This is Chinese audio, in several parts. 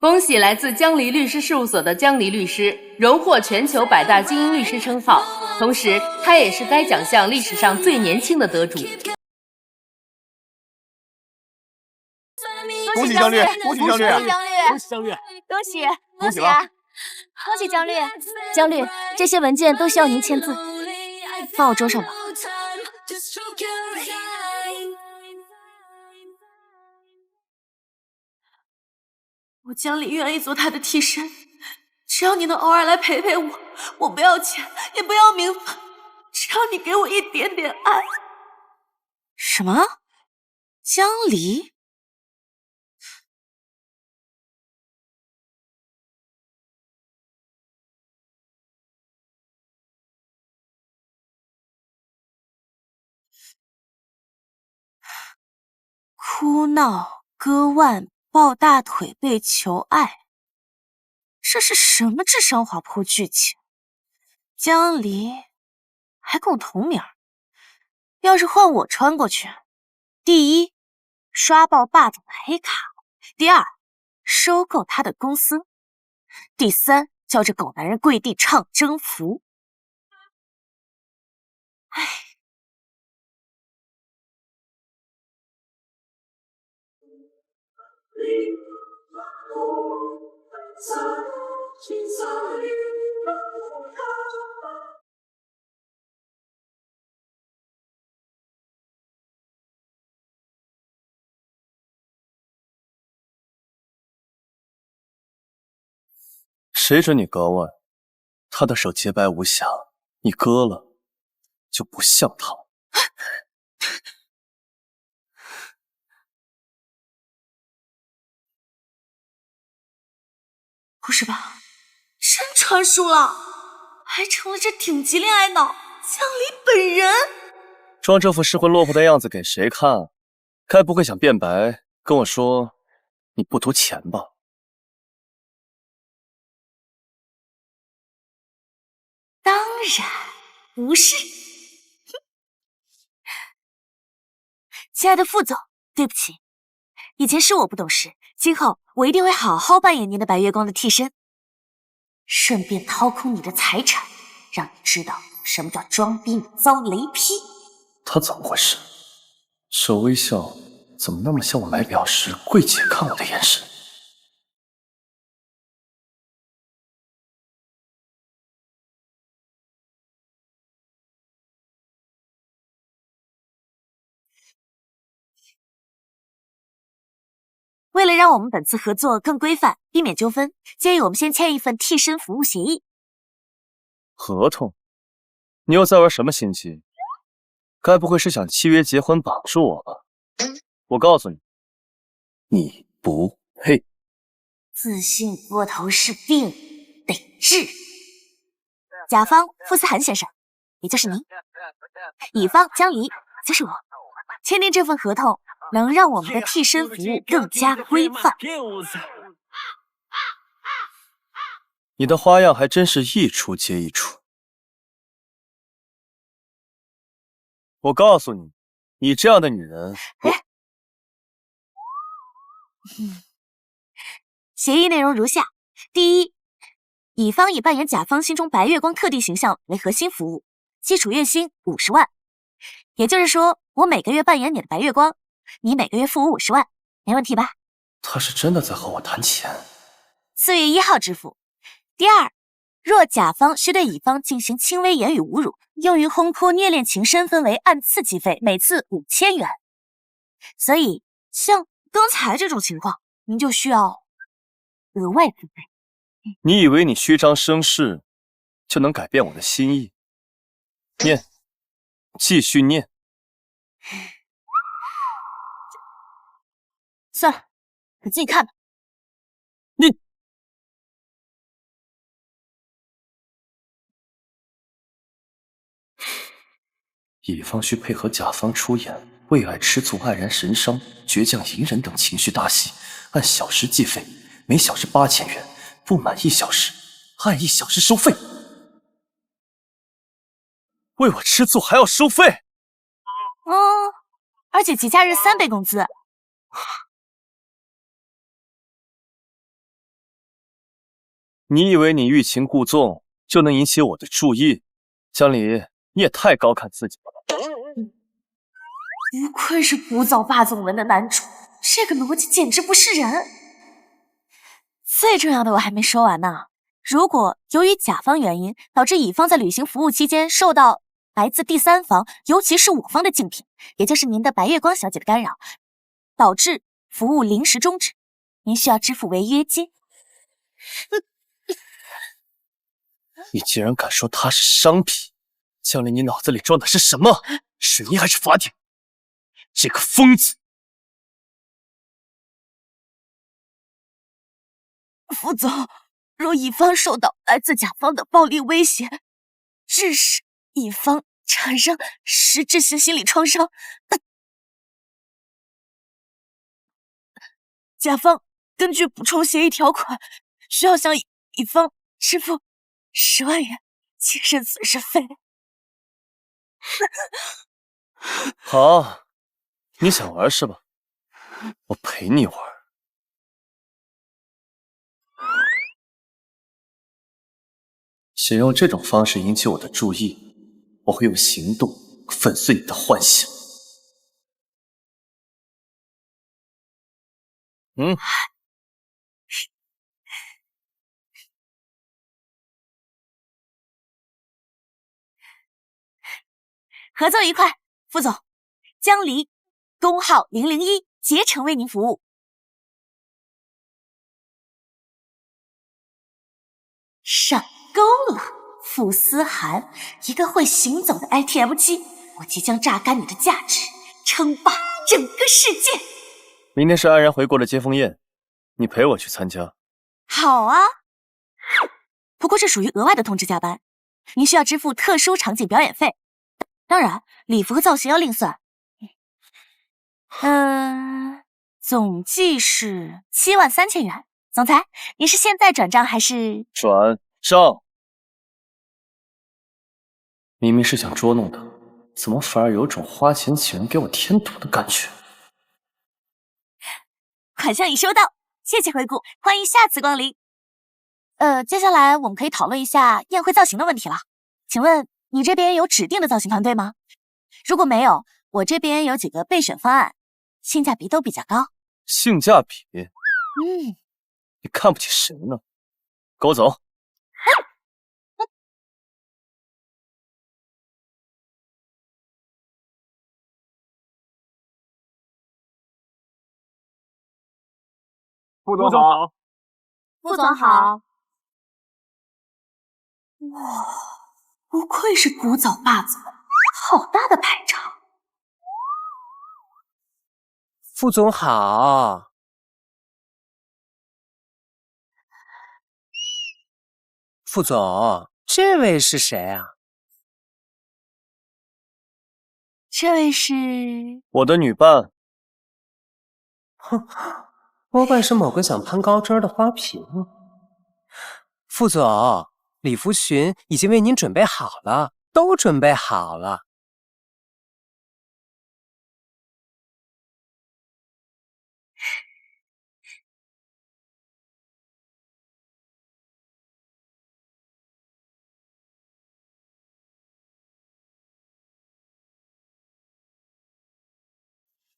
恭喜来自江离律师事务所的江离律师荣获全球100大精英律师称号，同时他也是该奖项历史上最年轻的得主。恭喜江律，恭喜江律，恭喜江律，恭喜恭喜啊！恭喜江律，江律，这些文件都需要您签字，放我桌上吧。我江离愿意做他的替身，只要你能偶尔来陪陪我，我不要钱，也不要名分，只要你给我一点点爱。什么？江离？哭闹、割腕、抱大腿、被求爱，这是什么智商滑坡剧情？江离还跟我同名，要是换我穿过去，第一，刷爆霸总的黑卡；第二，收购他的公司；第三，叫这狗男人跪地唱征服。唉。谁准你割腕？他的手洁白无瑕，你割了就不像他。不是吧？真传书了，还成了这顶级恋爱脑江离本人。装这副失魂落魄的样子给谁看？该不会想辩白跟我说你不图钱吧？当然不是。亲爱的副总，对不起，以前是我不懂事，今后我一定会好好扮演您的白月光的替身，顺便掏空你的财产，让你知道什么叫装逼遭雷劈。他怎么回事？这微笑怎么那么像我买表时柜姐看我的眼神？为了让我们本次合作更规范，避免纠纷，建议我们先签一份替身服务协议。合同？你又在玩什么心机？该不会是想契约结婚绑住我吧？我告诉你，你不配。自信过头是病，得治。甲方傅思涵先生，也就是您；乙方江离，就是我。签订这份合同，能让我们的替身服务更加规范。你的花样还真是一出接一出。我告诉你，你这样的女人，协议内容如下：第一，乙方以扮演甲方心中白月光特地形象为核心服务，基础月薪50万。也就是说，我每个月扮演你的白月光，你每个月付我50万，没问题吧？他是真的在和我谈钱。4月1号支付。第二，若甲方需对乙方进行轻微言语侮辱，用于烘托虐恋情深，分为按次计费，每次5000元。所以，像刚才这种情况，您就需要额外付费。你以为你虚张声势就能改变我的心意？念，继续念。算了，你自己看吧。你。乙方需配合甲方出演为爱吃醋、黯然神伤、倔强隐忍等情绪大戏，按小时计费，每小时8000元，不满1小时按1小时收费。为我吃醋还要收费？而且节假日3倍工资。你以为你欲擒故纵就能引起我的注意？江离，你也太高看自己了。不愧是古早霸总文的男主，这个逻辑简直不是人。最重要的我还没说完呢。如果由于甲方原因导致乙方在履行服务期间受到来自第三方，尤其是我方的竞品，也就是您的白月光小姐的干扰，导致服务临时终止，您需要支付违约金。你竟然敢说它是商品？江离，你脑子里装的是什么？是你还是法典？这个疯子！副总，若乙方受到来自甲方的暴力威胁，致使乙方产生实质性心理创伤，甲方根据补充协议条款，需要向乙方支付10万元精神损失费。好，你想玩是吧？我陪你玩。想用这种方式引起我的注意，我会用行动粉碎你的幻想。合作愉快，副总，江离，工号001，竭诚为您服务。上钩了，傅思涵，一个会行走的 ATM 机，我即将榨干你的价值，称霸整个世界。明天是安然回国的接风宴，你陪我去参加。好啊，不过这属于额外的通知加班，您需要支付特殊场景表演费，当然礼服和造型要另算。总计是73000元。总裁，您是现在转账还是？转账。明明是想捉弄他，怎么反而有种花钱请人给我添堵的感觉？款项已收到，谢谢惠顾，欢迎下次光临。接下来我们可以讨论一下宴会造型的问题了。请问你这边有指定的造型团队吗？如果没有，我这边有几个备选方案，性价比都比较高。性价比？嗯。你看不起谁呢？跟我走。副总好。副总好。哇，不愧是古早霸总，好大的排场。副总好。副总，这位是谁啊？这位是我的女伴。哼，多半是某个想攀高枝的花瓶。副总，礼服裙已经为您准备好了，都准备好了。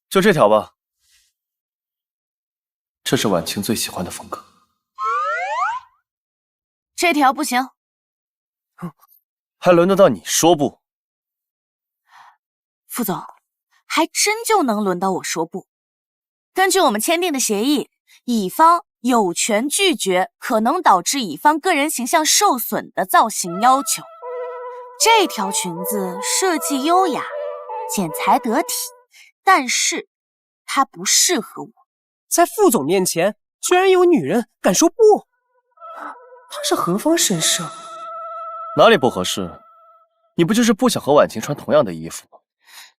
就这条吧，这是婉晴最喜欢的风格。这条不行。还轮得到你说不？副总，还真就能轮到我说不。根据我们签订的协议，乙方有权拒绝可能导致乙方个人形象受损的造型要求。这条裙子设计优雅，剪裁得体，但是它不适合我。在副总面前，居然有女人敢说不？他是何方神圣？哪里不合适？你不就是不想和婉晴穿同样的衣服吗？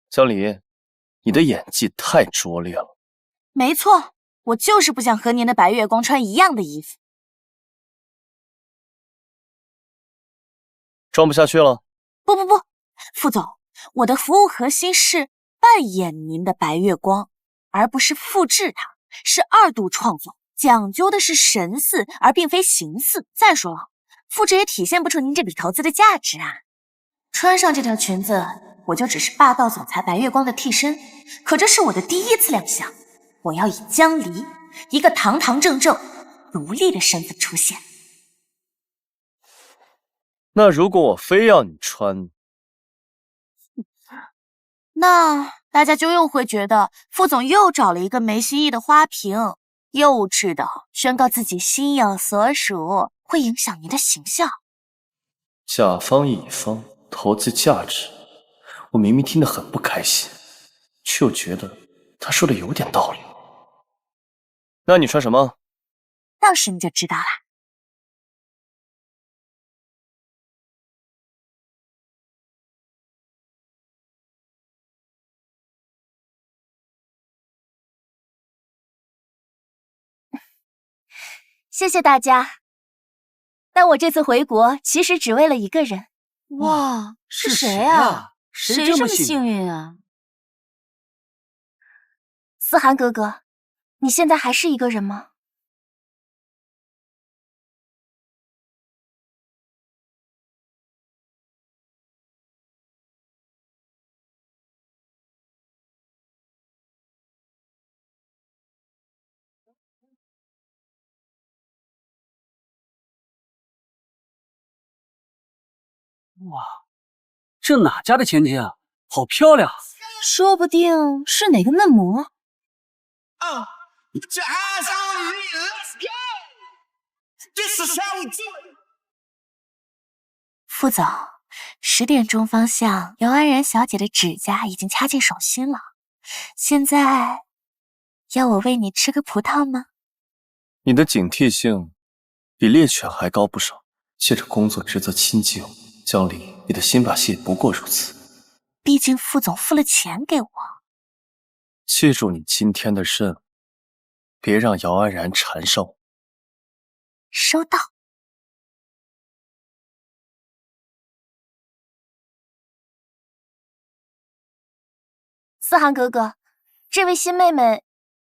江离，你的演技太拙劣了。没错，我就是不想和您的白月光穿一样的衣服。装不下去了？不，副总，我的服务核心是扮演您的白月光，而不是复制它，是2度创造讲究的是神似，而并非形似。再说了，复制也体现不出您这笔投资的价值啊。穿上这条裙子，我就只是霸道总裁白月光的替身，可这是我的第一次亮相，我要以江离一个堂堂正正奴隶的身份出现。那如果我非要你穿，那大家就又会觉得副总又找了一个没新意的花瓶，幼稚的宣告自己心有所属，会影响您的形象。甲方乙方投资价值，我明明听得很不开心，却又觉得他说的有点道理。那你穿什么？到时你就知道了。谢谢大家。但我这次回国其实只为了一个人。哇，是谁啊？谁这么幸运啊？思涵哥哥，你现在还是一个人吗？哇，这哪家的千金啊？好漂亮！说不定是哪个嫩模。副总，10点钟方向，姚安然小姐的指甲已经掐进手心了。现在，要我喂你吃个葡萄吗？你的警惕性比猎犬还高不少。借着工作职责亲近江离，你的新把戏也不过如此。毕竟副总付了钱给我。记住你今天的任务，别让姚安然缠上我。收到。思涵哥哥，这位新妹妹，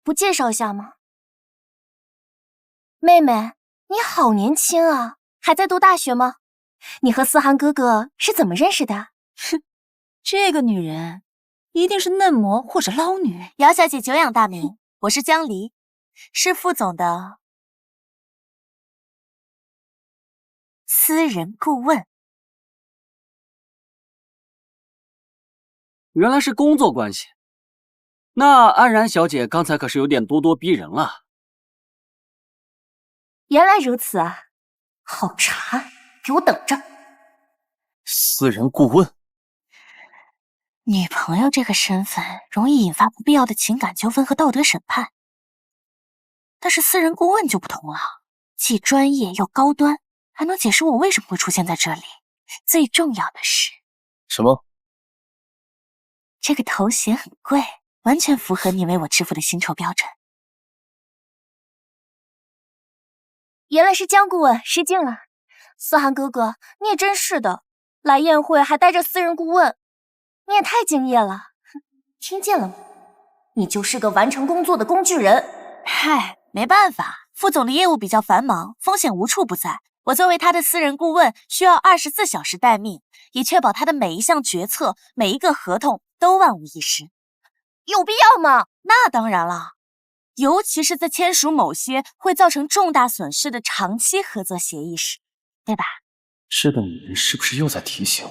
不介绍一下吗？妹妹，你好年轻啊，还在读大学吗？你和思涵哥哥是怎么认识的？哼，这个女人一定是嫩模或者捞女。姚小姐久仰大名，我是江离，是副总的私人顾问。原来是工作关系。那安然小姐刚才可是有点咄咄逼人了。原来如此啊，好馋，给我等着。私人顾问，女朋友这个身份容易引发不必要的情感纠纷和道德审判，但是私人顾问就不同了，既专业又高端，还能解释我为什么会出现在这里。最重要的是，什么？这个头衔很贵，完全符合你为我支付的薪酬标准。原来是江顾问，失敬了。思涵哥哥，你也真是的，来宴会还带着私人顾问，你也太敬业了。听见了吗？你就是个完成工作的工具人。嗨，没办法，副总的业务比较繁忙，风险无处不在。我作为他的私人顾问，需要24小时待命，以确保他的每一项决策、每一个合同都万无一失。有必要吗？那当然了，尤其是在签署某些会造成重大损失的长期合作协议时，对吧？这个女人是不是又在提醒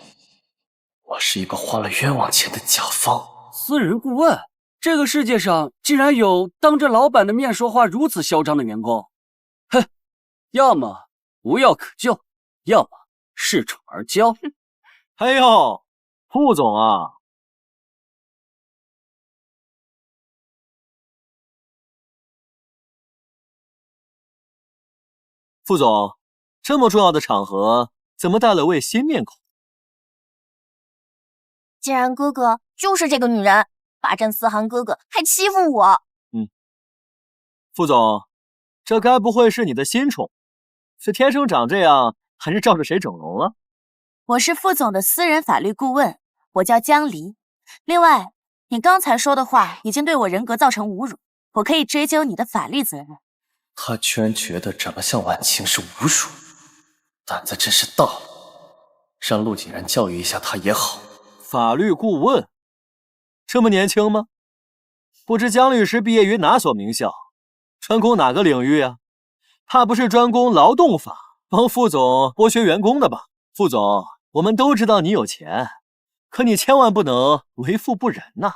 我是一个花了冤枉钱的甲方？私人顾问，这个世界上竟然有当着老板的面说话如此嚣张的员工，哼，要么无药可救，要么恃宠而骄。哎呦，副总啊！副总，这么重要的场合，怎么带了位新面孔？既然哥哥就是这个女人，霸占思涵哥哥，还欺负我。副总，这该不会是你的新宠？是天生长这样，还是照着谁整容了？我是副总的私人法律顾问，我叫江离。另外，你刚才说的话已经对我人格造成侮辱，我可以追究你的法律责任。他居然觉得长得像婉晴是侮辱，胆子真是大了。让陆景然教育一下他也好。法律顾问，这么年轻吗？不知江律师毕业于哪所名校，专攻哪个领域啊？怕不是专攻劳动法，帮副总剥削员工的吧？副总，我们都知道你有钱，可你千万不能为富不仁呐！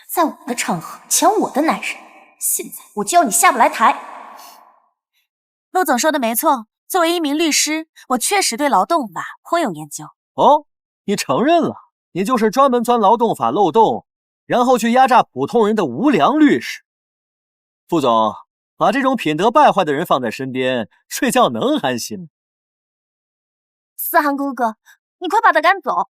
在我的场合抢我的男人，现在我就要你下不来台。陆总说的没错，作为一名律师，我确实对劳动法颇有研究。哦，你承认了，你就是专门钻劳动法漏洞，然后去压榨普通人的无良律师。副总，把这种品德败坏的人放在身边，睡觉能安心？思涵哥哥，你快把他赶走！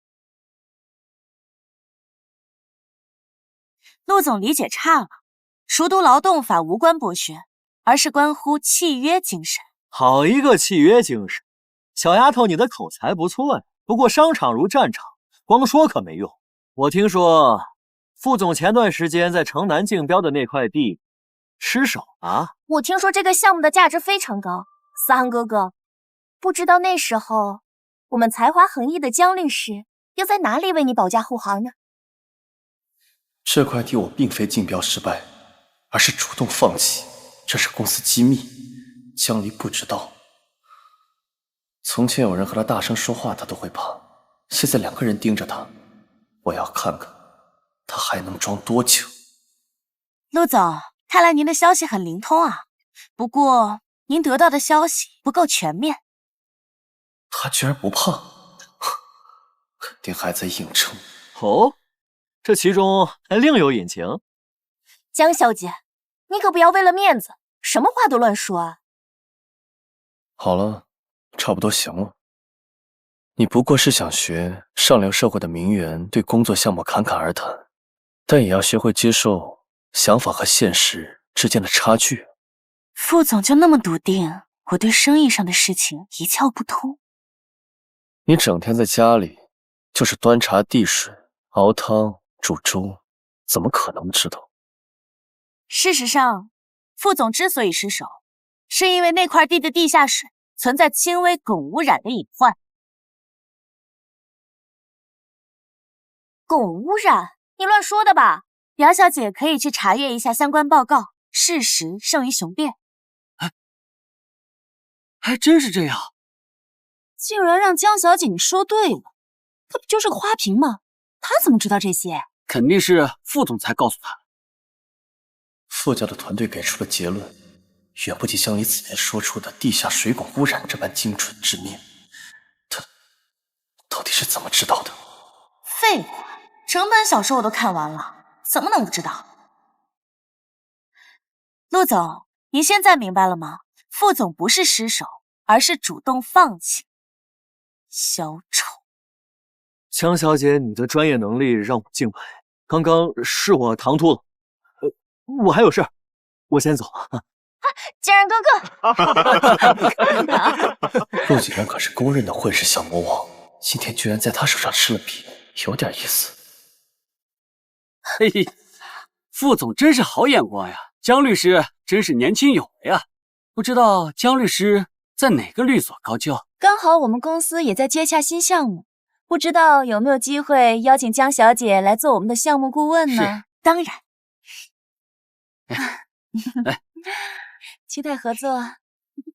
陆总理解差了，熟读劳动法无关剥削，而是关乎契约精神。好一个契约精神！小丫头，你的口才不错呀，不过商场如战场，光说可没用。我听说副总前段时间在城南竞标的那块地失手了。我听说这个项目的价值非常高，思涵哥哥，不知道那时候我们才华横溢的江律师又在哪里为你保驾护航呢？这块地我并非竞标失败，而是主动放弃，这是公司机密，江离不知道。从前有人和他大声说话，他都会怕，现在两个人盯着他，我要看看他还能装多久。陆总，看来您的消息很灵通啊，不过您得到的消息不够全面。他居然不怕，肯定还在硬撑。哦，这其中还另有隐情。江小姐，你可不要为了面子，什么话都乱说啊！好了，差不多行了。你不过是想学上流社会的名媛对工作项目侃侃而谈，但也要学会接受想法和现实之间的差距。副总就那么笃定我对生意上的事情一窍不通？你整天在家里就是端茶递水、熬汤煮粥，怎么可能知道？事实上，副总之所以失手，是因为那块地的地下水存在轻微汞污染的隐患。汞污染？你乱说的吧？姚小姐可以去查阅一下相关报告，事实胜于雄辩。还真是这样。竟然让江小姐你说对了，她不就是个花瓶吗？她怎么知道这些？肯定是副总裁告诉他。傅家的团队给出的结论，远不及江离此前说出的地下水汞污染这般精准致命。他到底是怎么知道的？废话，整本小说我都看完了，怎么能不知道？陆总，您现在明白了吗？副总不是失手，而是主动放弃。小丑，江小姐，你的专业能力让我敬佩。刚刚是我唐突了，我还有事，我先走。竟然哥哥，陆景然可是公认的混世小魔王，今天居然在他手上吃了瘪，有点意思。嘿嘿，副总真是好眼光呀！江律师真是年轻有为啊！不知道江律师在哪个律所高就？刚好我们公司也在接洽新项目，不知道有没有机会邀请江小姐来做我们的项目顾问呢？是，当然。期待合作。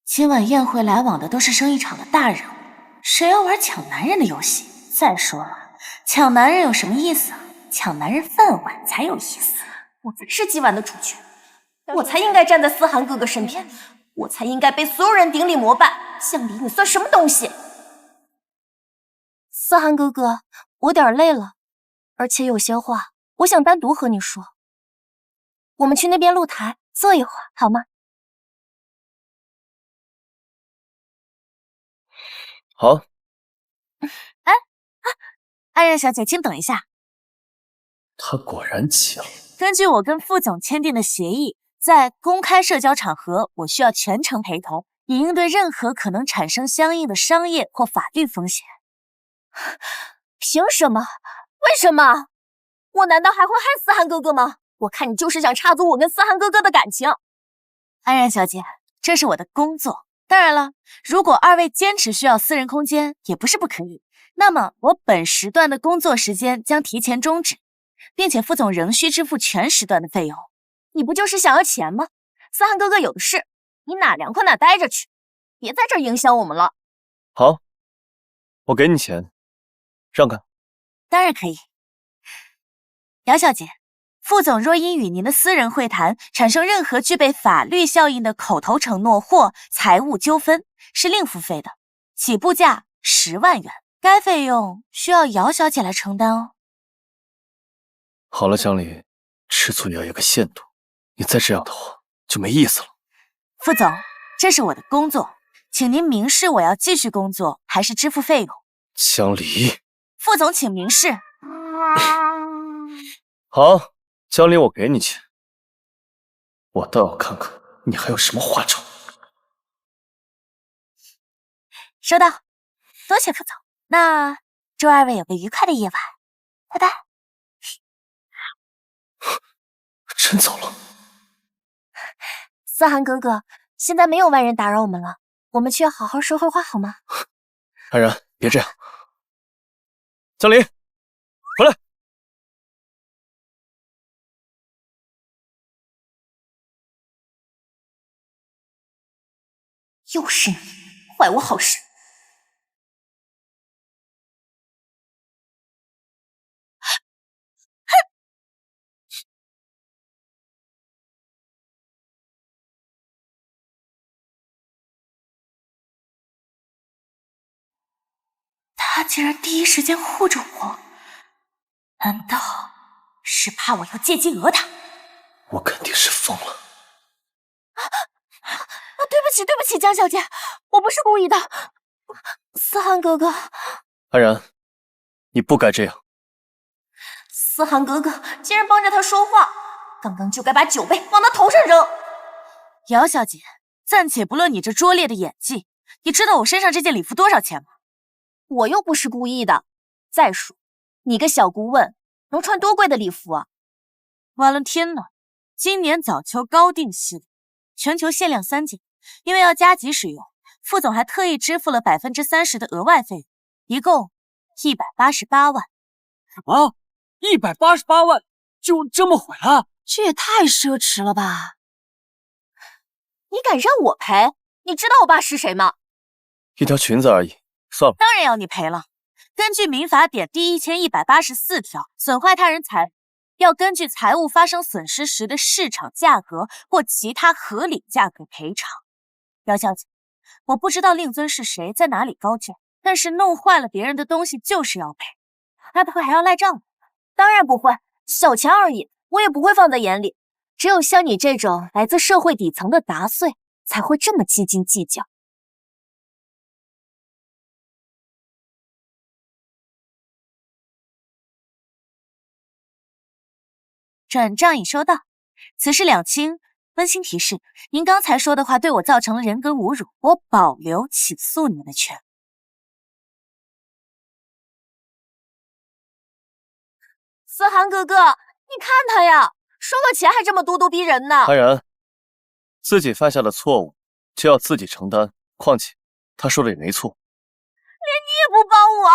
今晚宴会来往的都是生意场的大人物，谁要玩抢男人的游戏？再说了，抢男人有什么意思啊？抢男人饭碗才有意思。我才是今晚的主角，我才应该站在思涵哥哥身边，我才应该被所有人顶礼膜拜。江离，你算什么东西？思涵哥哥，我有点累了，而且有些话我想单独和你说。我们去那边露台坐一会儿，好吗？好。安然小姐，请等一下。他果然急了。根据我跟副总签订的协议，在公开社交场合，我需要全程陪同，以应对任何可能产生相应的商业或法律风险。凭什么？为什么？我难道还会害思涵哥哥吗？我看你就是想插足我跟思涵哥哥的感情。安然小姐，这是我的工作。当然了，如果二位坚持需要私人空间，也不是不可以。那么我本时段的工作时间将提前终止，并且副总仍需支付全时段的费用。你不就是想要钱吗？思涵哥哥有的是，你哪凉快哪待着去，别在这儿影响我们了。好，我给你钱，让开。当然可以。姚小姐，副总若因与您的私人会谈产生任何具备法律效应的口头承诺或财务纠纷，是另付费的，起步价10万元，该费用需要姚小姐来承担哦。好了，江离，吃醋也要有个限度，你再这样的话就没意思了。副总，这是我的工作，请您明示我要继续工作还是支付费用。江离，副总请明示。好，江离，我给你钱，我倒要看看你还有什么花招。收到，多谢副总。那祝二位有个愉快的夜晚，拜拜。真走了？思涵哥哥，现在没有外人打扰我们了，我们去好好说会话好吗？安然，别这样。江离，回来。又是你，坏我好事。他竟然第一时间护着我，难道是怕我要借机讹他？我肯定是疯了。对不起，江小姐，我不是故意的。思涵哥哥，安然，你不该这样。思涵哥哥竟然帮着他说话，刚刚就该把酒杯往他头上扔。姚小姐，暂且不论你这拙劣的演技，你知道我身上这件礼服多少钱吗？我又不是故意的。再说，你个小顾问能穿多贵的礼服啊？完了天呐，今年早秋高定系列，全球限量3件，因为要加急使用，副总还特意支付了30%的额外费用，一共188万。什么？188万就这么毁了？这也太奢侈了吧！你敢让我赔？你知道我爸是谁吗？一条裙子而已，算了。当然要你赔了。根据民法典第1184条，损坏他人财物，要根据财物发生损失时的市场价格或其他合理价格赔偿。姚小姐，我不知道令尊是谁，在哪里高见，但是弄坏了别人的东西就是要赔，该不会还要赖账吧？当然不会，小钱而已，我也不会放在眼里。只有像你这种来自社会底层的杂碎，才会这么斤斤计较。转账已收到，此事两清。温馨提示，您刚才说的话对我造成了人格侮辱，我保留起诉您的权。思涵哥哥，你看他呀，收了钱还这么咄咄逼人呢。安然，自己犯下的错误就要自己承担，况且他说的也没错。连你也不帮我，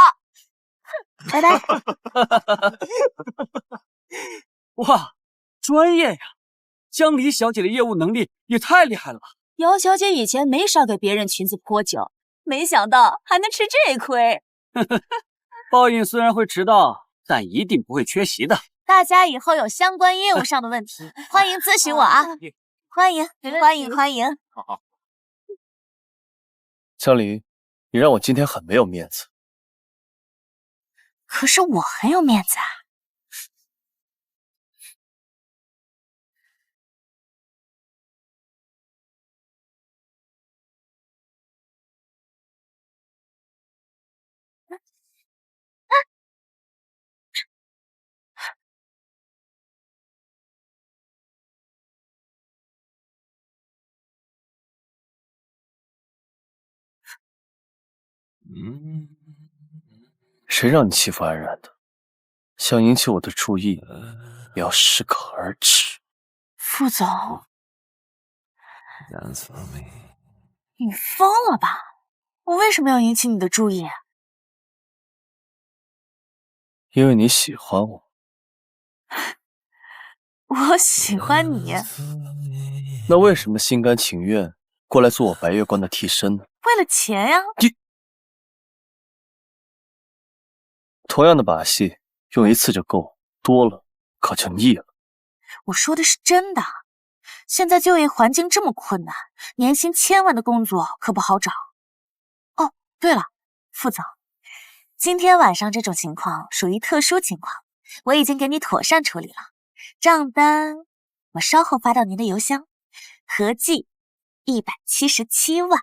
拜拜。哇，专业呀！江离小姐的业务能力也太厉害了吧！姚小姐以前没少给别人裙子泼酒，没想到还能吃这亏。报应虽然会迟到，但一定不会缺席的。大家以后有相关业务上的问题，欢迎咨询我啊！欢迎，欢迎，欢迎！好。江离，你让我今天很没有面子。可是我很有面子啊。谁让你欺负安然的？想引起我的注意，也要适可而止。副总，你疯了吧？我为什么要引起你的注意？因为你喜欢我。我喜欢你。那为什么心甘情愿过来做我白月光的替身呢？为了钱呀。同样的把戏用一次就够，多了可就腻了。我说的是真的。现在就业环境这么困难，年薪1000万的工作可不好找。哦，对了，副总，今天晚上这种情况属于特殊情况，我已经给你妥善处理了，账单我稍后发到您的邮箱，合计177万。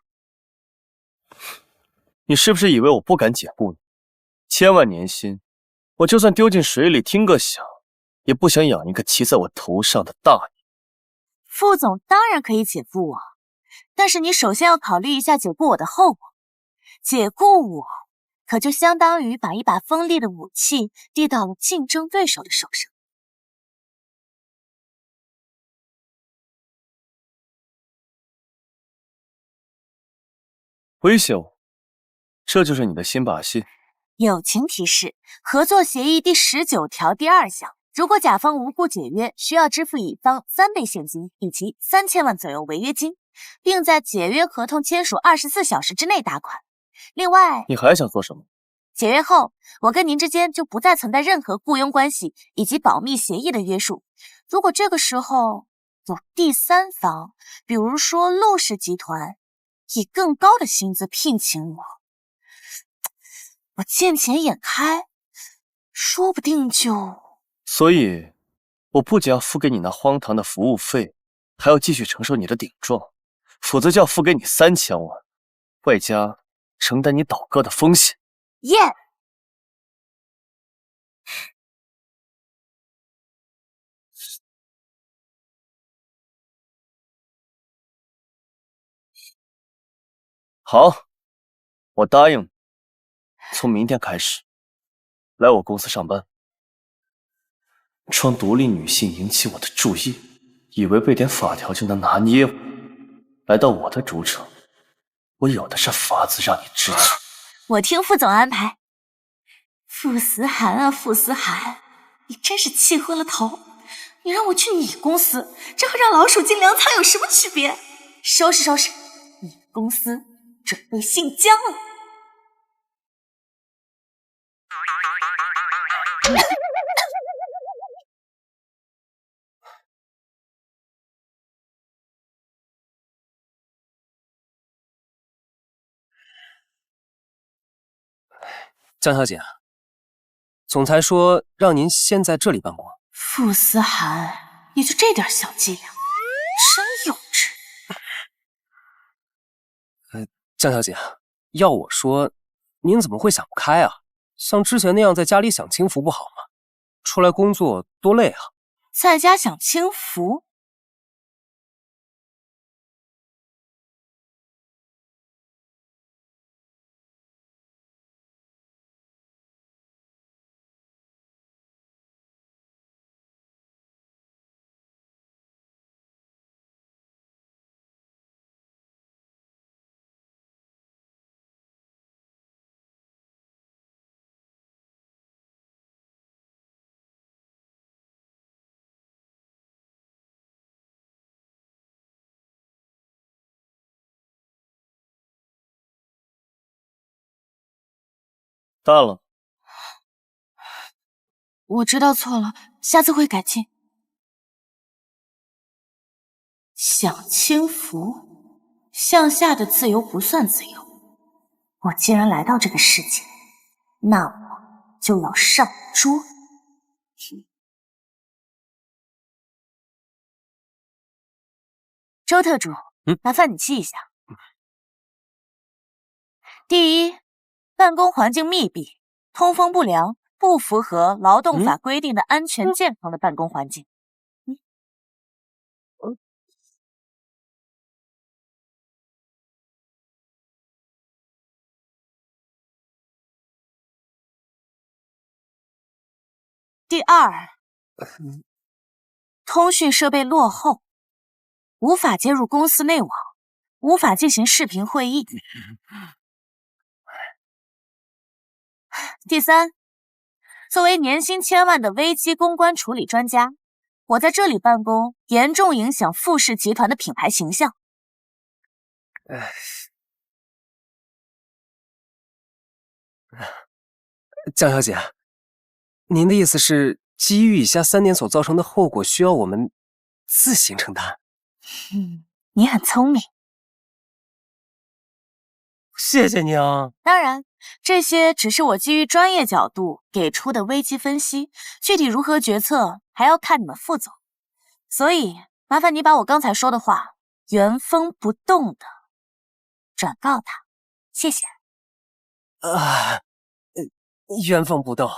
你是不是以为我不敢解雇你？1000万年薪，我就算丢进水里听个响，也不想养一个骑在我头上的大爷。副总当然可以解雇我，但是你首先要考虑一下解雇我的后果。解雇我，可就相当于把一把锋利的武器递到了竞争对手的手上。威胁我，这就是你的新把戏？友情提示：合作协议第19条第2项，如果甲方无故解约，需要支付乙方3倍现金以及3000万左右违约金，并在解约合同签署24小时之内打款。另外，你还想做什么？解约后，我跟您之间就不再存在任何雇佣关系以及保密协议的约束。如果这个时候有第三方，比如说陆氏集团，以更高的薪资聘请我见钱眼开，说不定就……所以，我不仅要付给你那荒唐的服务费，还要继续承受你的顶撞，否则就要付给你3000万，外加承担你倒戈的风险。耶！好，我答应你，从明天开始来我公司上班。装独立女性引起我的注意，以为背点法条就能拿捏我。来到我的主场，我有的是法子让你知道。我听副总安排。傅思涵啊，傅思涵，你真是气昏了头！你让我去你公司，这和让老鼠进粮仓有什么区别？收拾收拾，你公司准备姓姜了。江小姐，总裁说让您先在这里办公。傅思涵也就这点小伎俩，真幼稚。江小姐，要我说，您怎么会想不开啊？像之前那样在家里享清福不好吗？出来工作多累啊！在家享清福？淡了。我知道错了，下次会改进。享清福，向下的自由不算自由。我既然来到这个世界，那我就要上桌。周特助，麻烦你记一下。第一，办公环境密闭，通风不良，不符合劳动法规定的安全健康的办公环境。第二，通讯设备落后，无法接入公司内网，无法进行视频会议。第三，作为年薪1000万的危机公关处理专家，我在这里办公，严重影响富氏集团的品牌形象。江小姐，您的意思是，基于以下3点所造成的后果，需要我们自行承担？你很聪明。谢谢你啊。当然，这些只是我基于专业角度给出的危机分析，具体如何决策还要看你们副总。所以，麻烦你把我刚才说的话原封不动的转告他，谢谢。原封不动。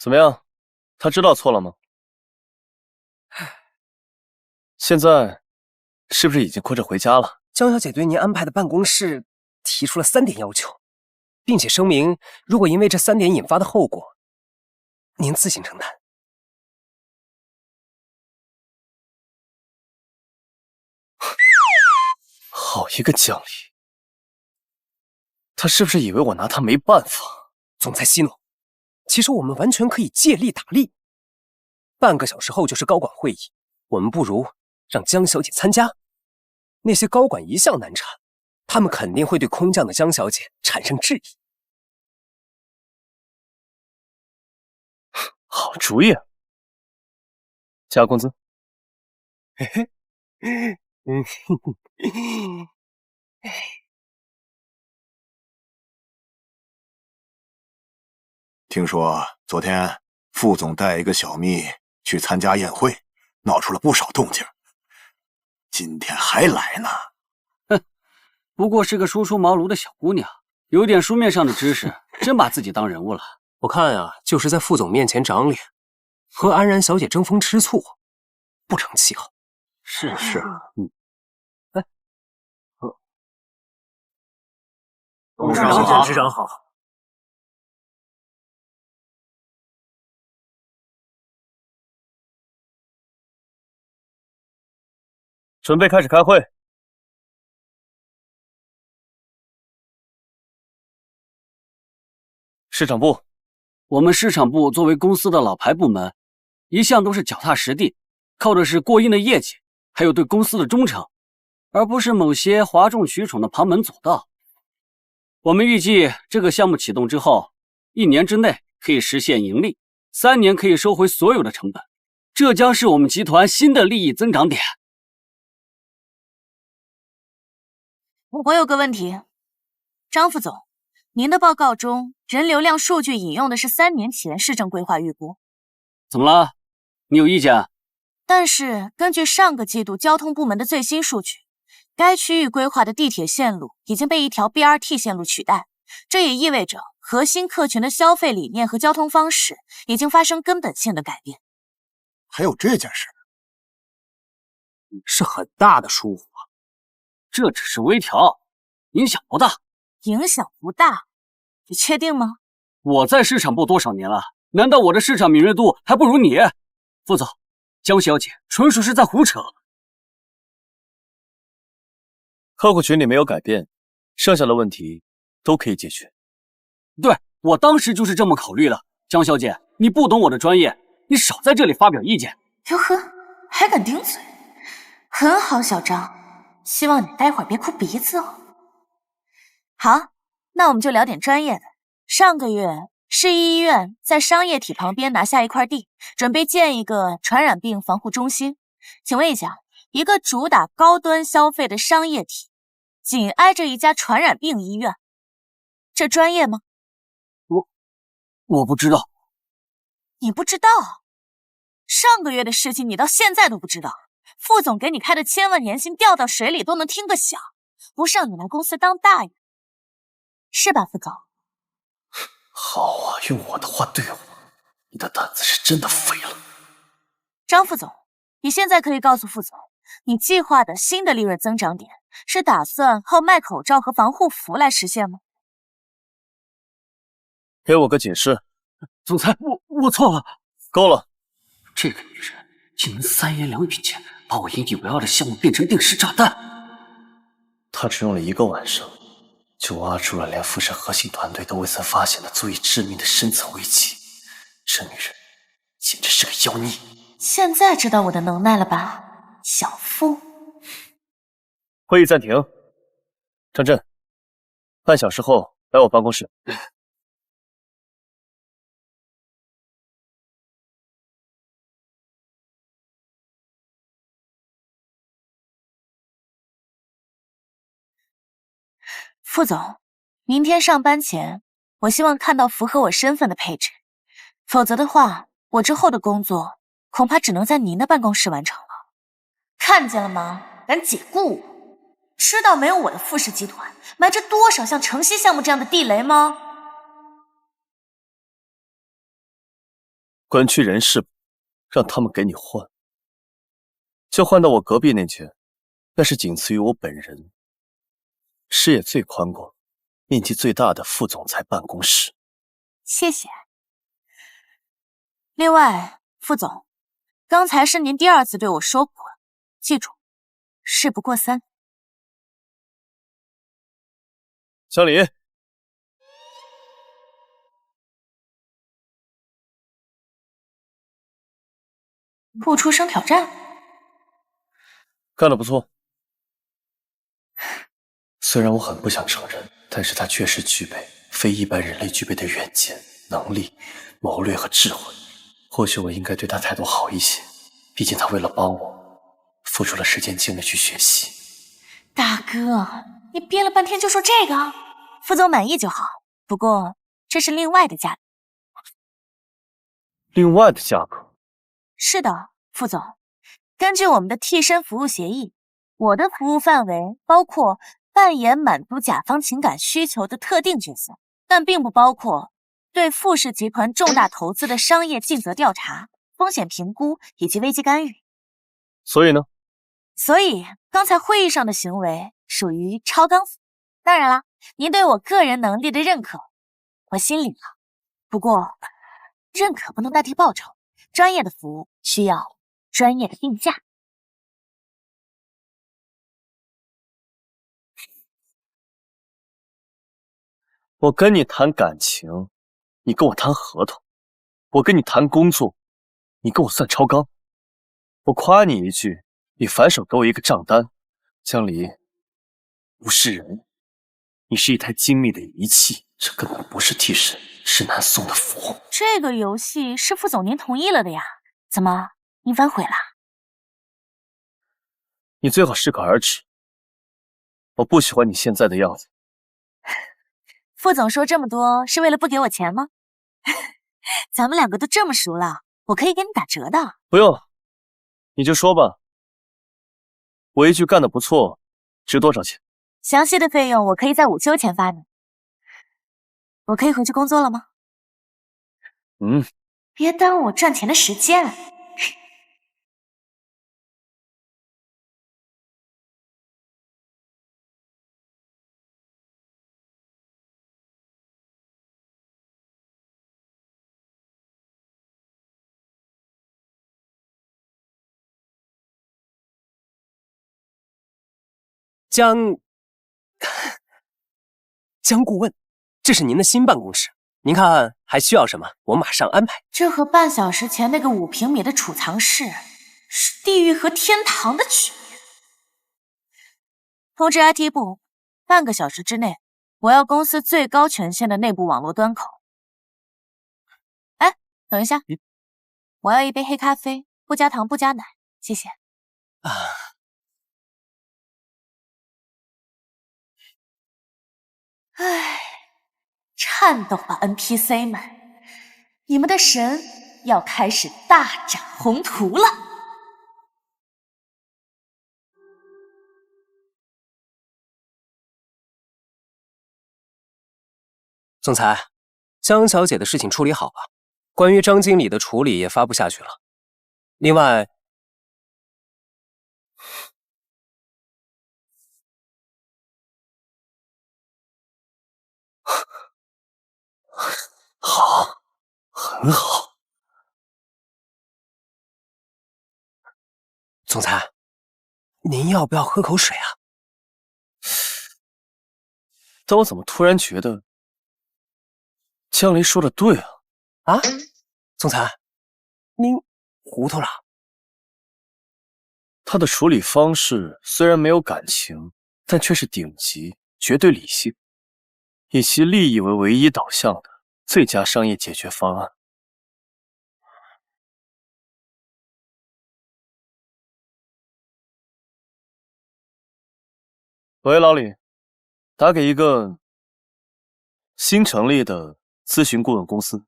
怎么样？他知道错了吗？现在是不是已经哭着回家了？江小姐对您安排的办公室提出了3点要求，并且声明，如果因为这3点引发的后果，您自行承担。好一个江离，他是不是以为我拿他没办法？总裁息怒，其实我们完全可以借力打力。半个小时后就是高管会议，我们不如让江小姐参加。那些高管一向难缠，他们肯定会对空降的江小姐产生质疑。好主意，加工资。嘿嘿，听说昨天副总带一个小蜜去参加宴会，闹出了不少动静，今天还来呢。哼，不过是个初出茅庐的小姑娘，有点书面上的知识，真把自己当人物了。我看啊，就是在副总面前长脸，和安然小姐争风吃醋，不成气候。是，董事长好，董事长好。准备开始开会。市场部，我们市场部作为公司的老牌部门，一向都是脚踏实地，靠的是过硬的业绩，还有对公司的忠诚，而不是某些哗众取宠的旁门左道。我们预计这个项目启动之后，1年之内可以实现盈利，3年可以收回所有的成本，这将是我们集团新的利益增长点。我有个问题，张副总，您的报告中人流量数据引用的是3年前市政规划预估，怎么了？你有意见？但是根据上个季度交通部门的最新数据，该区域规划的地铁线路已经被一条 BRT 线路取代，这也意味着核心客群的消费理念和交通方式已经发生根本性的改变。还有这件事，是很大的疏忽。这只是微调，影响不大。影响不大？你确定吗？我在市场部多少年了？难道我的市场敏锐度还不如你？副总，江小姐纯属是在胡扯。客户群里没有改变，剩下的问题都可以解决。对，我当时就是这么考虑的。江小姐，你不懂我的专业，你少在这里发表意见。哟呵，还敢顶嘴，很好，小张。希望你待会儿别哭鼻子哦。好，那我们就聊点专业的。上个月，市医院在商业体旁边拿下一块地，准备建一个传染病防护中心。请问一下，一个主打高端消费的商业体，紧挨着一家传染病医院，这专业吗？我不知道。你不知道？上个月的事情你到现在都不知道？副总给你开的1000万年薪掉到水里都能听个响，不是让你来公司当大爷，是吧，副总？好啊，用我的话对我，你的胆子是真的肥了。张副总，你现在可以告诉副总，你计划的新的利润增长点是打算靠卖口罩和防护服来实现吗？给我个解释。总裁，我错了。够了。这个女人竟能3言2语间把我引以为傲的项目变成定时炸弹。她只用了1个晚上，就挖出了连富士核心团队都未曾发现的足以致命的深层危机。这女人简直是个妖孽。现在知道我的能耐了吧，小夫？会议暂停。张震，半小时后来我办公室。副总，明天上班前，我希望看到符合我身份的配置，否则的话，我之后的工作恐怕只能在您的办公室完成了。看见了吗？敢解雇我？知道没有我的富士集团埋着多少像城西项目这样的地雷吗？滚去人事部，让他们给你换。就换到我隔壁那间，那是仅次于我本人，视野最宽广、面积最大的副总裁办公室。谢谢。另外，副总，刚才是您第2次对我说过，记住，事不过3。江离，不出声挑战，干得不错。虽然我很不想承认，但是他确实具备非一般人类具备的远见、能力、谋略和智慧。或许我应该对他态度好一些，毕竟他为了帮我，付出了时间精力去学习。大哥，你憋了半天就说这个？副总满意就好，不过这是另外的价格。另外的价格？是的，副总，根据我们的替身服务协议，我的服务范围包括扮演满足甲方情感需求的特定角色，但并不包括对富士集团重大投资的商业尽责调查、风险评估以及危机干预。所以呢？所以刚才会议上的行为属于超纲服务。当然了，您对我个人能力的认可，我心领了。不过，认可不能代替报酬，专业的服务需要专业的定价。我跟你谈感情，你跟我谈合同；我跟你谈工作，你跟我算超纲。我夸你一句，你反手给我一个账单。江离，不是人，你是一台精密的仪器，这根本不是替身，是南宋的服务。这个游戏是副总您同意了的呀？怎么，您反悔了？你最好适可而止。我不喜欢你现在的样子。副总说这么多是为了不给我钱吗？咱们2个都这么熟了，我可以给你打折的。不用，你就说吧。我一句干得不错，值多少钱？详细的费用我可以在午休前发你。我可以回去工作了吗？别耽误我赚钱的时间。江顾问，这是您的新办公室，您看还需要什么，我马上安排。这和半小时前那个5平米的储藏室是地狱和天堂的区别。通知 IT 部，半个小时之内，我要公司最高权限的内部网络端口。哎，等一下，我要一杯黑咖啡，不加糖不加奶，谢谢。唉，颤抖吧 NPC 们，你们的神要开始大展宏图了。总裁，江小姐的事情处理好了，关于张经理的处理也发布下去了。另外，很好。总裁，您要不要喝口水啊？但我怎么突然觉得江离说的对啊？啊，总裁，您糊涂了？他的处理方式虽然没有感情，但却是顶级、绝对理性，以其利益为唯一导向的最佳商业解决方案。喂，老李，打给一个新成立的咨询顾问公司。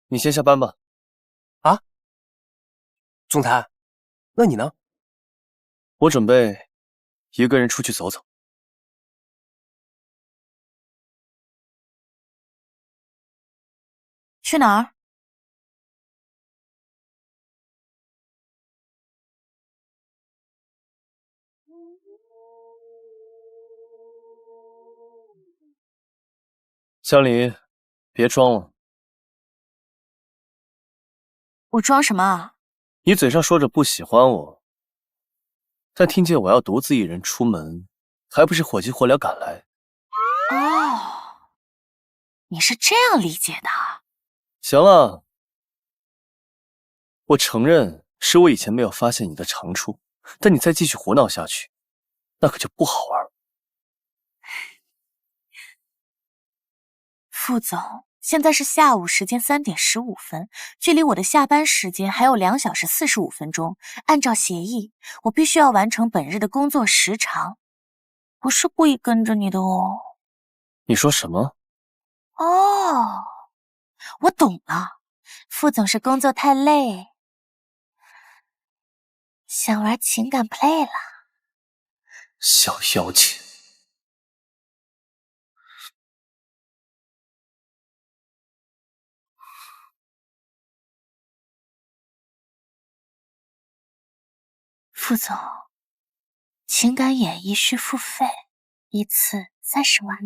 你先下班吧。啊，总裁，那你呢？我准备一个人出去走走。去哪儿？江离，别装了。我装什么啊？你嘴上说着不喜欢我，但听见我要独自一人出门，还不是火急火燎赶来？哦，你是这样理解的。行了，我承认是我以前没有发现你的长处，但你再继续胡闹下去，那可就不好玩了。副总，现在是下午时间3点15分，距离我的下班时间还有2小时45分钟。按照协议，我必须要完成本日的工作时长。不是故意跟着你的哦。你说什么？哦，我懂了，副总是工作太累，想玩情感 play 了。小妖精。副总，情感演绎需付费，1次30万。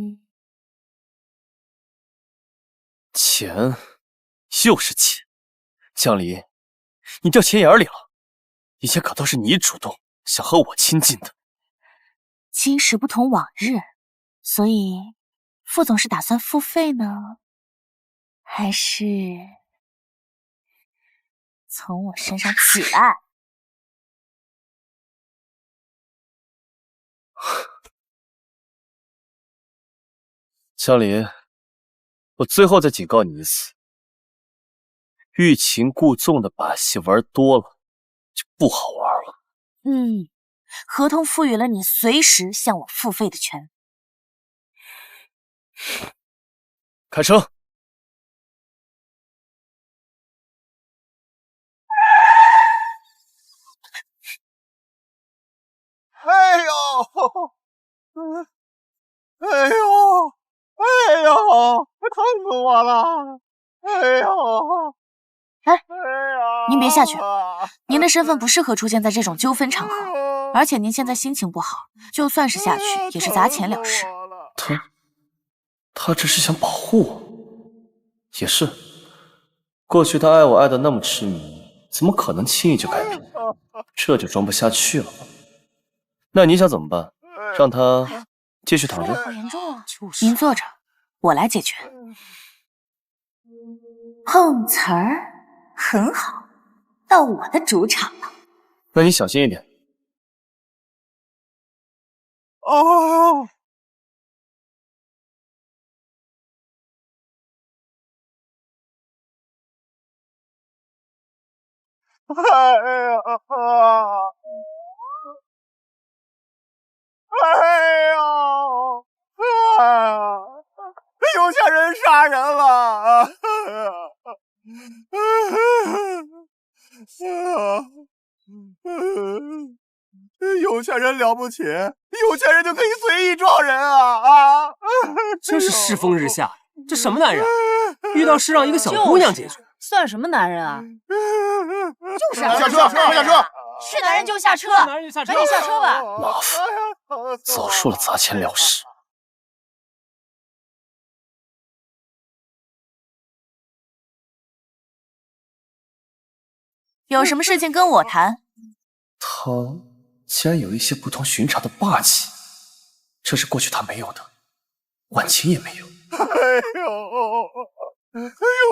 钱，又是钱。江离，你掉钱眼里了。以前可都是你主动想和我亲近的。今时不同往日，所以副总是打算付费呢，还是从我身上起来？江离，我最后再警告你一次，欲擒故纵的把戏玩多了，就不好玩了。合同赋予了你随时向我付费的权。开车。哎呦，哎呦，哎呦，疼死我了！哎呦，哎，您别下去，您的身份不适合出现在这种纠纷场合，而且您现在心情不好，就算是下去也是砸钱了事。他这是想保护我。也是，过去他爱我爱得那么痴迷，怎么可能轻易就改变？这就装不下去了。那你想怎么办？让他继续躺着？好严重啊！您坐着，我来解决。碰瓷儿很好，到我的主场了。那你小心一点。哦，哎呀！哎呦！有钱人杀人了！有钱人了不起，有钱人就可以随意撞人啊！真是世风日下，这什么男人？遇到事让一个小姑娘解决，算什么男人啊？就是啊，下车，快下车！是男人就下车，赶紧下车吧。麻烦，早说了砸钱了事。有什么事情跟我谈。他竟然有一些不同寻常的霸气，这是过去他没有的，婉晴也没有。哎呦，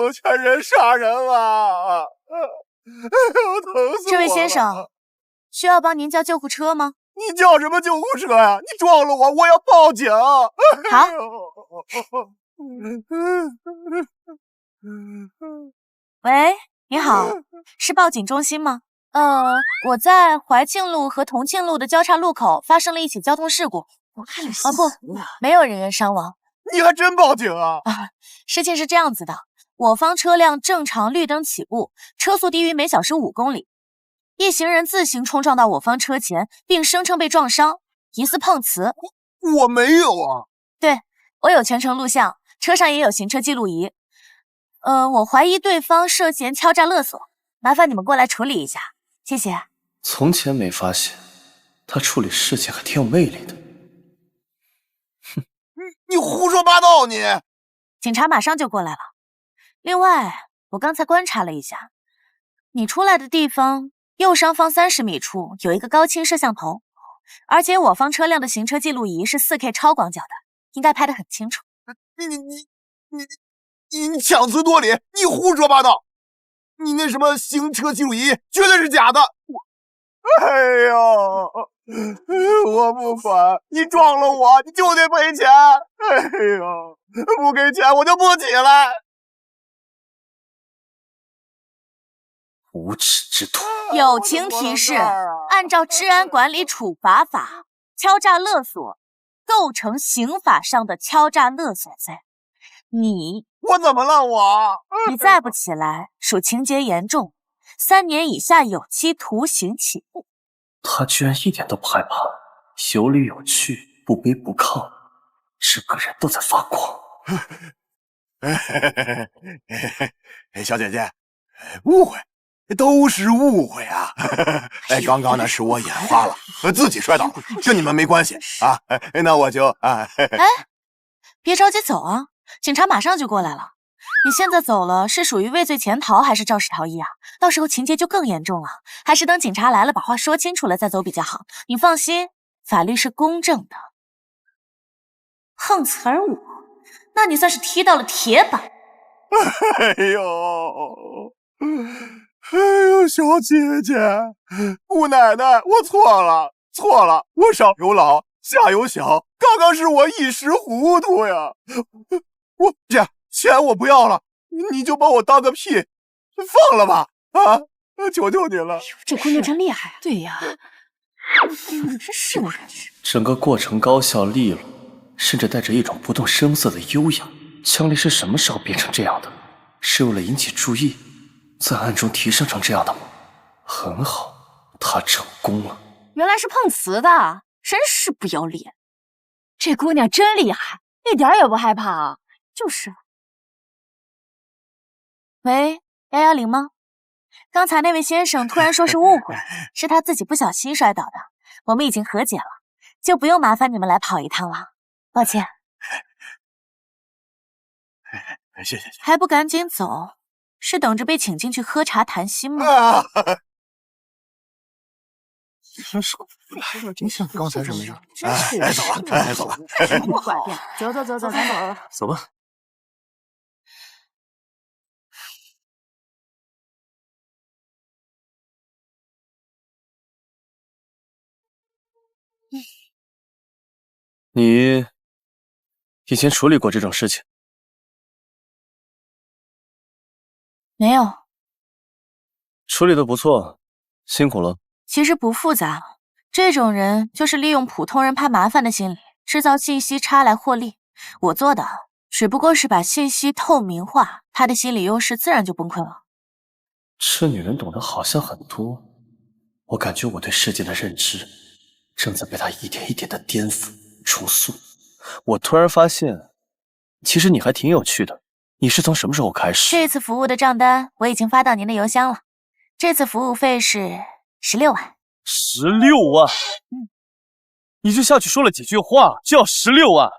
有钱人杀人了！哎呦，疼死我了！这位先生，需要帮您叫救护车吗？你叫什么救护车呀？你撞了我，我要报警！好。喂，你好，是报警中心吗？我在怀庆路和同庆路的交叉路口发生了一起交通事故。我看了不，没有人员伤亡。你还真报警啊？事情是这样子的，我方车辆正常绿灯起步，车速低于每小时5公里。一行人自行冲撞到我方车前，并声称被撞伤，疑似碰瓷。我没有啊。对，我有全程录像，车上也有行车记录仪。我怀疑对方涉嫌敲诈勒索，麻烦你们过来处理一下，谢谢。从前没发现，他处理事情还挺有魅力的。哼，你胡说八道你！警察马上就过来了。另外，我刚才观察了一下，你出来的地方右上方30米处有一个高清摄像头，而且我方车辆的行车记录仪是4K 超广角的，应该拍得很清楚。你强词夺理，你胡说八道！你那什么行车记录仪绝对是假的！哎呦，我不管，你撞了我，你就得赔钱！哎呦，不给钱我就不起来！无耻之徒！友情提示：按照治安管理处罚法，敲诈勒索构成刑法上的敲诈勒索罪。我怎么了你再不起来，属情节严重，3年以下有期徒刑起步。他居然一点都不害怕，有理有据，不卑不亢，整个人都在发光。小姐姐，误会，都是误会啊！刚刚那是我眼花了，自己摔倒了，跟你们没关系啊。那我就别着急走啊，警察马上就过来了。你现在走了，是属于畏罪潜逃还是肇事逃逸啊？到时候情节就更严重了，还是等警察来了把话说清楚了再走比较好。你放心，法律是公正的。碰瓷儿我，那你算是踢到了铁板。哎呦，小姐姐，姑奶奶，我错了，我上有老，下有小，刚刚是我一时糊涂呀。这钱我不要了，你就把我当个屁，放了吧！啊，求求你了！这姑娘真厉害啊！对呀，真是的。整个过程高效利落，甚至带着一种不动声色的优雅。江离是什么时候变成这样的？是为了引起注意，在暗中提升成这样的吗？很好，他成功了。原来是碰瓷的，真是不要脸！这姑娘真厉害，一点也不害怕啊！就是。喂，110吗？刚才那位先生突然说是误会，是他自己不小心摔倒的，我们已经和解了，就不用麻烦你们来跑一趟了，抱歉。谢谢。还不赶紧走？是等着被请进去喝茶谈心吗？真像刚才什么样？真是走了。走，咱走了。走吧。你以前处理过这种事情？没有。处理的不错，辛苦了。其实不复杂，这种人就是利用普通人怕麻烦的心理，制造信息差来获利。我做的只不过是把信息透明化，他的心理优势自然就崩溃了。这女人懂得好像很多，我感觉我对世界的认知正在被她一点一点的颠覆重塑。我突然发现，其实你还挺有趣的。你是从什么时候开始？这次服务的账单我已经发到您的邮箱了，这次服务费是16万。16万？你就下去说了几句话，就要16万？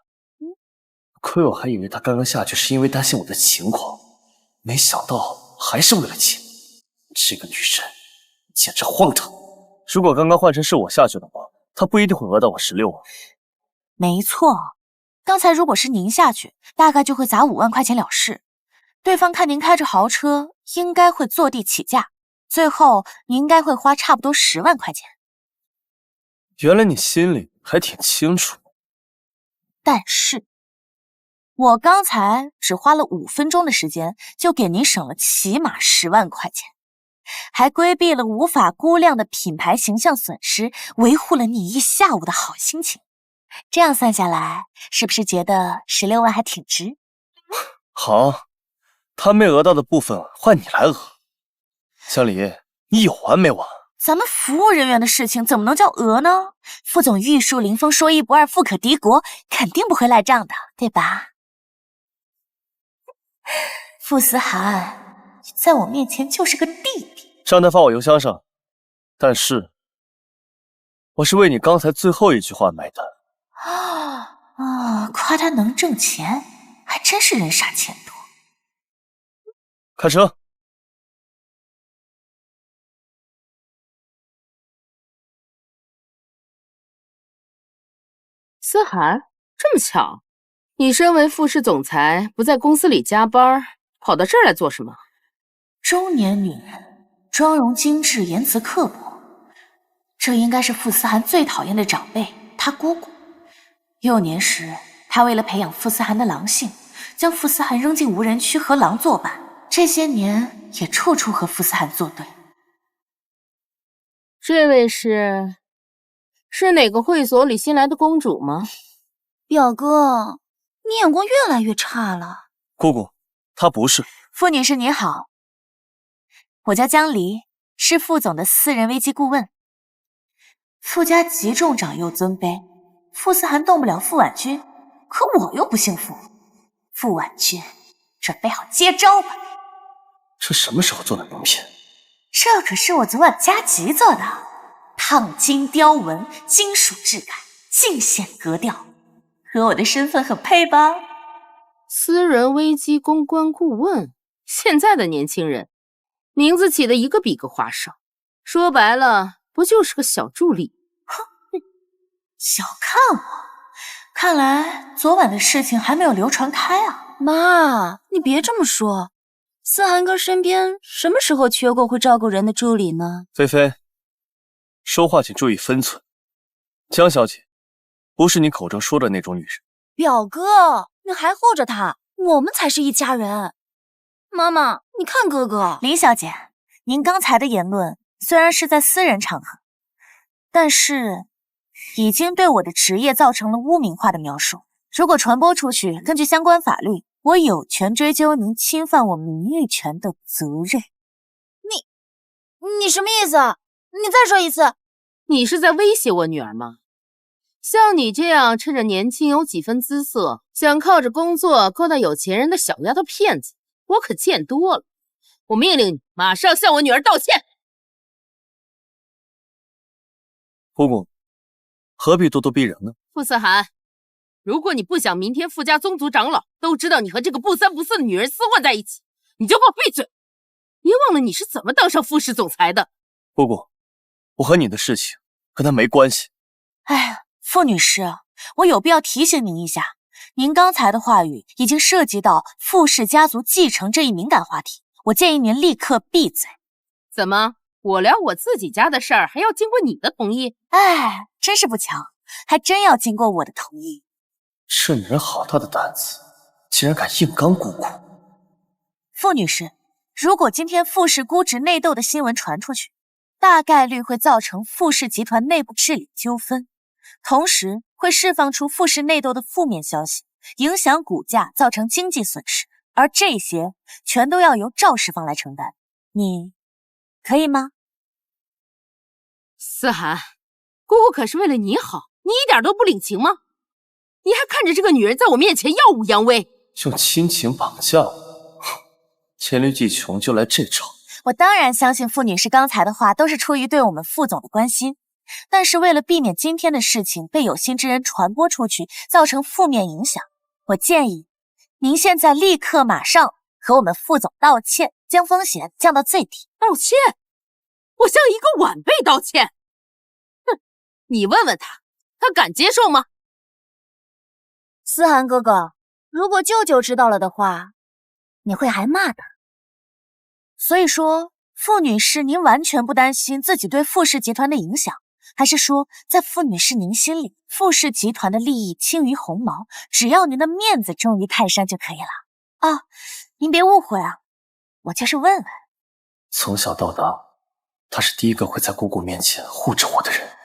亏我还以为他刚刚下去是因为担心我的情况，没想到还是为了钱。这个女人简直荒唐。如果刚刚换成是我下去的话，他不一定会讹到我16万。没错，刚才如果是您下去，大概就会砸5万块钱了事。对方看您开着豪车，应该会坐地起价，最后您应该会花差不多10万块钱。原来你心里还挺清楚。但是，我刚才只花了5分钟的时间，就给您省了起码10万块钱，还规避了无法估量的品牌形象损失，维护了你一下午的好心情。这样算下来，是不是觉得16万还挺值？好，他没讹到的部分换你来讹。江离，你有完没完？咱们服务人员的事情怎么能叫讹呢？副总玉树临风，说一不二，富可敌国，肯定不会赖账的，对吧？傅思涵，你在我面前就是个弟弟。账单发我邮箱上，但是我是为你刚才最后一句话买单。夸他能挣钱，还真是人傻钱多。开车。思涵，这么巧，你身为副市总裁，不在公司里加班，跑到这儿来做什么？中年女人，妆容精致，言辞刻薄，这应该是傅思涵最讨厌的长辈，他姑姑。幼年时，他为了培养傅思涵的狼性，将傅思涵扔进无人区和狼作伴，这些年也处处和傅思涵作对。这位是哪个会所里新来的公主吗？表哥，你眼光越来越差了。姑姑，她不是。傅女士你好，我叫江离，是傅总的私人危机顾问。傅家极重长幼尊卑，傅思涵动不了傅婉君，可我又不姓傅。傅婉君，准备好接招吧。这什么时候做的名片？这可是我昨晚加急做的，烫金雕纹，金属质感，尽显格调，和我的身份很配吧？私人危机公关顾问，现在的年轻人，名字起的一个比个花哨，说白了，不就是个小助理？哼，小看我，看来昨晚的事情还没有流传开啊。妈，你别这么说。思涵哥身边什么时候缺过会照顾人的助理呢？菲菲，说话请注意分寸。江小姐，不是你口中说的那种女人。表哥，你还护着她，我们才是一家人。妈妈，你看哥哥。林小姐，您刚才的言论虽然是在私人场合，但是已经对我的职业造成了污名化的描述。如果传播出去，根据相关法律，我有权追究您侵犯我名誉权的责任。你什么意思？你再说一次。你是在威胁我女儿吗？像你这样趁着年轻有几分姿色，想靠着工作勾搭有钱人的小丫头片子，我可见多了。我命令你马上向我女儿道歉。姑姑，何必咄咄逼人呢？傅思涵，如果你不想明天傅家宗族长老都知道你和这个不三不四的女人厮混在一起，你就给我闭嘴！别忘了你是怎么当上副市总裁的。姑姑，我和你的事情跟他没关系。哎，傅女士，我有必要提醒您一下，您刚才的话语已经涉及到傅氏家族继承这一敏感话题，我建议您立刻闭嘴。怎么，我聊我自己家的事儿还要经过你的同意？哎，真是不巧，还真要经过我的同意。这女人好大的胆子，竟然敢硬刚姑姑。傅女士，如果今天傅氏估值内斗的新闻传出去，大概率会造成傅氏集团内部治理纠纷，同时会释放出傅氏内斗的负面消息，影响股价，造成经济损失，而这些全都要由赵氏方来承担。你可以吗？思涵，姑姑可是为了你好，你一点都不领情吗？你还看着这个女人在我面前耀武扬威，用亲情绑架我，黔驴技穷就来这招。我当然相信傅女士刚才的话都是出于对我们傅总的关心，但是为了避免今天的事情被有心之人传播出去，造成负面影响，我建议您现在立刻马上和我们傅总道歉，将风险降到最低。道歉？我向一个晚辈道歉？哼，你问问他，他敢接受吗？思涵哥哥，如果舅舅知道了的话，你会挨骂的。所以说，傅女士，您完全不担心自己对傅氏集团的影响，还是说，在傅女士您心里，傅氏集团的利益轻于鸿毛，只要您的面子重于泰山就可以了？啊，您别误会啊，我就是问问。从小到大，他是第一个会在姑姑面前护着我的人。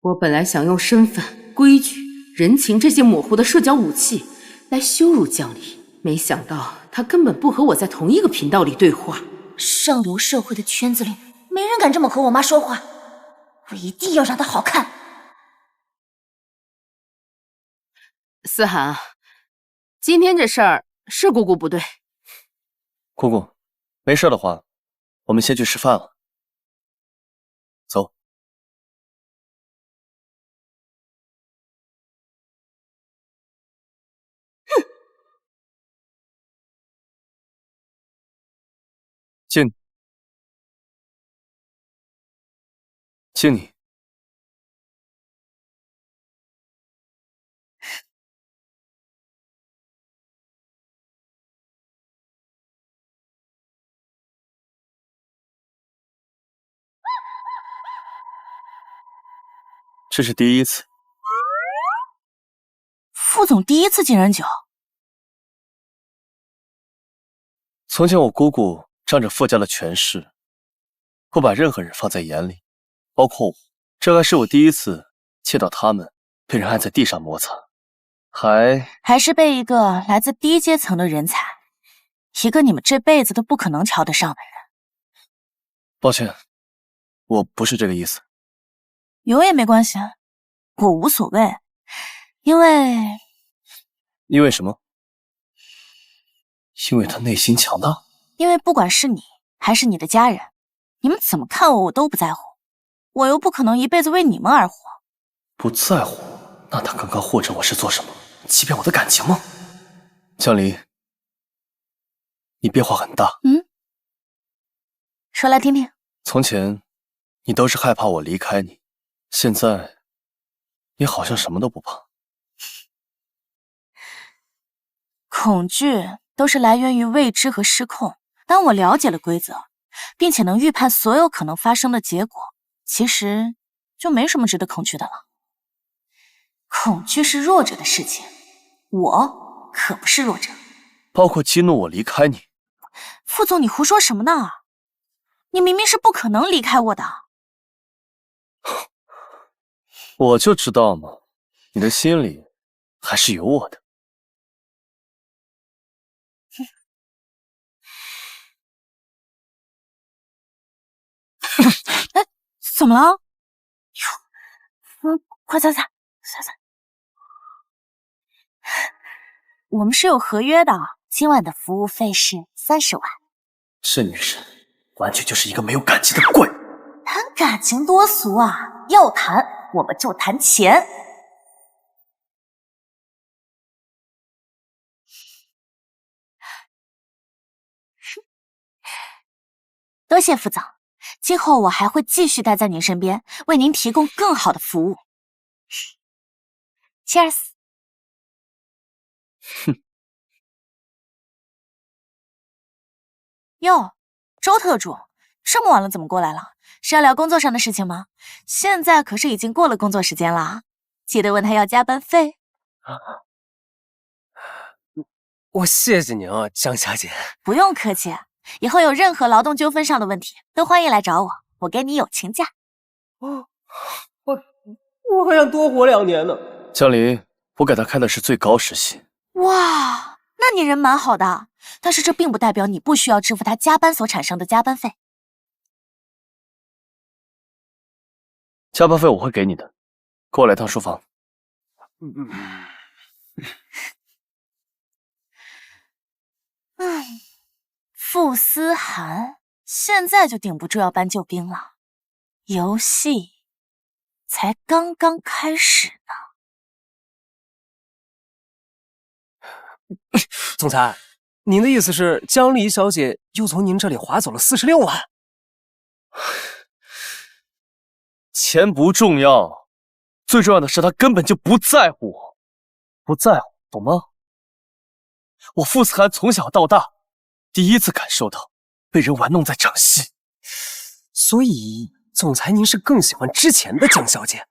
我本来想用身份、规矩、人情这些模糊的社交武器来羞辱江离，没想到他根本不和我在同一个频道里对话。上流社会的圈子里，没人敢这么和我妈说话，我一定要让她好看。思涵，今天这事儿是姑姑不对。姑姑，没事的话，我们先去吃饭了。走。敬你。这是第一次。副总第一次敬人酒。从前我姑姑仗着傅家的权势，不把任何人放在眼里，包括我。这还是我第一次见到他们被人按在地上摩擦，还是被一个来自低阶层的人才，一个你们这辈子都不可能瞧得上的人。抱歉，我不是这个意思。有也没关系，我无所谓，因为什么？因为他内心强大。因为不管是你还是你的家人，你们怎么看我都不在乎，我又不可能一辈子为你们而活。不在乎？那他刚刚护着我是做什么？欺骗我的感情吗？江离，你变化很大。说来听听。从前你都是害怕我离开你，现在你好像什么都不怕。恐惧都是来源于未知和失控。当我了解了规则，并且能预判所有可能发生的结果，其实就没什么值得恐惧的了。恐惧是弱者的事情，我可不是弱者。包括激怒我离开你。副总，你胡说什么呢？你明明是不可能离开我的。我就知道嘛，你的心里还是有我的。哎，怎么了？哟，快擦擦。我们是有合约的，今晚的服务费是30万。这女人完全就是一个没有感情的怪。谈感情多俗啊！要谈我们就谈钱。多谢副总，今后我还会继续待在您身边，为您提供更好的服务。Cheers。哼。哟，周特助，这么晚了怎么过来了？是要聊工作上的事情吗？现在可是已经过了工作时间了，记得问他要加班费。我谢谢您啊，江小姐。不用客气，以后有任何劳动纠纷上的问题，都欢迎来找我，我给你友情价。我还想多活2年呢。江离，我给他开的是最高时薪。哇，那你人蛮好的，但是这并不代表你不需要支付他加班所产生的加班费。加班费我会给你的，跟我来趟书房。傅思涵现在就顶不住要搬救兵了，游戏才刚刚开始呢。总裁，您的意思是江离小姐又从您这里划走了46万？钱不重要，最重要的是他根本就不在乎我，不在乎，懂吗？我傅思涵从小到大，第一次感受到被人玩弄在掌心。所以，总裁您是更喜欢之前的江小姐？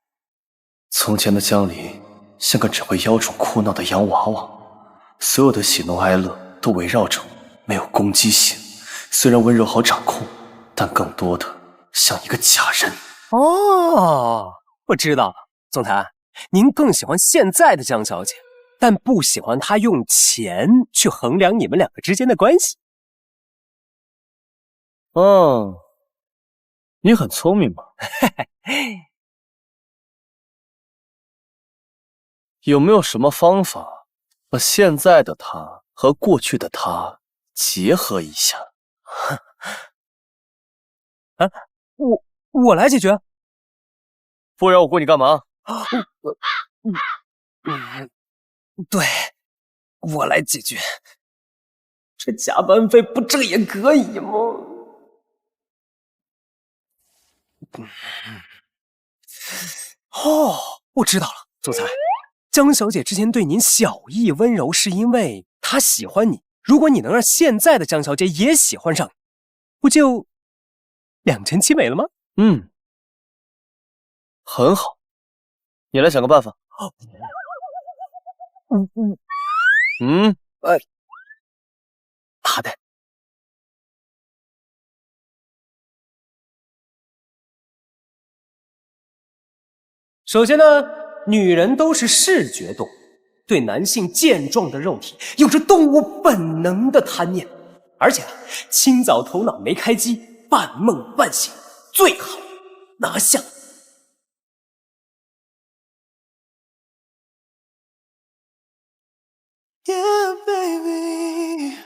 从前的江离像个只会妖宠哭闹的洋娃娃，所有的喜怒哀乐都围绕着我，没有攻击性。虽然温柔好掌控，但更多的像一个假人。哦，我知道了，总裁，您更喜欢现在的江小姐，但不喜欢她用钱去衡量你们两个之间的关系。哦，你很聪明嘛。有没有什么方法把现在的他和过去的他结合一下？啊，我来解决。不然我雇你干嘛？对，我来解决。这加班费不挣也可以吗？哦，我知道了，总裁，江小姐之前对您小意温柔，是因为她喜欢你。如果你能让现在的江小姐也喜欢上你，不就两全其美了吗？很好，你来想个办法。好的。首先呢，女人都是视觉动物，对男性健壮的肉体有着动物本能的贪念，而且清早头脑没开机，半梦半醒，最好拿下。Yeah, baby.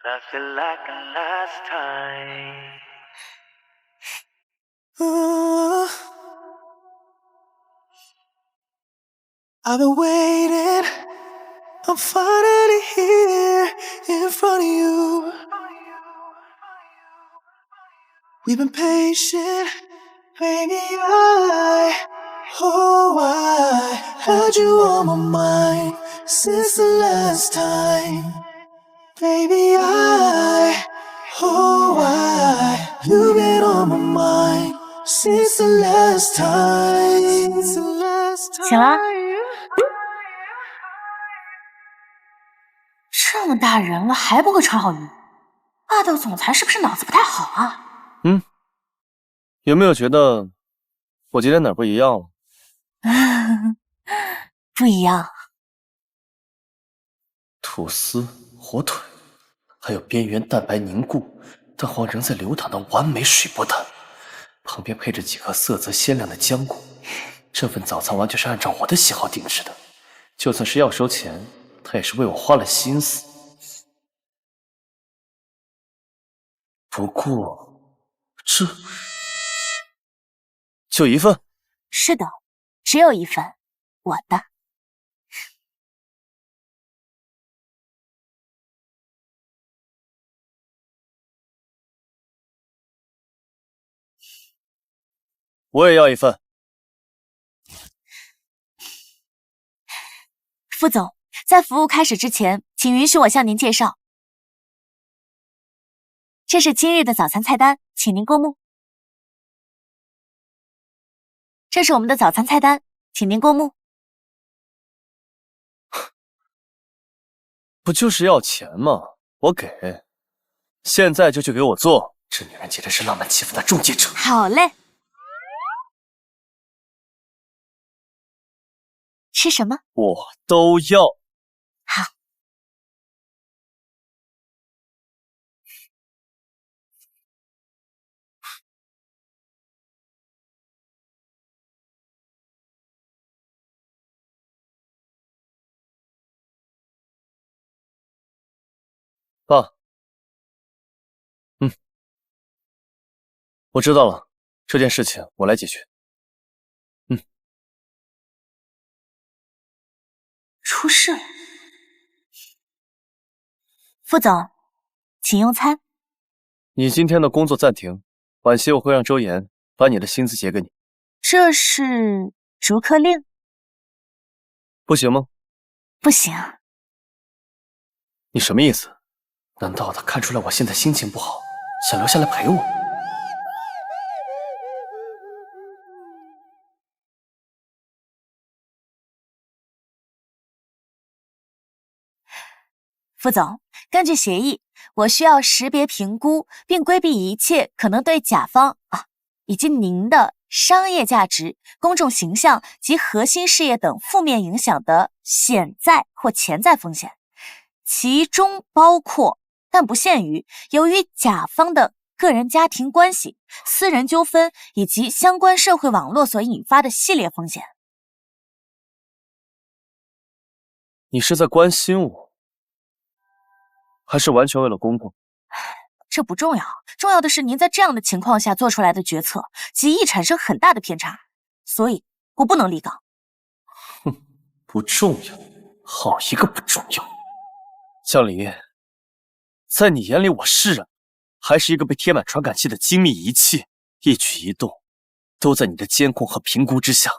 Nothing like the last time. I've been waiting. I'm finally here in front of you. We've been patient, baby. I had you on my mind since the last time. Baby, you've been on my mind since the last time. 醒了？这么大人了还不会穿好衣服，霸道总裁是不是脑子不太好啊？有没有觉得我今天哪儿不一样了？不一样。吐司、火腿，还有边缘蛋白凝固，蛋黄仍在流淌的完美水波蛋，旁边配着几颗色泽鲜亮的浆果。这份早餐完全是按照我的喜好定制的，就算是要收钱，他也是为我花了心思。不过，这就一份。是的，只有一份，我的。我也要一份。副总，在服务开始之前，请允许我向您介绍，这是今日的早餐菜单，请您过目。这是我们的早餐菜单，请您过目。不就是要钱吗？我给，现在就去给我做。这女人简直是浪漫欺负的终结者。好嘞。吃什么？我都要。好。爸，我知道了，这件事情我来解决。出事了。副总，请用餐。你今天的工作暂停，晚些我会让周岩把你的薪资结给你。这是逐客令？不行吗？不行。你什么意思？难道他看出来我现在心情不好，想留下来陪我？副总，根据协议，我需要识别评估并规避一切可能对甲方以及您的商业价值、公众形象及核心事业等负面影响的潜在或潜在风险，其中包括但不限于由于甲方的个人家庭关系、私人纠纷以及相关社会网络所引发的系列风险。你是在关心我，还是完全为了公众？这不重要，重要的是您在这样的情况下做出来的决策极易产生很大的偏差，所以我不能立岗。哼，不重要，好一个不重要！江离，在你眼里我是人，还是一个被贴满传感器的精密仪器？一举一动都在你的监控和评估之下。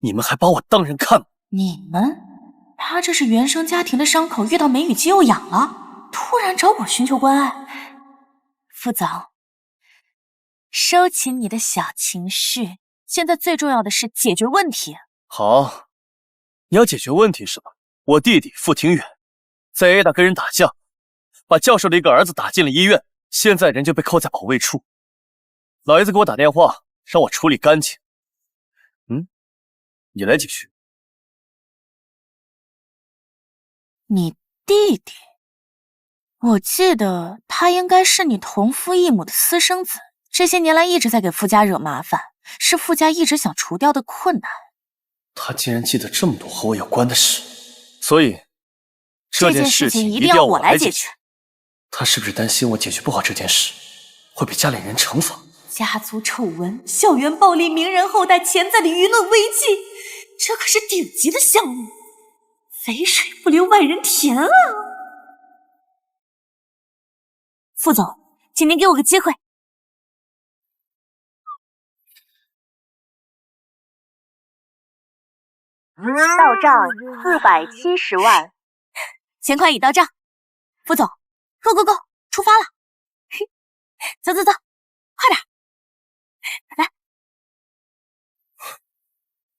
你们还把我当人看吗？你们？他这是原生家庭的伤口遇到梅雨季又痒了，突然找我寻求关爱。副总，收起你的小情绪，现在最重要的是解决问题。好，你要解决问题是吧？我弟弟傅庭远在 A 大跟人打架，把教授的一个儿子打进了医院，现在人就被扣在保卫处。老爷子给我打电话让我处理干净。你来继续。你弟弟，我记得他应该是你同父异母的私生子，这些年来一直在给傅家惹麻烦，是傅家一直想除掉的困难。他竟然记得这么多和我有关的事，所以这件事情一定要我来解决。他是不是担心我解决不好这件事，会被家里人惩罚？家族丑闻、校园暴力、名人后代潜在的舆论危机，这可是顶级的项目，肥水不流外人田啊！副总，请您给我个机会。到账470万，钱款已到账。副总 ，Go Go Go， 出发了！走走走，快点！来，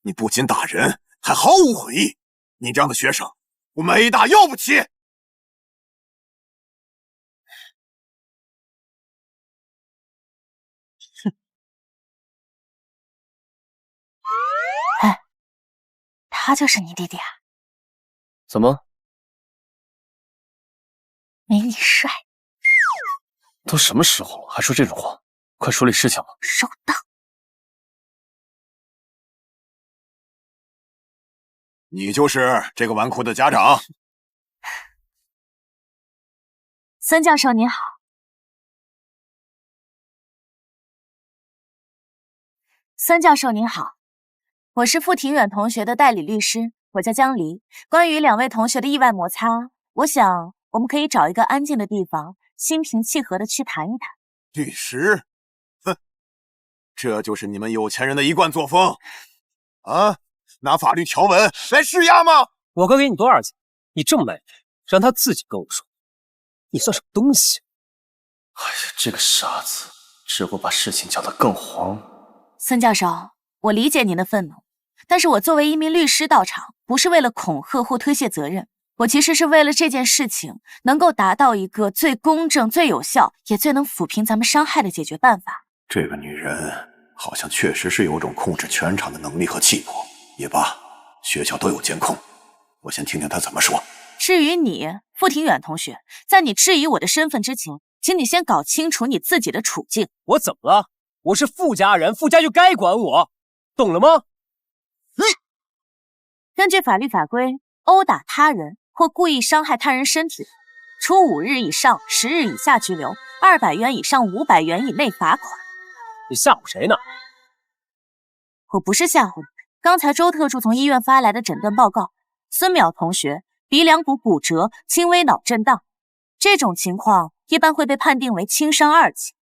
你不仅打人，还毫无悔意。你这样的学生，我们 A 大要不起。哼！哎，他就是你弟弟啊？怎么？没你帅。都什么时候了，还说这种话？快处理事情吧。收到。你就是这个纨绔的家长？孙教授您好。孙教授您好，我是傅庭远同学的代理律师，我叫江离。关于两位同学的意外摩擦，我想我们可以找一个安静的地方，心平气和的去谈一谈。律师？哼，这就是你们有钱人的一贯作风啊！拿法律条文来施压吗？我哥给你多少钱？你这么卖力，让他自己跟我说，你算什么东西？哎呀，这个傻子，只会把事情搅得更黄。孙教授，我理解您的愤怒，但是我作为一名律师到场，不是为了恐吓或推卸责任，我其实是为了这件事情能够达到一个最公正、最有效，也最能抚平咱们伤害的解决办法。这个女人好像确实是有种控制全场的能力和气魄。也罢，学校都有监控，我先听听她怎么说。至于你，傅庭远同学，在你质疑我的身份之前，请你先搞清楚你自己的处境。我怎么了？我是傅家人，傅家就该管我，懂了吗？根据法律法规，殴打他人或故意伤害他人身体，处5日以上10日以下拘留，200元以上500元以内罚款。你吓唬谁呢？我不是吓唬你。刚才周特助从医院发来的诊断报告，孙淼同学鼻梁骨骨折，轻微脑震荡，这种情况一般会被判定为轻伤2级，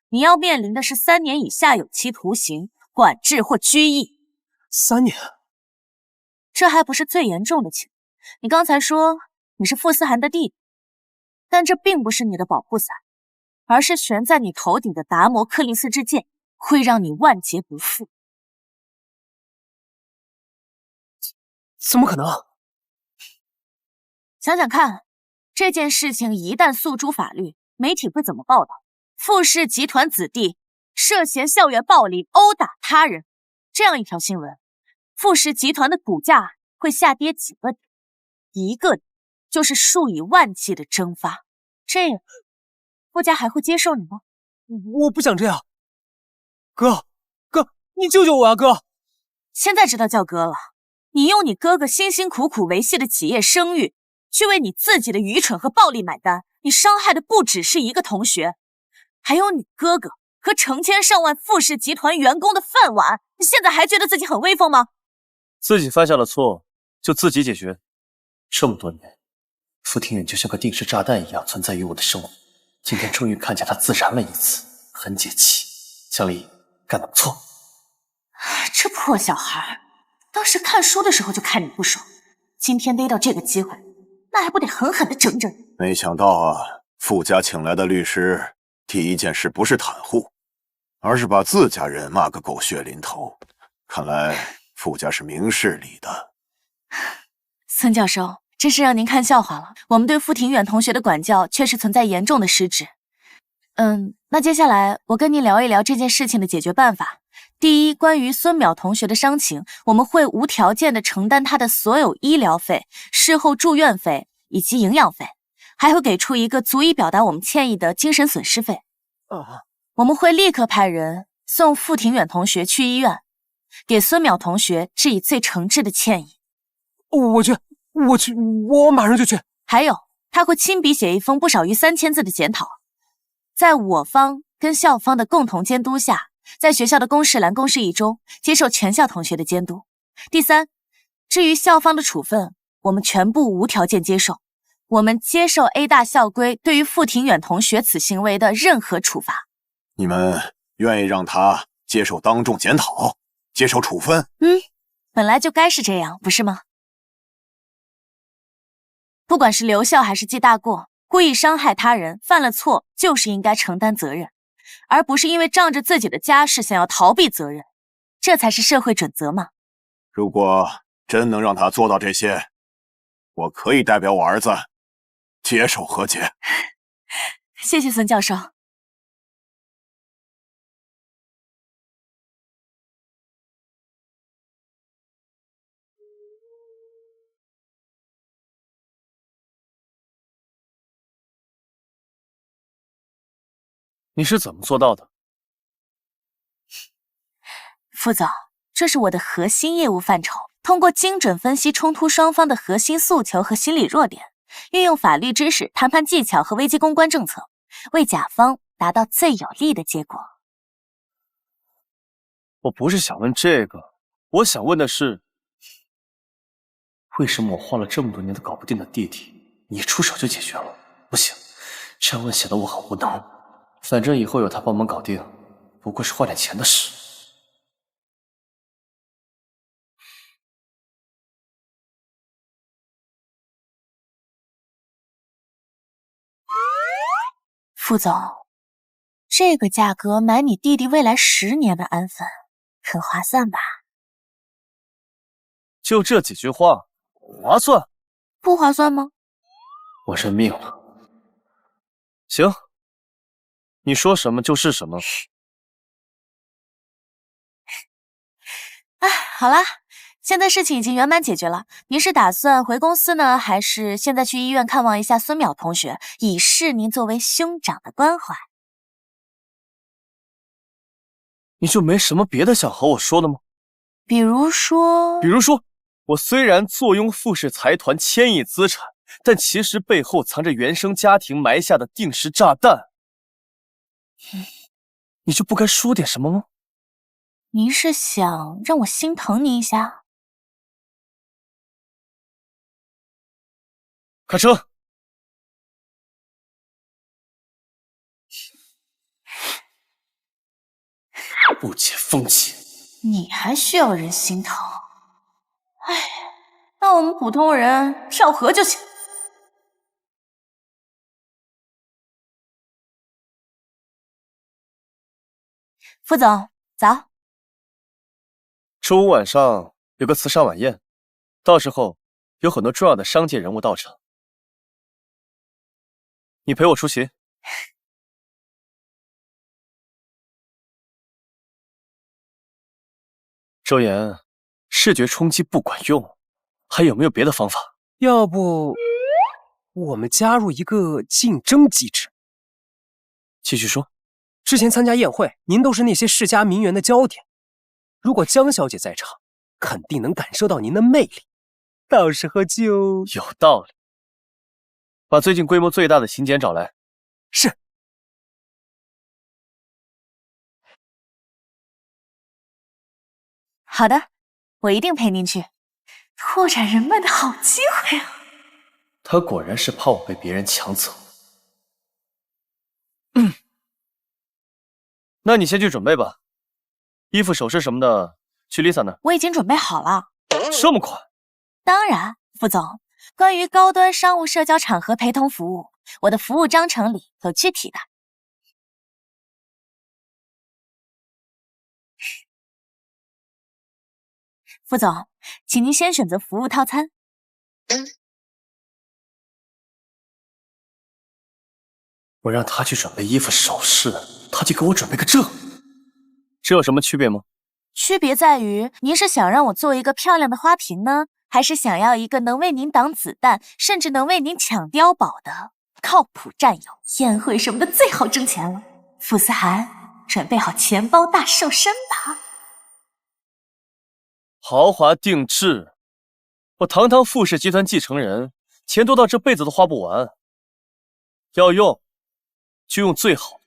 你要面临的是3年以下有期徒刑、管制或拘役。3年？这还不是最严重的情况。你刚才说你是傅思涵的弟弟，但这并不是你的保护伞，而是悬在你头顶的达摩克利斯之剑，会让你万劫不复。怎么可能？想想看，这件事情一旦诉诸法律，媒体会怎么报道？傅氏集团子弟涉嫌校园暴力殴打他人，这样一条新闻，傅氏集团的股价会下跌几个点，一个点就是数以万计的蒸发。这样，傅家还会接受你吗？我不想这样。哥，你救救我啊，哥！现在知道叫哥了。你用你哥哥辛辛苦苦维系的企业声誉，去为你自己的愚蠢和暴力买单，你伤害的不只是一个同学，还有你哥哥和成千上万傅氏集团员工的饭碗。你现在还觉得自己很威风吗？自己犯下了错，就自己解决。这么多年，傅庭远就像个定时炸弹一样存在于我的生活。今天终于看见他自燃了一次，很解气。江离干得不错。这破小孩，当时看书的时候就看你不爽，今天逮到这个机会，那还不得狠狠地整整你？没想到啊，傅家请来的律师第一件事不是袒护，而是把自家人骂个狗血淋头。看来傅家是明事理的。孙教授，真是让您看笑话了。我们对傅庭远同学的管教确实存在严重的失职。那接下来我跟您聊一聊这件事情的解决办法。第一，关于孙淼同学的伤情，我们会无条件的承担他的所有医疗费、事后住院费以及营养费，还会给出一个足以表达我们歉意的精神损失费。我们会立刻派人送傅庭远同学去医院，给孙淼同学致以最诚挚的歉意。我马上就去。还有，他会亲笔写一封不少于3000字的检讨，在我方跟校方的共同监督下，在学校的公示栏公示1周，接受全校同学的监督。第三，至于校方的处分，我们全部无条件接受。我们接受 A 大校规对于傅庭远同学此行为的任何处罚。你们愿意让他接受当众检讨，接受处分？本来就该是这样，不是吗？不管是留校还是记大过，故意伤害他人，犯了错就是应该承担责任，而不是因为仗着自己的家世想要逃避责任，这才是社会准则嘛。如果真能让他做到这些，我可以代表我儿子接受和解。谢谢孙教授。你是怎么做到的？副总，这是我的核心业务范畴，通过精准分析冲突双方的核心诉求和心理弱点，运用法律知识、谈判技巧和危机公关政策，为甲方达到最有利的结果。我不是想问这个，我想问的是，为什么我花了这么多年都搞不定的弟弟，你一出手就解决了？不行，这样问显得我很无能。反正以后有他帮忙搞定，不过是花点钱的事。副总，这个价格买你弟弟未来10年的安分，很划算吧？就这几句话，划算？不划算吗？我认命了。行，你说什么就是什么。好啦，现在事情已经圆满解决了。您是打算回公司呢，还是现在去医院看望一下孙淼同学，以示您作为兄长的关怀？你就没什么别的想和我说的吗？比如说，我虽然坐拥傅氏财团1000亿资产，但其实背后藏着原生家庭埋下的定时炸弹。你就不该说点什么吗？您是想让我心疼您一下？开车。不解风情。你还需要人心疼？哎，那我们普通人跳河就行。副总，早。周五晚上有个慈善晚宴，到时候有很多重要的商界人物到场，你陪我出席。周岩，视觉冲击不管用，还有没有别的方法？要不我们加入一个竞争机制？继续说。之前参加宴会，您都是那些世家名媛的焦点。如果江小姐在场，肯定能感受到您的魅力，到时候就……有道理。把最近规模最大的刑检找来。是。好的，我一定陪您去。拓展人脉的好机会啊！他果然是怕我被别人抢走。那你先去准备吧，衣服、首饰什么的，去 Lisa 那儿。我已经准备好了。这么快？当然，副总，关于高端商务社交场合陪同服务，我的服务章程里有具体的。副总，请您先选择服务套餐。我让他去准备衣服、首饰，他就给我准备个这有什么区别吗？区别在于，您是想让我做一个漂亮的花瓶呢，还是想要一个能为您挡子弹，甚至能为您抢碉堡的靠谱战友？宴会什么的最好挣钱了。傅思涵，准备好钱包大瘦身吧。豪华定制，我堂堂傅氏集团继承人，钱多到这辈子都花不完。要用就用最好的。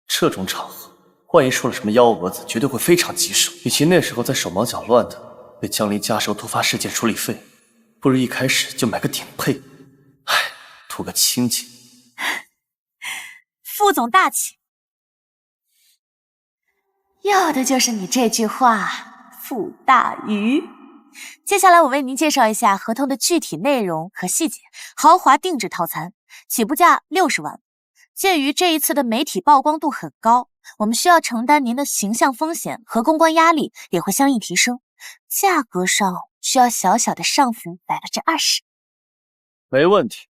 这种场合，万一出了什么幺蛾子，绝对会非常棘手。与其那时候在手忙脚乱的为江离家收突发事件处理费，不如一开始就买个顶配。唉，图个清静。副总大气，要的就是你这句话，傅大鱼。接下来我为您介绍一下合同的具体内容和细节。豪华定制套餐，起步价60万。鉴于这一次的媒体曝光度很高，我们需要承担您的形象风险和公关压力也会相应提升，价格上需要小小的上浮20%。没问题。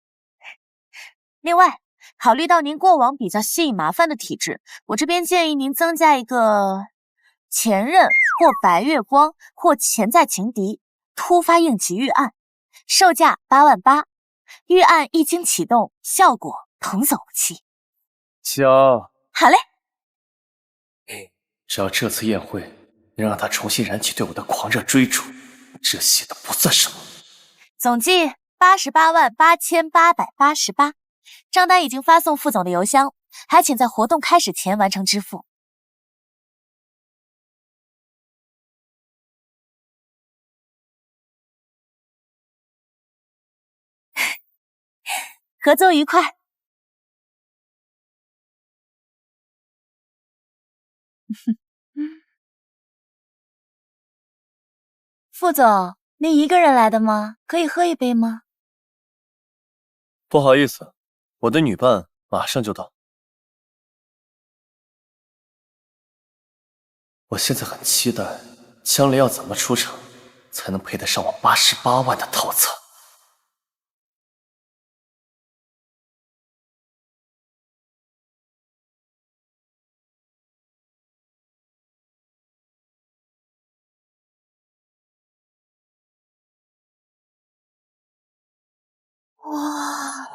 另外，考虑到您过往比较吸引麻烦的体质，我这边建议您增加一个前任或白月光或潜在情敌突发应急预案，售价8万8，预案一经启动，效果童叟无欺。加。好嘞。只要这次宴会能让他重新燃起对我的狂热追逐，这些都不算什么。总计888888，账单已经发送副总的邮箱，还请在活动开始前完成支付。合作愉快。副总，您一个人来的吗？可以喝一杯吗？不好意思，我的女伴马上就到。我现在很期待江离要怎么出场，才能配得上我88万的套餐。哇！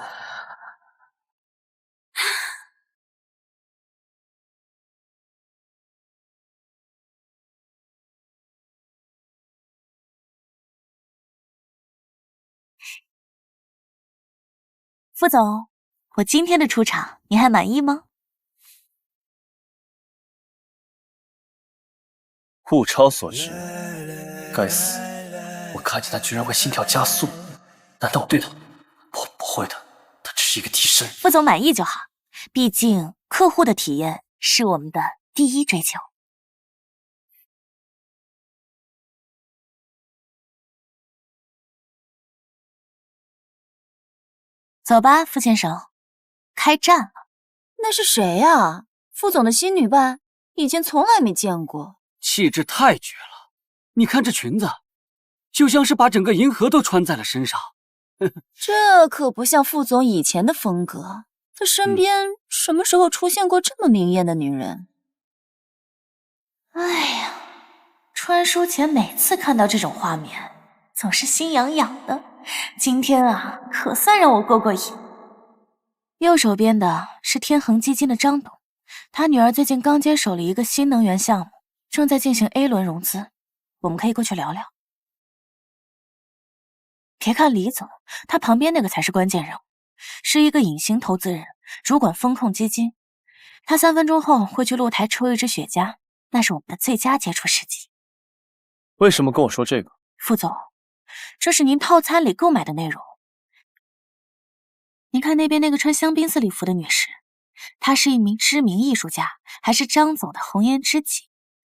副总，我今天的出场，您还满意吗？物超所值。该死，我看见他居然会心跳加速，难道我对他？我不会的，他只是一个替身。副总满意就好，毕竟客户的体验是我们的第一追求。走吧，傅先生，开战了。那是谁呀？傅总的新女伴，以前从来没见过。气质太绝了，你看这裙子，就像是把整个银河都穿在了身上。这可不像傅总以前的风格，他身边什么时候出现过这么明艳的女人？哎呀，穿书前每次看到这种画面，总是心痒痒的。今天啊，可算让我过过瘾。右手边的是天恒基金的张董，他女儿最近刚接手了一个新能源项目，正在进行 A 轮融资，我们可以过去聊聊。别看李总，他旁边那个才是关键人物，是一个隐形投资人，主管风控基金。他3分钟后会去露台抽一支雪茄，那是我们的最佳接触时机。为什么跟我说这个？副总，这是您套餐里购买的内容。您看那边那个穿香槟色礼服的女士，她是一名知名艺术家，还是张总的红颜知己。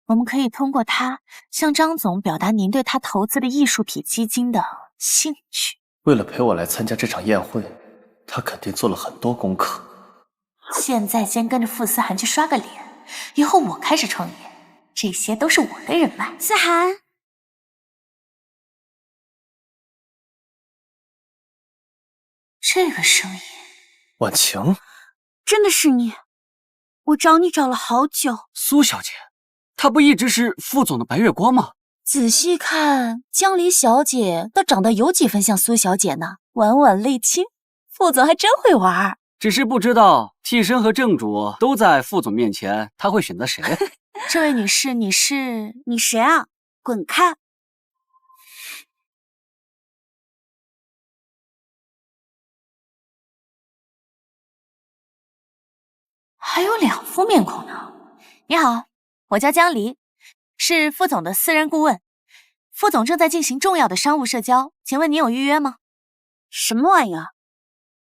我们可以通过她向张总表达您对她投资的艺术品基金的兴趣。为了陪我来参加这场宴会，他肯定做了很多功课。现在先跟着傅思涵去刷个脸，以后我开始创业，这些都是我的人脉。思涵，这个声音，婉晴，真的是你？我找你找了好久。苏小姐，她不一直是副总的白月光吗？仔细看，江离小姐倒长得有几分像苏小姐呢，婉婉泪清。傅总还真会玩。只是不知道替身和正主都在副总面前，他会选择谁？这位女士，你谁啊？滚开！还有2副面孔呢。你好，我叫江离，是副总的私人顾问。副总正在进行重要的商务社交，请问你有预约吗？什么玩意儿？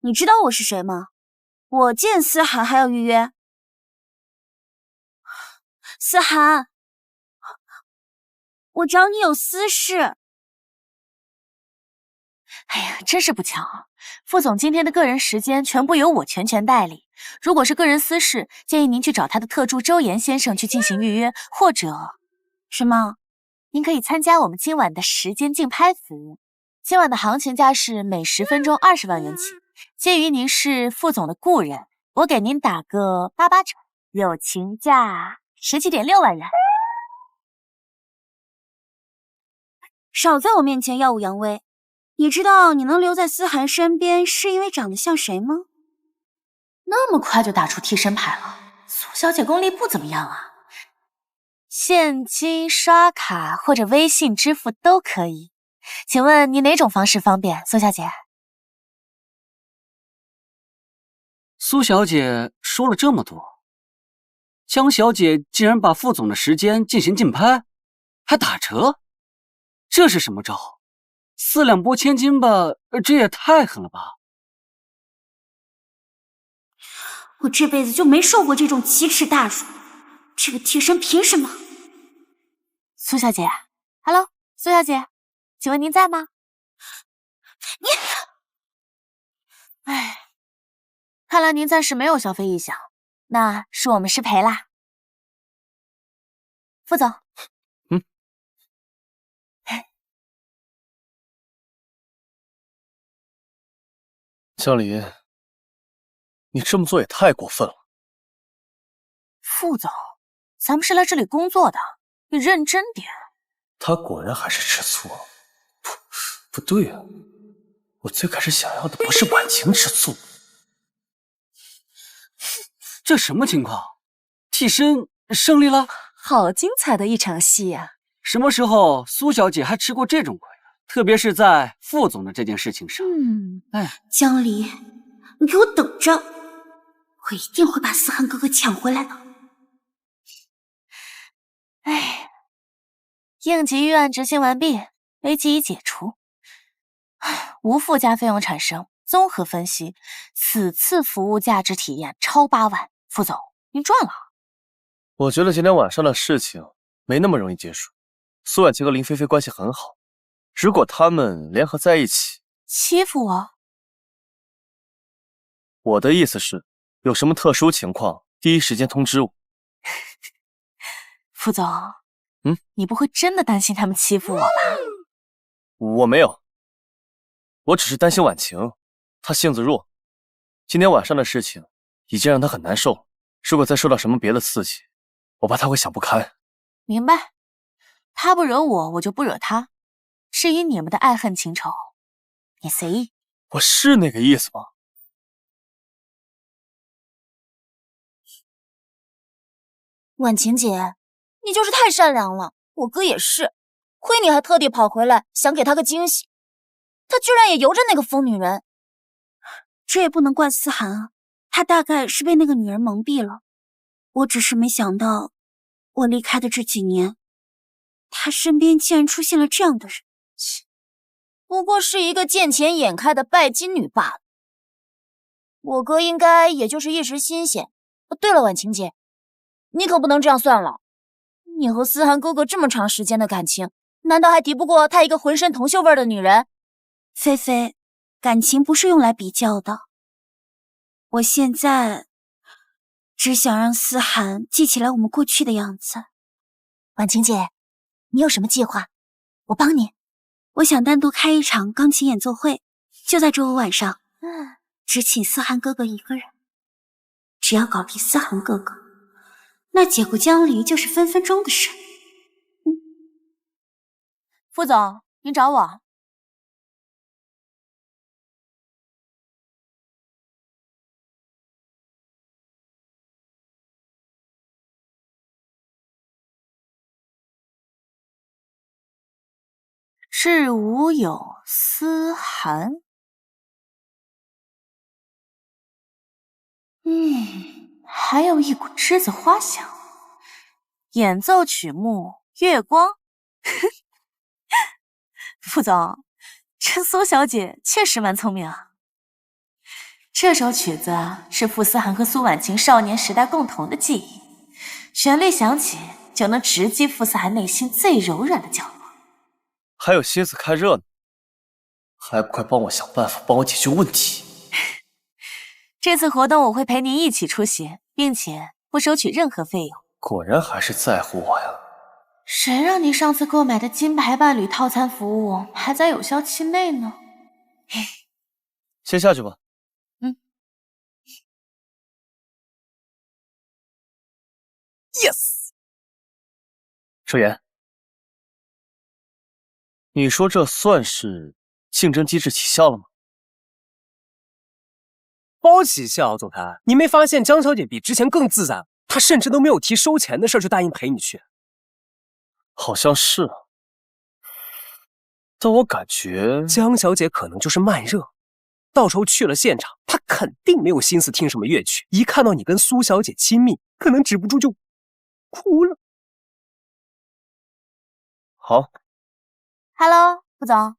你知道我是谁吗？我见思涵还要预约？思涵，我找你有私事。哎呀，真是不巧，副总今天的个人时间全部由我全权代理。如果是个人私事，建议您去找他的特助周岩先生去进行预约，或者什么？您可以参加我们今晚的时间竞拍服务。今晚的行情价是每10分钟20万元起。鉴于您是副总的故人，我给您打个88折，友情价17.6万元。少在我面前耀武扬威！你知道你能留在思涵身边是因为长得像谁吗？那么快就打出替身牌了，苏小姐功力不怎么样啊。现金、刷卡或者微信支付都可以，请问你哪种方式方便，苏小姐？苏小姐说了这么多，江小姐竟然把副总的时间进行竞拍，还打折，这是什么招？4两拨千斤吧，这也太狠了吧！我这辈子就没受过这种奇耻大辱，这个替身凭什么？苏小姐 ，Hello， 苏小姐，请问您在吗？你，哎，看来您暂时没有消费意向，那是我们失陪啦。副总，江离，你这么做也太过分了。副总，咱们是来这里工作的，你认真点。他果然还是吃醋啊！不对啊，我最开始想要的不是婉晴吃醋。这什么情况？替身胜利了？好精彩的一场戏呀！什么时候苏小姐还吃过这种亏？特别是在副总的这件事情上。江离，你给我等着，我一定会把思涵哥哥抢回来的。哎，应急预案执行完毕，危机已解除，无附加费用产生。综合分析，此次服务价值体验超8万。副总，您赚了。我觉得今天晚上的事情没那么容易结束。苏婉晴和林菲菲关系很好，如果他们联合在一起，欺负我？我的意思是，有什么特殊情况，第一时间通知我。副总，你不会真的担心他们欺负我吧？我没有，我只是担心婉晴，她性子弱，今天晚上的事情已经让她很难受了。如果再受到什么别的刺激，我怕她会想不开。明白，他不惹我，我就不惹他。至于你们的爱恨情仇，你随意。我是那个意思吗？婉晴姐，你就是太善良了，我哥也是，亏你还特地跑回来想给他个惊喜，他居然也由着那个疯女人。这也不能怪思涵啊，他大概是被那个女人蒙蔽了。我只是没想到，我离开的这几年，他身边竟然出现了这样的人。不过是一个见钱眼开的拜金女罢了。我哥应该也就是一时新鲜。对了，婉晴姐，你可不能这样算了。你和思涵哥哥这么长时间的感情，难道还敌不过他一个浑身铜锈味的女人？菲菲，感情不是用来比较的。我现在只想让思涵记起来我们过去的样子。婉晴姐，你有什么计划？我帮你。我想单独开一场钢琴演奏会，就在周五晚上，只请思涵哥哥一个人。只要搞定思涵哥哥，那解雇江离就是分分钟的事。副总，您找我？致无有思涵。还有一股栀子花香。演奏曲目《月光》。副总，这苏小姐确实蛮聪明啊。这首曲子是傅思涵和苏婉晴少年时代共同的记忆，旋律响起就能直击傅思涵内心最柔软的角落。还有心思看热闹，还不快帮我想办法，帮我解决问题！这次活动我会陪您一起出席，并且不收取任何费用。果然还是在乎我呀！谁让你上次购买的金牌伴侣套餐服务还在有效期内呢？先下去吧。Yes。周岩，你说这算是竞争机制起效了吗？包起效，总裁，你没发现江小姐比之前更自在？她甚至都没有提收钱的事，就答应陪你去。好像是啊，但我感觉江小姐可能就是慢热，到时候去了现场，她肯定没有心思听什么乐曲，一看到你跟苏小姐亲密，可能止不住就哭了。好 ，Hello， 副总。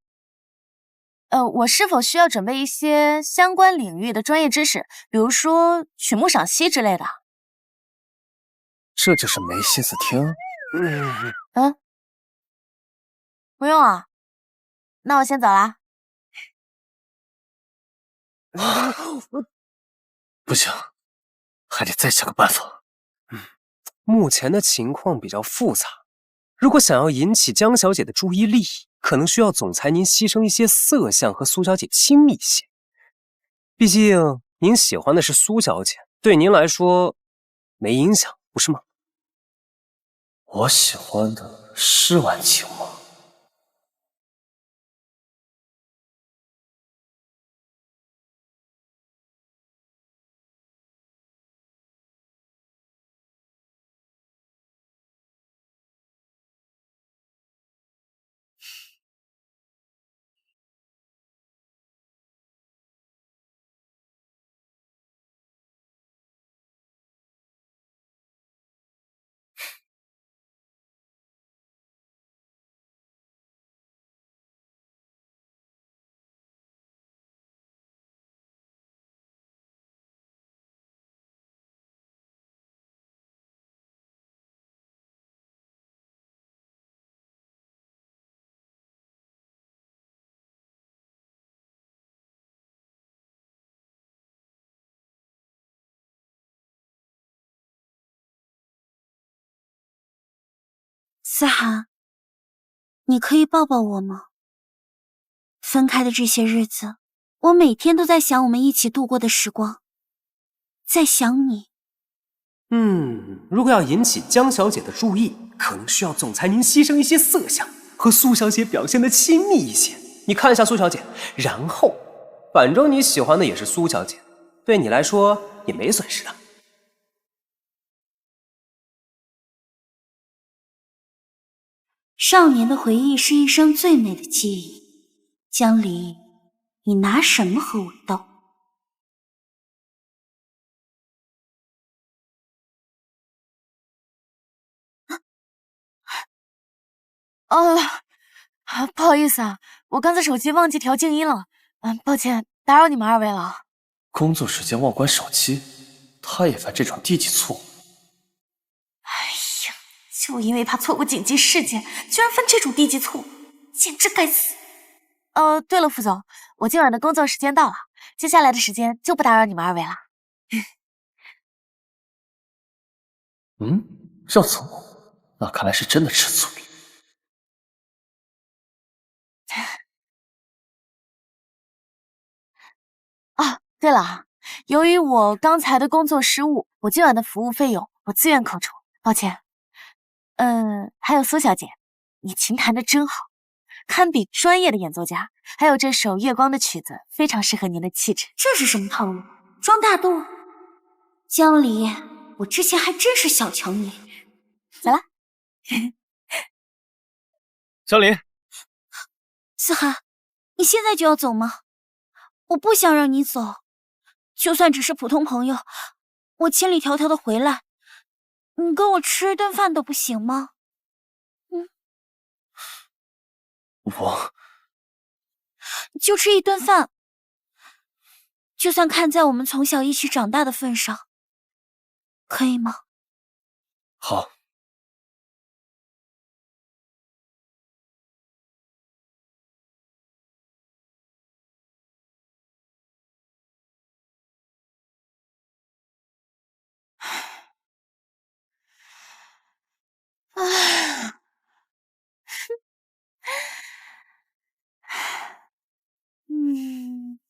我是否需要准备一些相关领域的专业知识，比如说曲目赏析之类的？这就是没心思听。不用啊，那我先走啦。不行，还得再想个办法。目前的情况比较复杂，如果想要引起江小姐的注意力，可能需要总裁您牺牲一些色相和苏小姐亲密些。毕竟您喜欢的是苏小姐，对您来说没影响，不是吗？我喜欢的是婉晴吗？思涵，你可以抱抱我吗？分开的这些日子，我每天都在想我们一起度过的时光，在想你。如果要引起江小姐的注意，可能需要总裁您牺牲一些色相，和苏小姐表现的亲密一些。你看一下苏小姐，然后，反正你喜欢的也是苏小姐，对你来说也没损失的。少年的回忆是一生最美的记忆。江离，你拿什么和我斗？不好意思啊，我刚才手机忘记调静音了。抱歉，打扰你们2位了。工作时间忘关手机，他也犯这种低级错误？哎呀，就因为怕错过紧急事件，居然犯这种低级错误，简直该死！对了，副总，我今晚的工作时间到了，接下来的时间就不打扰你们2位了。要走？那看来是真的吃醋了。对了，由于我刚才的工作失误，我今晚的服务费用我自愿扣除，抱歉。还有苏小姐，你琴弹的真好，堪比专业的演奏家。还有这首《月光》的曲子，非常适合您的气质。这是什么套路？装大度？江离，我之前还真是小瞧你。咋啦？江离，思涵，你现在就要走吗？我不想让你走，就算只是普通朋友，我千里迢迢的回来，你跟我吃一顿饭都不行吗？我就吃一顿饭，就算看在我们从小一起长大的份上，可以吗？好。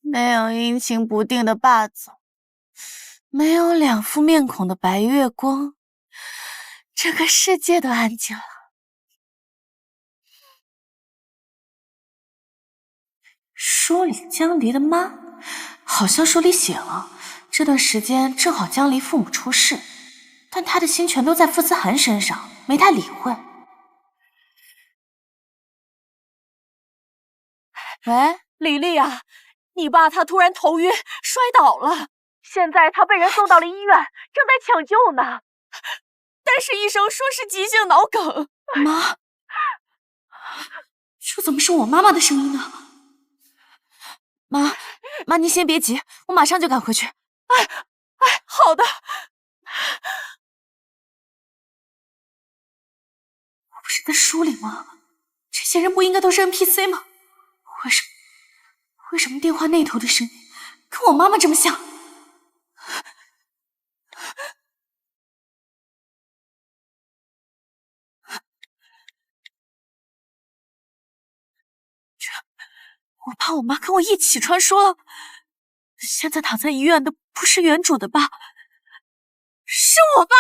没有阴晴不定的霸总，没有2副面孔的白月光，这个世界都安静了。书里江离的妈，好像书里写了，这段时间正好江离父母出事，但他的心全都在傅思涵身上，没太理会。喂，李丽啊，你爸他突然头晕摔倒了，现在他被人送到了医院，正在抢救呢，但是医生说是急性脑梗。妈，这怎么是我妈妈的声音呢？妈，您先别急，我马上就赶回去。好的。我不是在书里吗？这些人不应该都是 NPC 吗？为什么电话那头的声音跟我妈妈这么像？我怕我妈跟我一起穿梭。现在躺在医院的不是原主的爸，是我爸。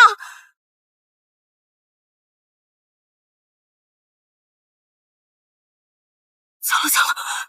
糟了！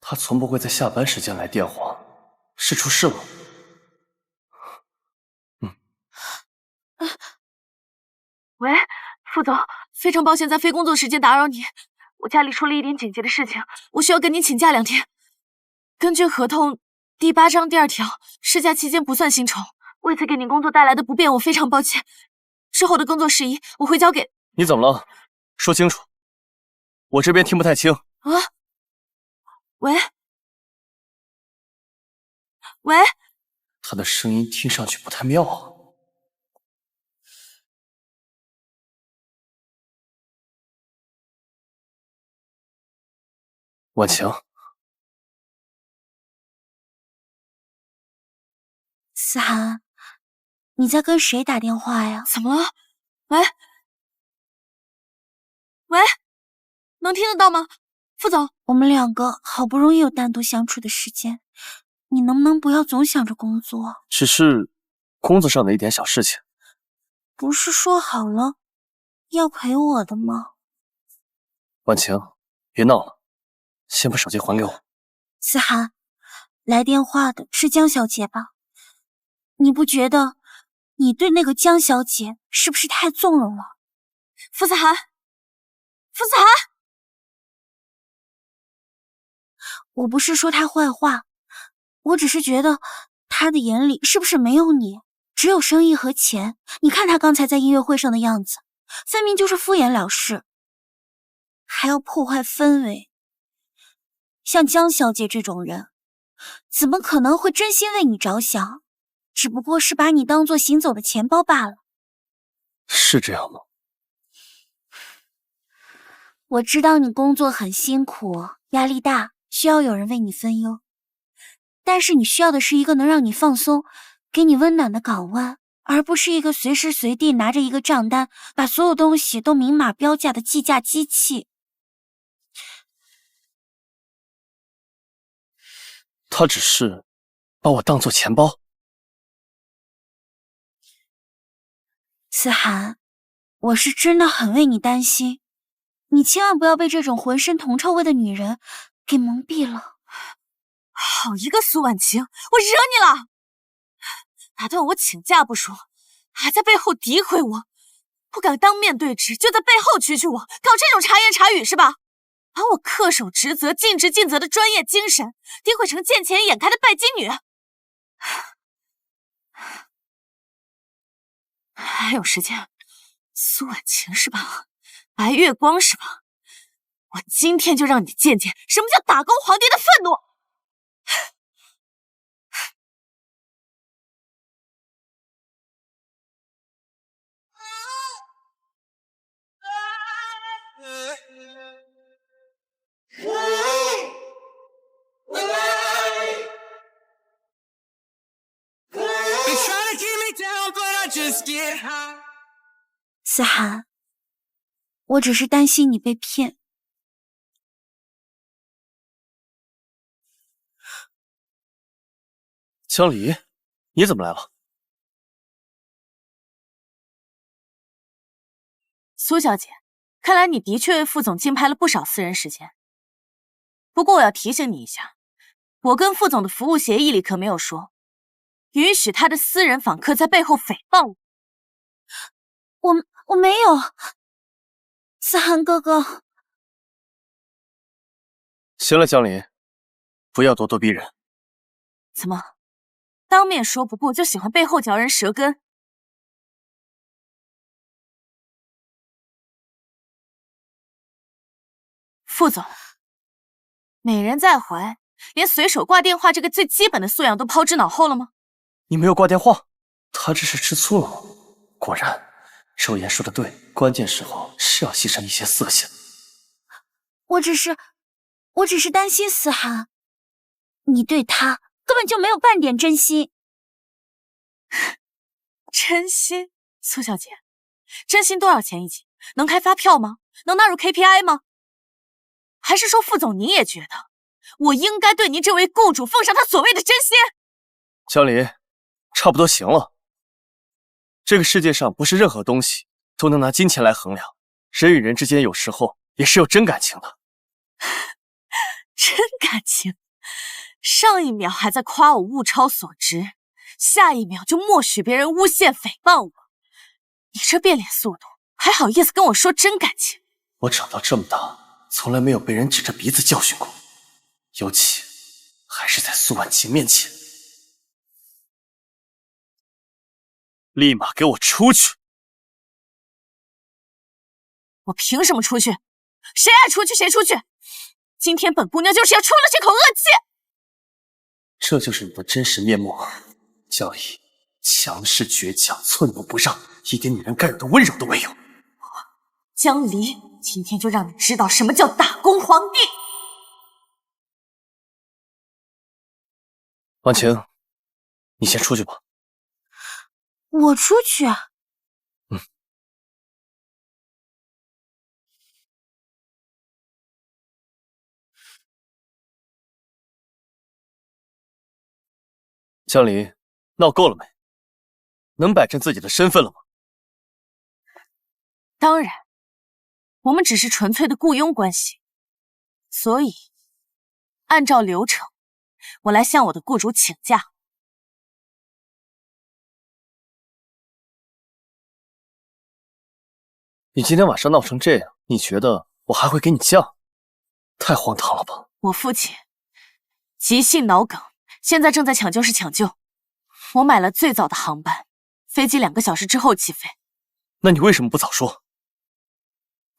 他从不会在下班时间来电话，是出事了？喂，副总，非常抱歉在非工作时间打扰你，我家里出了一点紧急的事情，我需要跟您请假2天。根据合同第8章第2条，事假期间不算薪酬，为此给您工作带来的不便，我非常抱歉。之后的工作事宜我会交给……你怎么了？说清楚，我这边听不太清。喂，他的声音听上去不太妙啊。婉晴，思涵，你在跟谁打电话呀？怎么了？喂，喂，能听得到吗？副总，我们两个好不容易有单独相处的时间，你能不能不要总想着工作？只是工作上的一点小事情。不是说好了要陪我的吗？婉晴，别闹了，先把手机还给我。思涵，来电话的是江小姐吧？你不觉得你对那个江小姐是不是太纵容了？傅思涵，傅思涵，我不是说她坏话，我只是觉得她的眼里是不是没有你，只有生意和钱？你看她刚才在音乐会上的样子，分明就是敷衍了事，还要破坏氛围。像江小姐这种人，怎么可能会真心为你着想？只不过是把你当作行走的钱包罢了。是这样吗？我知道你工作很辛苦，压力大，需要有人为你分忧。但是你需要的是一个能让你放松、给你温暖的港湾，而不是一个随时随地拿着一个账单，把所有东西都明码标价的计价机器。他只是把我当作钱包。思涵，我是真的很为你担心，你千万不要被这种浑身铜臭味的女人给蒙蔽了。好一个苏婉晴，我惹你了！打断我请假不说，还在背后诋毁我，不敢当面对质，就在背后蛐蛐我，搞这种茶言茶语是吧？把我恪守职责、尽职尽责的专业精神诋毁成见钱眼开的拜金女。还有时间，苏婉晴是吧？白月光是吧？我今天就让你见见什么叫打工皇帝的愤怒！思涵，我只是担心你被骗。江离，你怎么来了？苏小姐，看来你的确为副总竞拍了不少私人时间。不过我要提醒你一下，我跟副总的服务协议里可没有说允许他的私人访客在背后诽谤我。我没有，思涵哥哥。行了，江离，不要咄咄逼人。怎么，当面说不过就喜欢背后嚼人舌根？副总，美人在怀，连随手挂电话这个最基本的素养都抛之脑后了吗？你没有挂电话，他这是吃醋了吗？果然，周岩说的对，关键时候是要牺牲一些色相。我只是担心思涵，你对他根本就没有半点真心。真心？苏小姐，真心多少钱一斤？能开发票吗？能纳入 KPI 吗？还是说副总你也觉得我应该对您这位雇主奉上他所谓的真心？江离，差不多行了。这个世界上不是任何东西都能拿金钱来衡量，人与人之间有时候也是有真感情的。真感情？上一秒还在夸我物超所值，下一秒就默许别人诬陷诽谤我。你这变脸速度，还好意思跟我说真感情？我长到这么大，从来没有被人指着鼻子教训过，尤其还是在苏婉晴面前。立马给我出去！我凭什么出去？谁爱出去谁出去！今天本姑娘就是要出了这口恶气！这就是你的真实面目。江离，强势倔强，寸步不让，一点女人该有的温柔都没有。江离，今天就让你知道什么叫打工皇帝。婉晴，你先出去吧。我出去？江离，闹够了没？能摆正自己的身份了吗？当然，我们只是纯粹的雇佣关系，所以按照流程，我来向我的雇主请假。你今天晚上闹成这样，你觉得我还会给你假？太荒唐了吧！我父亲急性脑梗，现在正在抢救室抢救。我买了最早的航班，飞机2个小时之后起飞。那你为什么不早说？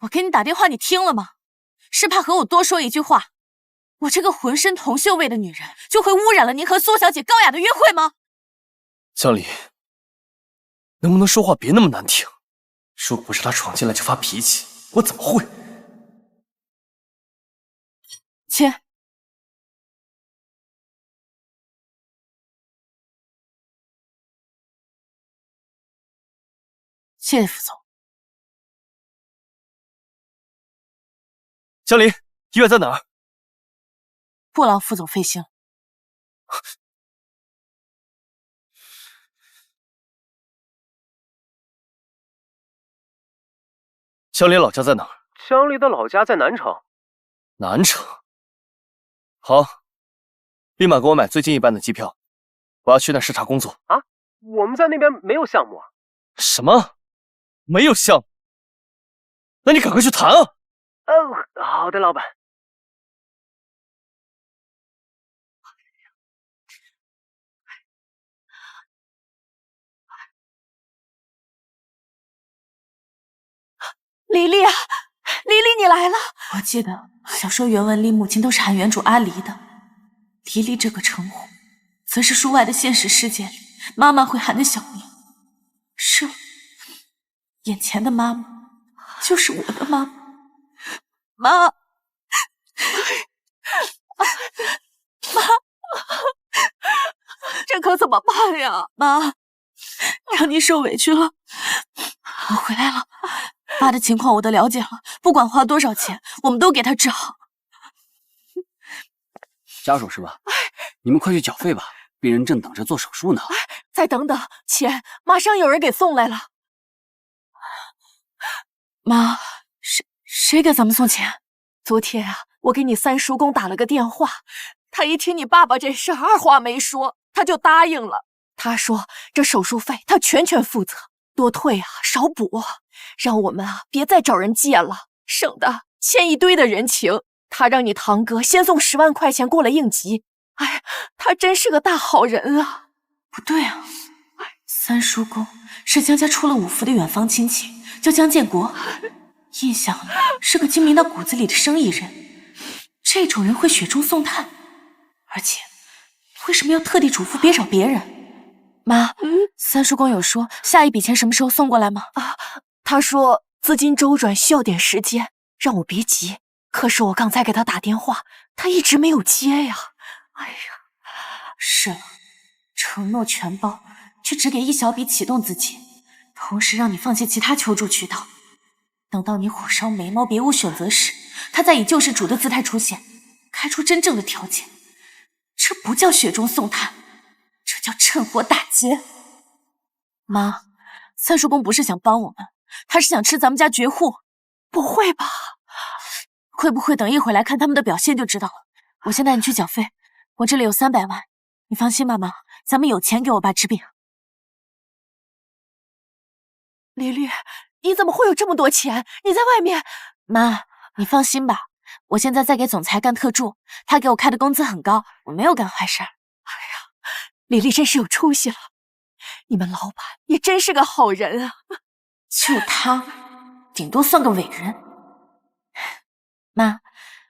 我给你打电话，你听了吗？是怕和我多说一句话，我这个浑身铜锈味的女人就会污染了您和苏小姐高雅的约会吗？江离，能不能说话别那么难听？如果不是他闯进来就发脾气，我怎么会？切。谢谢副总。江离，医院在哪儿？不劳副总费心了。江离老家在哪儿？江离的老家在南城。南城。好，立马给我买最近一班的机票，我要去那视察工作。啊，我们在那边没有项目啊。什么？没有项目？那你赶快去谈啊！好的，老板。黎黎啊，黎黎，你来了！我记得小说原文里母亲都是喊原主阿离的，黎黎这个称呼，则是书外的现实世界里妈妈会喊的小名。是了，眼前的妈妈就是我的妈妈。妈，这可怎么办呀？妈，让你受委屈了。我回来了，爸的情况我都了解了，不管花多少钱，我们都给他治好。家属是吧？你们快去缴费吧，病人正等着做手术呢。再等等，钱马上有人给送来了。妈，谁给咱们送钱？昨天啊，我给你三叔公打了个电话，他一听你爸爸这事儿，二话没说，他就答应了。他说这手术费他全负责，多退啊，少补，让我们啊别再找人借了，省得欠一堆的人情。他让你堂哥先送10万块钱过来应急。哎，他真是个大好人啊！不对啊，三叔公是江家出了5福的远房亲戚，叫江建国，印象里是个精明到骨子里的生意人。这种人会雪中送炭，而且为什么要特地嘱咐别找别人？妈，三叔公有说下一笔钱什么时候送过来吗？他说资金周转需要点时间，让我别急。可是我刚才给他打电话，他一直没有接呀。哎呀，是了，承诺全包，却只给一小笔启动资金，同时让你放弃其他求助渠道。等到你火烧眉毛别无选择时，他再以救世主的姿态出现，开出真正的条件。这不叫雪中送炭，这叫趁火打劫。妈，三叔公不是想帮我们，他是想吃咱们家绝户。不会吧？会不会等一会来看他们的表现就知道了。我先带你去缴费，我这里有300万，你放心吧，妈，咱们有钱给我爸治病。黎黎，你怎么会有这么多钱？你在外面……妈，你放心吧，我现在在给总裁干特助，他给我开的工资很高，我没有干坏事。哎呀，黎黎真是有出息了，你们老板也真是个好人啊。就他，顶多算个伟人。妈，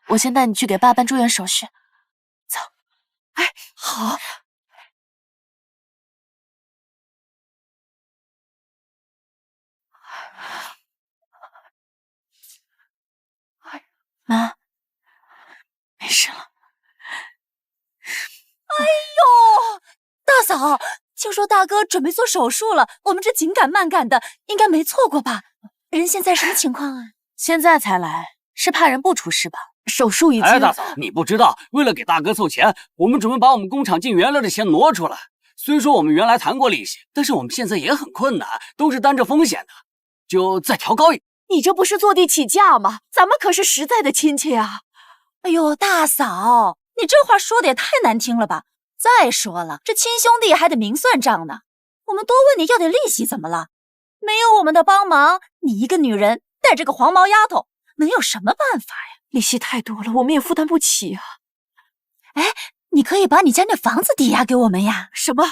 我先带你去给爸办住院手续。走。哎，好。说大哥准备做手术了，我们这紧赶慢赶的，应该没错过吧？人现在什么情况啊？现在才来，是怕人不出事吧？手术已经……哎，大嫂，你不知道，为了给大哥凑钱，我们准备把我们工厂进原料的钱挪出来。虽说我们原来谈过利息，但是我们现在也很困难，都是担着风险的，就再调高一点。你这不是坐地起价吗？咱们可是实在的亲戚啊！哎呦，大嫂，你这话说的也太难听了吧？再说了，这亲兄弟还得明算账呢。我们多问你要点利息怎么了？没有我们的帮忙，你一个女人带着个黄毛丫头，能有什么办法呀？利息太多了，我们也负担不起啊。哎，你可以把你家那房子抵押给我们呀。什么？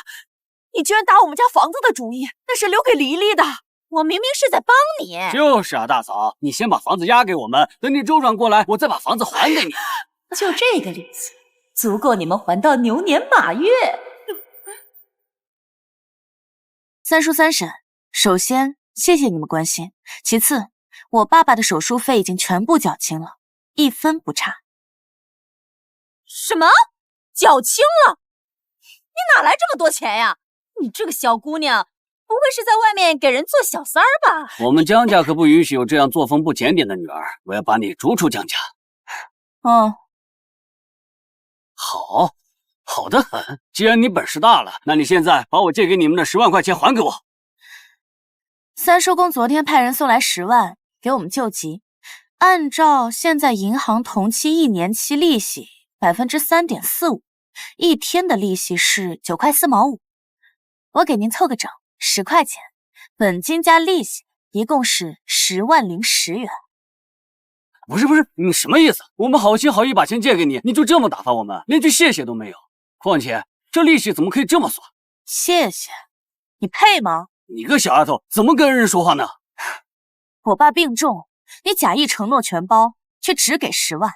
你居然打我们家房子的主意？那是留给黎黎的。我明明是在帮你。就是啊，大嫂，你先把房子押给我们，等你周转过来，我再把房子还给你。就这个利息，足够你们还到牛年马月。三叔三婶，首先谢谢你们关心，其次，我爸爸的手术费已经全部缴清了，1分不差。什么？缴清了？你哪来这么多钱呀？你这个小姑娘，不会是在外面给人做小三儿吧？我们江家可不允许有这样作风不检点的女儿，我要把你逐出江家。好得很。既然你本事大了，那你现在把我借给你们的10万块钱还给我。三叔公昨天派人送来10万给我们救急，按照现在银行同期1年期利息3.45%，一天的利息是9块4毛5。我给您凑个整，10块钱，本金加利息一共是10万零10元。不是，你什么意思？我们好心好意把钱借给你，你就这么打发我们，连句谢谢都没有。况且这利息怎么可以这么算？谢谢？你配吗？你个小丫头，怎么跟人说话呢？我爸病重，你假意承诺全包，却只给10万，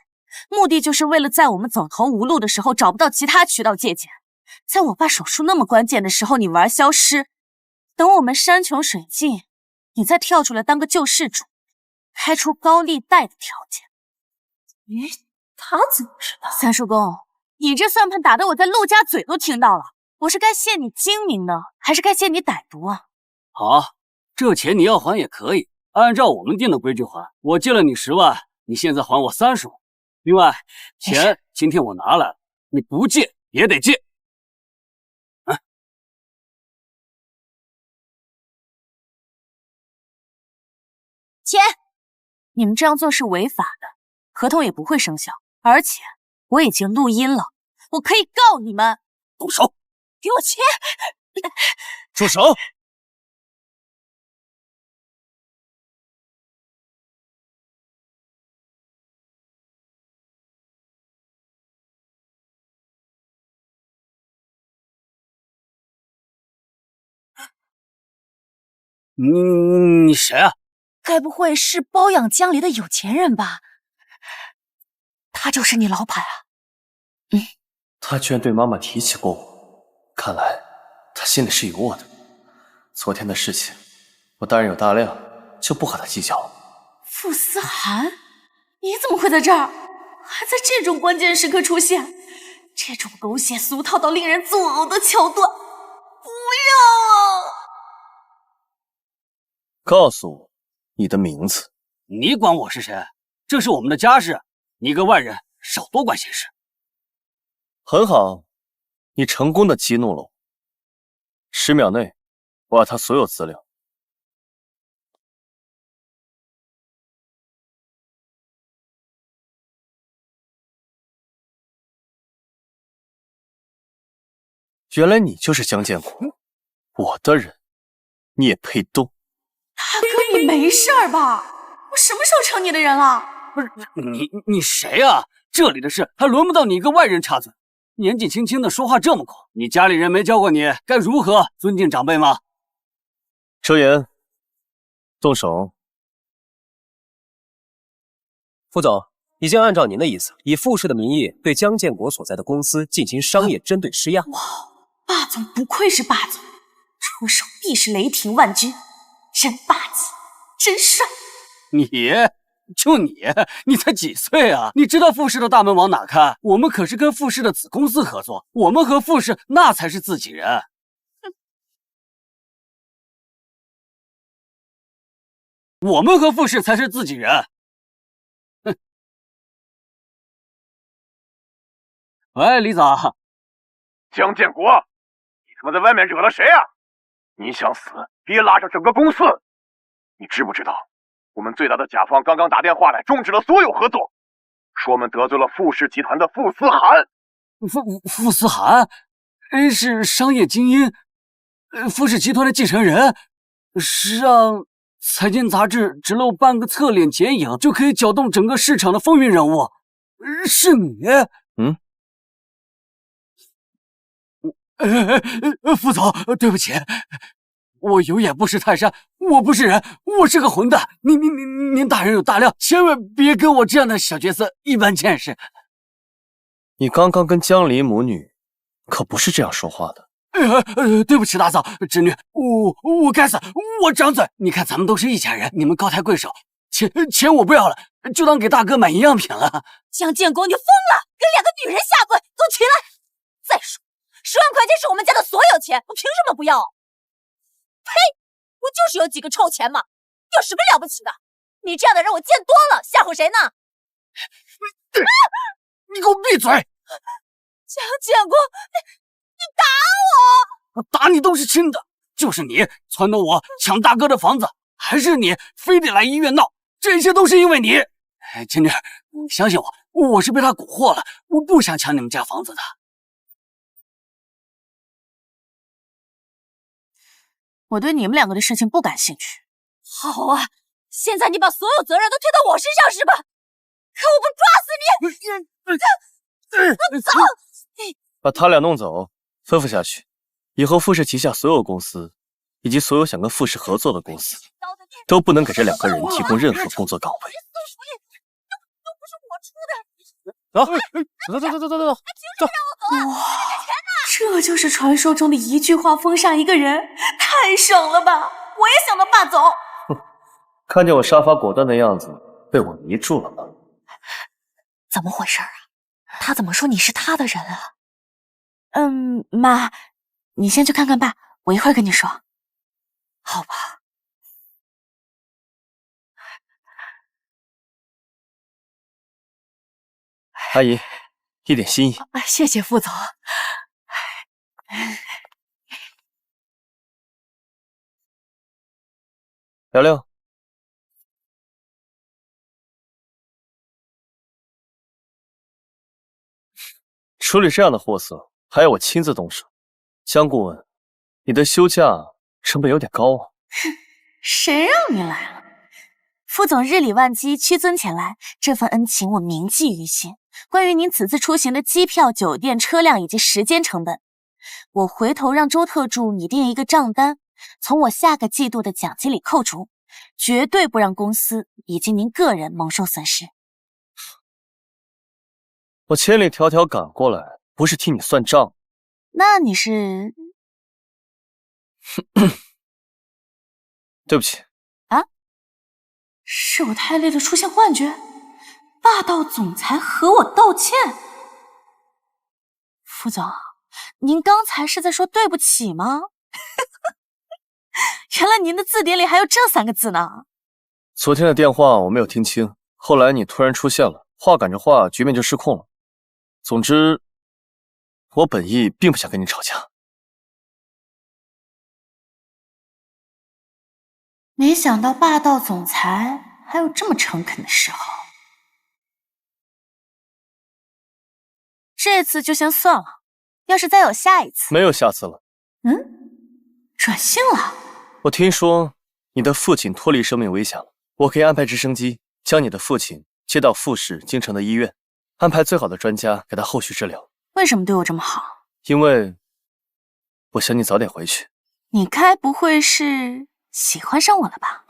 目的就是为了在我们走投无路的时候找不到其他渠道借钱，在我爸手术那么关键的时候你玩消失，等我们山穷水尽，你再跳出来当个救世主，开出高利贷的条件。他怎么知道？三叔公，你这算盘打得我在陆家嘴都听到了，我是该谢你精明呢，还是该谢你歹毒啊？好，这钱你要还也可以，按照我们定的规矩还。我借了你10万，你现在还我30万。另外，钱今天我拿来了，你不借也得借。钱，你们这样做是违法的，合同也不会生效，而且我已经录音了，我可以告你们。动手！给我钱！住手！你谁啊？该不会是包养江离的有钱人吧？他就是你老板啊？他居然对妈妈提起过我，看来他心里是有我的。昨天的事情，我大人有大量，就不和他计较了。傅思涵，你怎么会在这儿？还在这种关键时刻出现？这种狗血俗套到令人作呕的桥段，不要啊！告诉我你的名字。你管我是谁？这是我们的家事，你一个外人少多管闲事。很好，你成功的激怒了我。10秒内，我要他所有资料。原来你就是江建国，我的人，你也配动？大哥，你没事吧？我什么时候成你的人了？不是你谁啊？这里的事还轮不到你一个外人插嘴。年纪轻轻的说话这么狂，你家里人没教过你该如何尊敬长辈吗？周岩，动手。副总，已经按照您的意思，以傅氏的名义对江建国所在的公司进行商业针对施压。哇，霸总不愧是霸总，出手必是雷霆万钧，真霸气，真帅。你才几岁啊？你知道傅氏的大门往哪开？我们可是跟傅氏的子公司合作，我们和傅氏那才是自己人。我们和傅氏才是自己人。哼！喂，李总。江建国，你他妈在外面惹了谁啊？你想死，别拉上整个公司！你知不知道，我们最大的甲方刚刚打电话来，终止了所有合作，说我们得罪了傅氏集团的傅思涵。傅思涵，是商业精英，傅氏集团的继承人，是让财经杂志只露半个侧脸剪影就可以搅动整个市场的风云人物，是你？副总，对不起，我有眼不识泰山，我不是人，我是个混蛋。您大人有大量，千万别跟我这样的小角色一般见识。你刚刚跟江离母女可不是这样说话的。对不起，大嫂，侄女，我该死，我张嘴。你看咱们都是一家人，你们高抬贵手，钱我不要了，就当给大哥买营养品了。江建国，你疯了，跟2个女人下跪，给我起来！再说，10万块钱是我们家的所有钱，我凭什么不要？呸！我就是有几个臭钱嘛，有什么了不起的？你这样的人我见多了，吓唬谁呢？你给我闭嘴！江建国，你打我！打你都是轻的，就是你撺掇我抢大哥的房子，还是你非得来医院闹，这些都是因为你。金妮，相信我，我是被他蛊惑了，我不想抢你们家房子的。我对你们2个的事情不感兴趣。好啊，现在你把所有责任都推到我身上是吧？看我不抓死你！走！把他俩弄走，吩咐下去，以后傅氏旗下所有公司以及所有想跟傅氏合作的公司，都不能给这2个人提供任何工作岗位。都不是我出的。走！哇，这就是传说中的一句话封杀一个人，太爽了吧！我也想当霸总。看见我杀伐果断的样子，被我迷住了吗？怎么回事啊？他怎么说你是他的人啊？妈，你先去看看爸，我一会儿跟你说。好吧。阿姨，一点心意。谢谢副总。聊聊。处理这样的货色，还要我亲自动手？江顾问，你的休假成本有点高啊。谁让你来了？副总日理万机，屈尊前来，这份恩情我铭记于心。关于您此次出行的机票、酒店、车辆以及时间成本，我回头让周特助拟定一个账单，从我下个季度的奖金里扣除，绝对不让公司以及您个人蒙受损失。我千里迢迢赶过来，不是替你算账。那你是？对不起。啊？是我太累了，出现幻觉？霸道总裁和我道歉？副总，您刚才是在说对不起吗？原来您的字典里还有这3个字呢。昨天的电话我没有听清，后来你突然出现了，话赶着话，局面就失控了。总之，我本意并不想跟你吵架。没想到霸道总裁还有这么诚恳的时候。这次就先算了，要是再有下一次，没有下次了。转性了？我听说你的父亲脱离生命危险了，我可以安排直升机将你的父亲接到傅氏京城的医院，安排最好的专家给他后续治疗。为什么对我这么好？因为我想你早点回去。你该不会是喜欢上我了吧？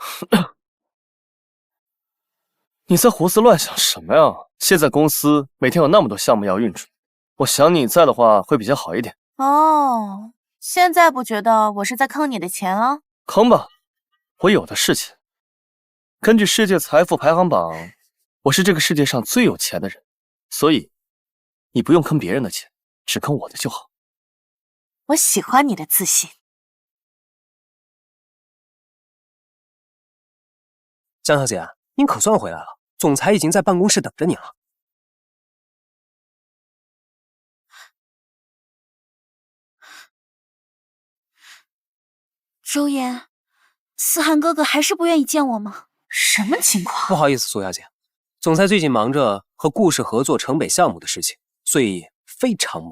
你在胡思乱想什么呀？现在公司每天有那么多项目要运转，我想你在的话会比较好一点。哦，现在不觉得我是在坑你的钱了？坑吧，我有的是钱。根据世界财富排行榜，我是这个世界上最有钱的人，所以你不用坑别人的钱，只坑我的就好。我喜欢你的自信。江小姐，您可算回来了，总裁已经在办公室等着您了。周言，思涵哥哥还是不愿意见我吗？什么情况？不好意思，苏小姐，总裁最近忙着和顾氏合作城北项目的事情，所以非常忙。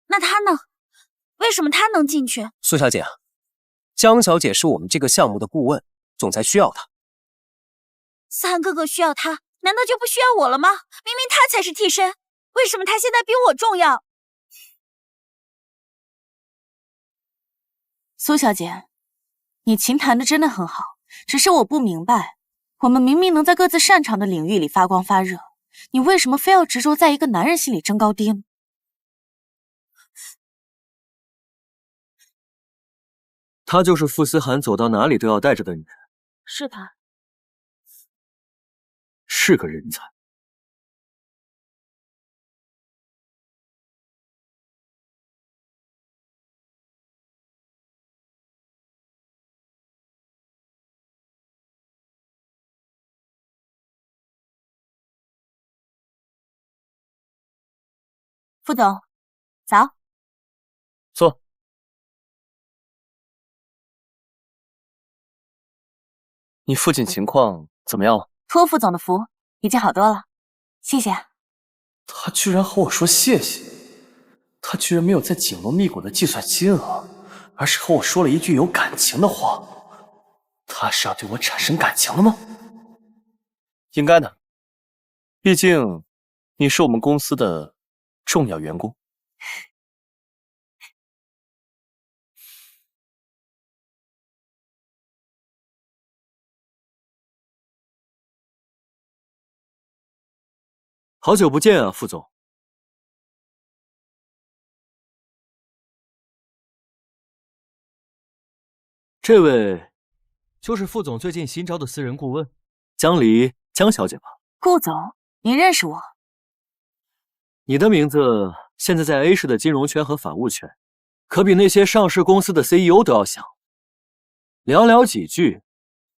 那他呢？为什么他能进去？苏小姐啊，江小姐是我们这个项目的顾问，总裁需要她。思涵哥哥需要他，难道就不需要我了吗？明明他才是替身，为什么他现在比我重要？苏小姐，你琴弹的真的很好，只是我不明白，我们明明能在各自擅长的领域里发光发热，你为什么非要执着在一个男人心里争高低呢？她就是傅思涵走到哪里都要带着的女人，是他。是个人才。副总，早。坐。你父亲情况怎么样了？托副总的福，已经好多了，谢谢。他居然和我说谢谢，他居然没有再紧锣密鼓的计算金额，而是和我说了一句有感情的话。他是要对我产生感情了吗？应该的，毕竟你是我们公司的重要员工。好久不见啊，副总。这位就是副总最近新招的私人顾问，江离，江小姐吧？顾总，您认识我？你的名字现在在 A 市的金融圈和法务圈，可比那些上市公司的 CEO 都要响。寥寥几句，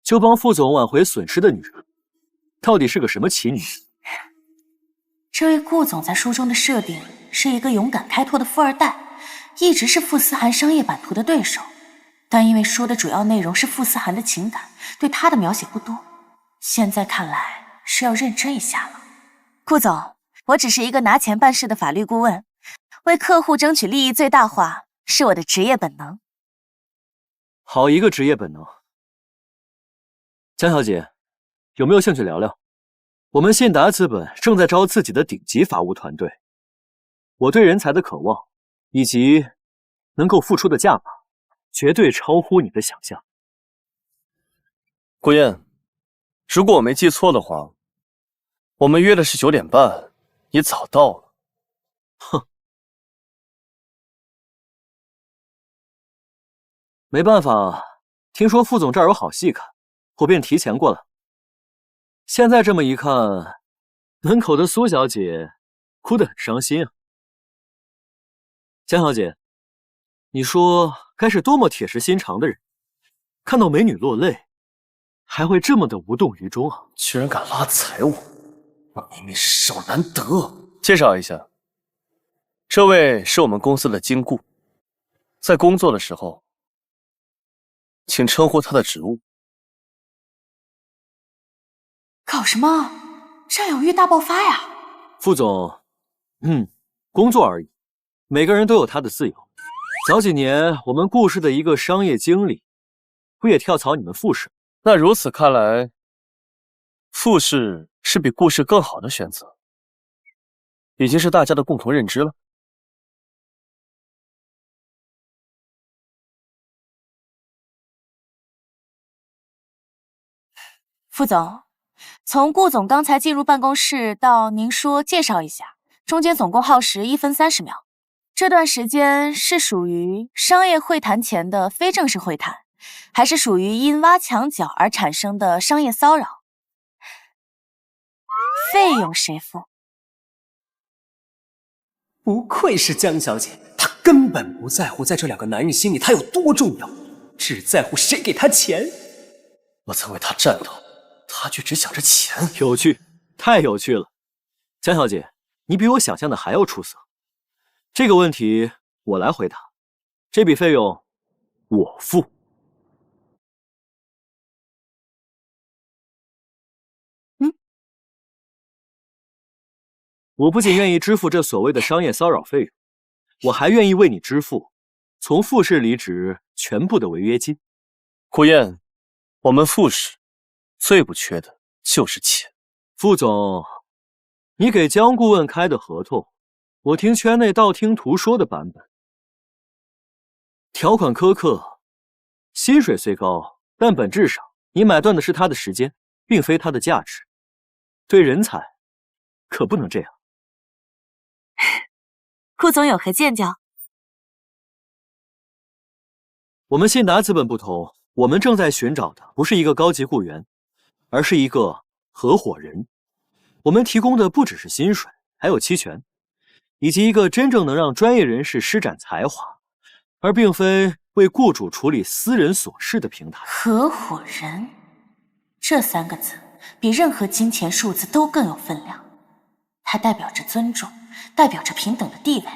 就帮副总挽回损失的女人，到底是个什么奇女？这位顾总在书中的设定是一个勇敢开拓的富二代，一直是傅思涵商业版图的对手。但因为书的主要内容是傅思涵的情感，对他的描写不多。现在看来是要认真一下了。顾总，我只是一个拿钱办事的法律顾问，为客户争取利益最大化是我的职业本能。好一个职业本能！江小姐，有没有兴趣聊聊？我们信达资本正在招自己的顶级法务团队，我对人才的渴望以及能够付出的价码，绝对超乎你的想象。顾燕，如果我没记错的话，我们约的是9点半，你早到了。哼，没办法，听说副总这儿有好戏看，我便提前过来。现在这么一看，门口的苏小姐哭得很伤心啊。江小姐，你说该是多么铁石心肠的人，看到美女落泪，还会这么的无动于衷啊！居然敢拉踩我，我明明是手难得。介绍一下，这位是我们公司的金顾，在工作的时候，请称呼他的职务。搞什么？占有欲大爆发呀！副总，工作而已，每个人都有他的自由。早几年我们顾氏的一个商业经理，不也跳槽你们傅氏？那如此看来，傅氏是比顾氏更好的选择，已经是大家的共同认知了。副总，从顾总刚才进入办公室到您说介绍一下，中间总共耗时1分30秒。这段时间是属于商业会谈前的非正式会谈，还是属于因挖墙脚而产生的商业骚扰？费用谁付？不愧是江小姐，她根本不在乎在这2个男人心里她有多重要，只在乎谁给她钱。我在为他战斗，他却只想着钱。有趣，太有趣了。江小姐，你比我想象的还要出色。这个问题我来回答，这笔费用我付。我不仅愿意支付这所谓的商业骚扰费用，我还愿意为你支付从傅氏离职全部的违约金。顾燕，我们傅氏最不缺的就是钱。傅总，你给江顾问开的合同，我听圈内道听途说的版本，条款苛刻，薪水虽高，但本质上你买断的是他的时间，并非他的价值。对人才可不能这样。顾总有何见教？我们信达资本不同，我们正在寻找的不是一个高级雇员，而是一个合伙人。我们提供的不只是薪水，还有期权，以及一个真正能让专业人士施展才华，而并非为雇主处理私人琐事的平台。合伙人这3个字比任何金钱数字都更有分量，它代表着尊重，代表着平等的地位，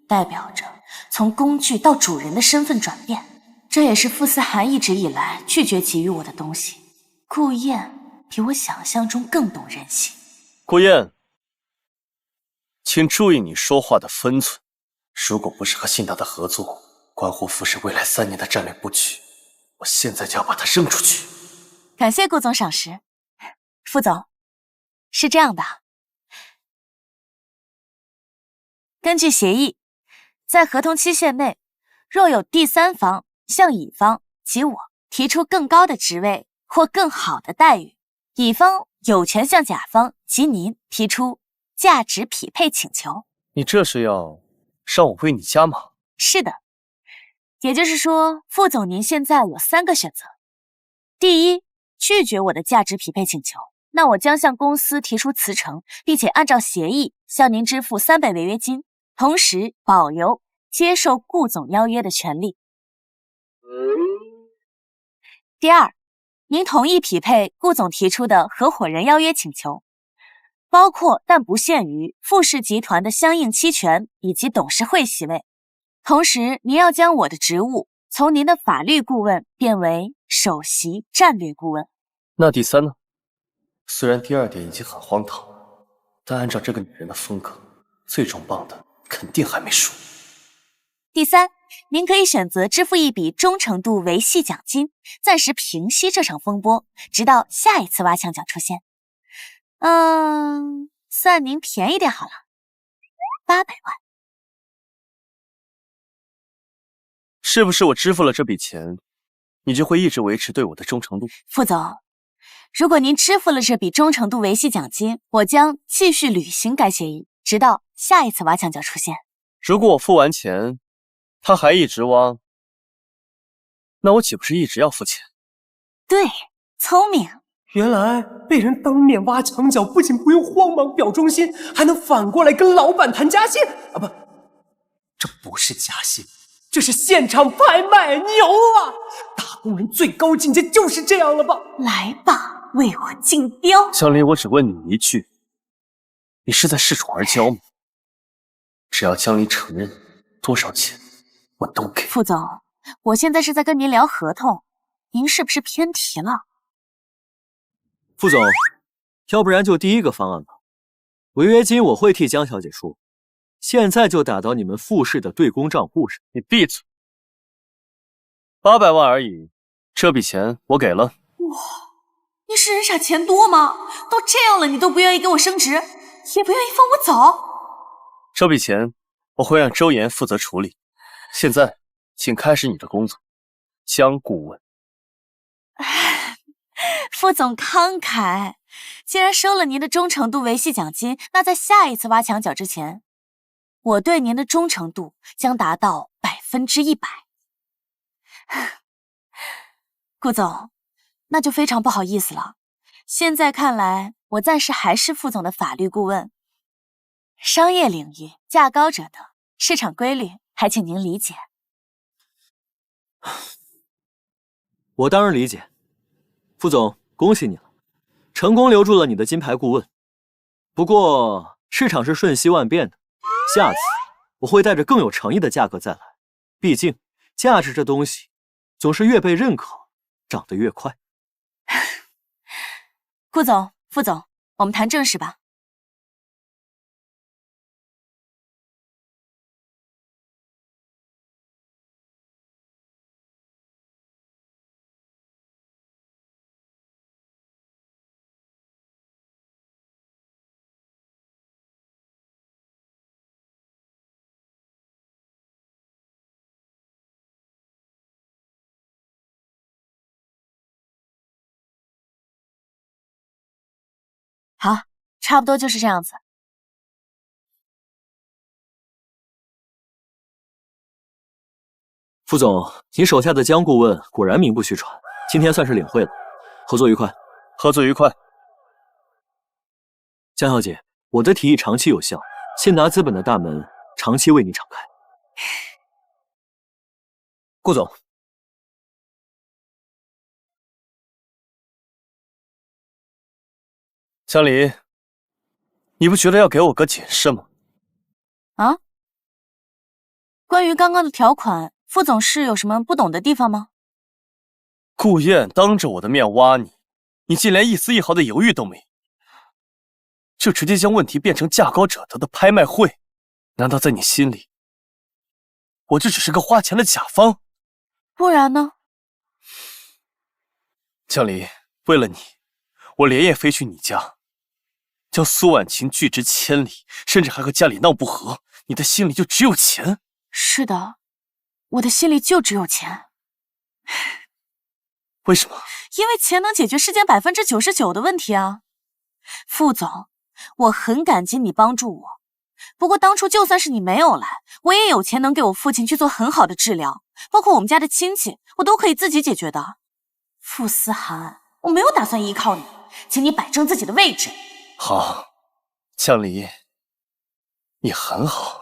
代表着从工具到主人的身份转变。这也是傅思涵一直以来拒绝给予我的东西。顾燕比我想象中更懂人性。顾燕，请注意你说话的分寸。如果不是和信达的合作关乎傅氏未来3年的战略布局，我现在就要把他扔出去。感谢顾总赏识。傅总，是这样的，根据协议，在合同期限内，若有第3方向乙方及我提出更高的职位或更好的待遇，乙方有权向甲方及您提出价值匹配请求。你这是要让我为你加码？是的，也就是说，傅总您现在有3个选择：第一，拒绝我的价值匹配请求，那我将向公司提出辞呈，并且按照协议向您支付3倍违约金，同时保留接受顾总邀约的权利。第二，您同意匹配顾总提出的合伙人邀约请求，包括但不限于傅氏集团的相应期权以及董事会席位。同时，您要将我的职务从您的法律顾问变为首席战略顾问。那第3呢？虽然第2点已经很荒唐，但按照这个女人的风格，最重磅的肯定还没说。第3，您可以选择支付一笔忠诚度维系奖金，暂时平息这场风波，直到下一次挖墙脚出现。算您便宜点好了，800万。是不是我支付了这笔钱，你就会一直维持对我的忠诚度？傅总，如果您支付了这笔忠诚度维系奖金，我将继续履行该协议，直到下一次挖墙脚出现。如果我付完钱，他还一直挖，那我岂不是一直要付钱？对，聪明。原来被人当面挖墙脚，不仅不用慌忙表忠心，还能反过来跟老板谈加薪啊！不，这不是加薪，这是现场拍卖，牛啊！打工人最高境界就是这样了吧？来吧，为我竞标。江离，我只问你一句，你是在恃宠而骄吗？只要江离承认多少钱，我都给。傅总，我现在是在跟您聊合同，您是不是偏题了？傅总，要不然就第1个方案吧，违约金我会替江小姐出，现在就打到你们傅氏的对公账户上。你闭嘴！800万而已，这笔钱我给了。哇，你是人傻钱多吗？都这样了，你都不愿意给我升职，也不愿意放我走？这笔钱我会让周岩负责处理。现在，请开始你的工作，江顾问。傅总慷慨，既然收了您的忠诚度维系奖金，那在下一次挖墙脚之前，我对您的忠诚度将达到100%。顾总，那就非常不好意思了。现在看来，我暂时还是傅总的法律顾问。商业领域价高者得，市场规律还请您理解。我当然理解。副总，恭喜你了，成功留住了你的金牌顾问。不过市场是瞬息万变的，下次我会带着更有诚意的价格再来。毕竟价值这东西，总是越被认可，涨得越快。顾总、副总，我们谈正事吧。好，差不多就是这样子。副总，你手下的江顾问果然名不虚传，今天算是领会了，合作愉快，合作愉快。江小姐，我的提议长期有效，信达资本的大门长期为你敞开。顾总，江离，你不觉得要给我个解释吗？啊？关于刚刚的条款，副总是有什么不懂的地方吗？顾燕当着我的面挖你，你竟连一丝一毫的犹豫都没有，就直接将问题变成价高者得的拍卖会。难道在你心里，我就只是个花钱的甲方？不然呢？江离，为了你，我连夜飞去你家，将苏婉晴拒之千里，甚至还和家里闹不和。你的心里就只有钱？是的，我的心里就只有钱。为什么？因为钱能解决世间99%的问题啊。副总，我很感激你帮助我，不过当初就算是你没有来，我也有钱能给我父亲去做很好的治疗，包括我们家的亲戚，我都可以自己解决的。傅思涵，我没有打算依靠你，请你摆正自己的位置。好，江离，你很好。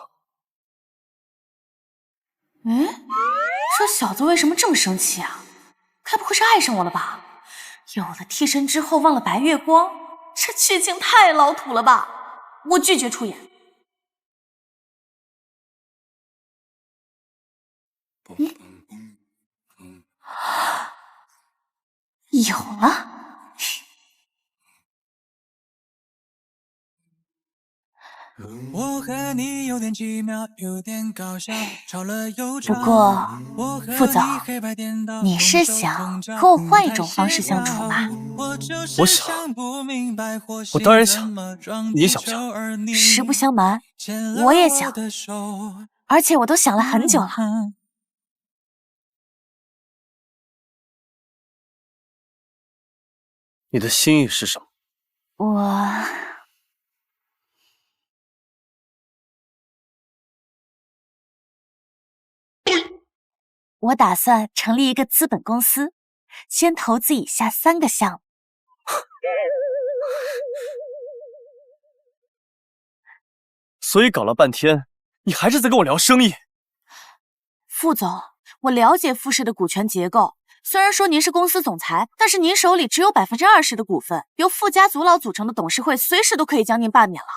这小子为什么这么生气啊？该不会是爱上我了吧？有了替身之后忘了白月光，这剧情太老土了吧！我拒绝出演。有了。我和你有点奇妙，有点搞笑，吵了又吵。不过，副总，你是想和我换一种方式相处吧？我想，我当然想，你想不想？实不相瞒，我也想，而且我都想了很久了。你的心意是什么？我打算成立一个资本公司，先投资以下3个项目。所以搞了半天，你还是在跟我聊生意。副总，我了解傅氏的股权结构，虽然说您是公司总裁，但是您手里只有20%的股份，由傅家族老组成的董事会随时都可以将您罢免了。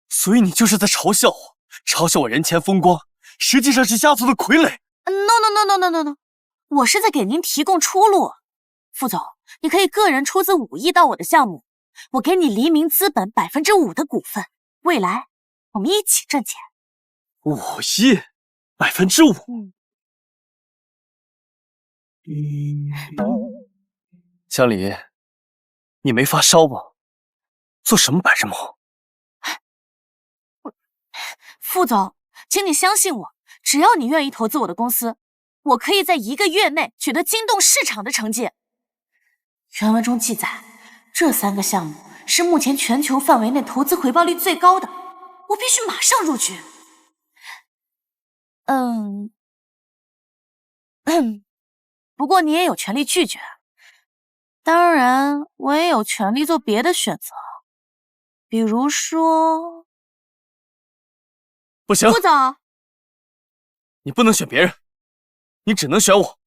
所以你就是在嘲笑我，嘲笑我人前风光，实际上是家族的傀儡。No， 我是在给您提供出路。副总，你可以个人出资5亿到我的项目，我给你黎明资本5%的股份，未来我们一起赚钱。5亿，5%。江离，你没发烧吧？做什么白日梦？副总，请你相信我，只要你愿意投资我的公司，我可以在1个月内取得惊动市场的成绩。原文中记载，这3个项目是目前全球范围内投资回报率最高的，我必须马上入局。不过你也有权利拒绝，当然我也有权利做别的选择，比如说……不行，副总，你不能选别人，你只能选我。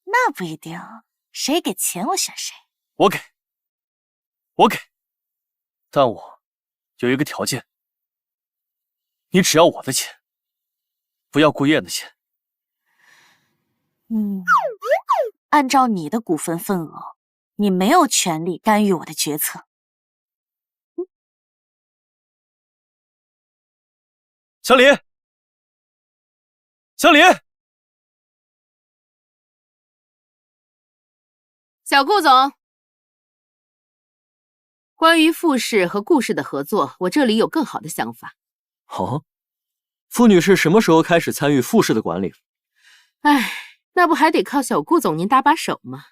那不一定，谁给钱我选谁。我给，我给，但我有一个条件，你只要我的钱，不要顾燕的钱。按照你的股份份额，你没有权利干预我的决策。小李，小李，小顾总，关于傅氏和顾氏的合作，我这里有更好的想法。哦，傅女士什么时候开始参与傅氏的管理？哎，那不还得靠小顾总您搭把手吗？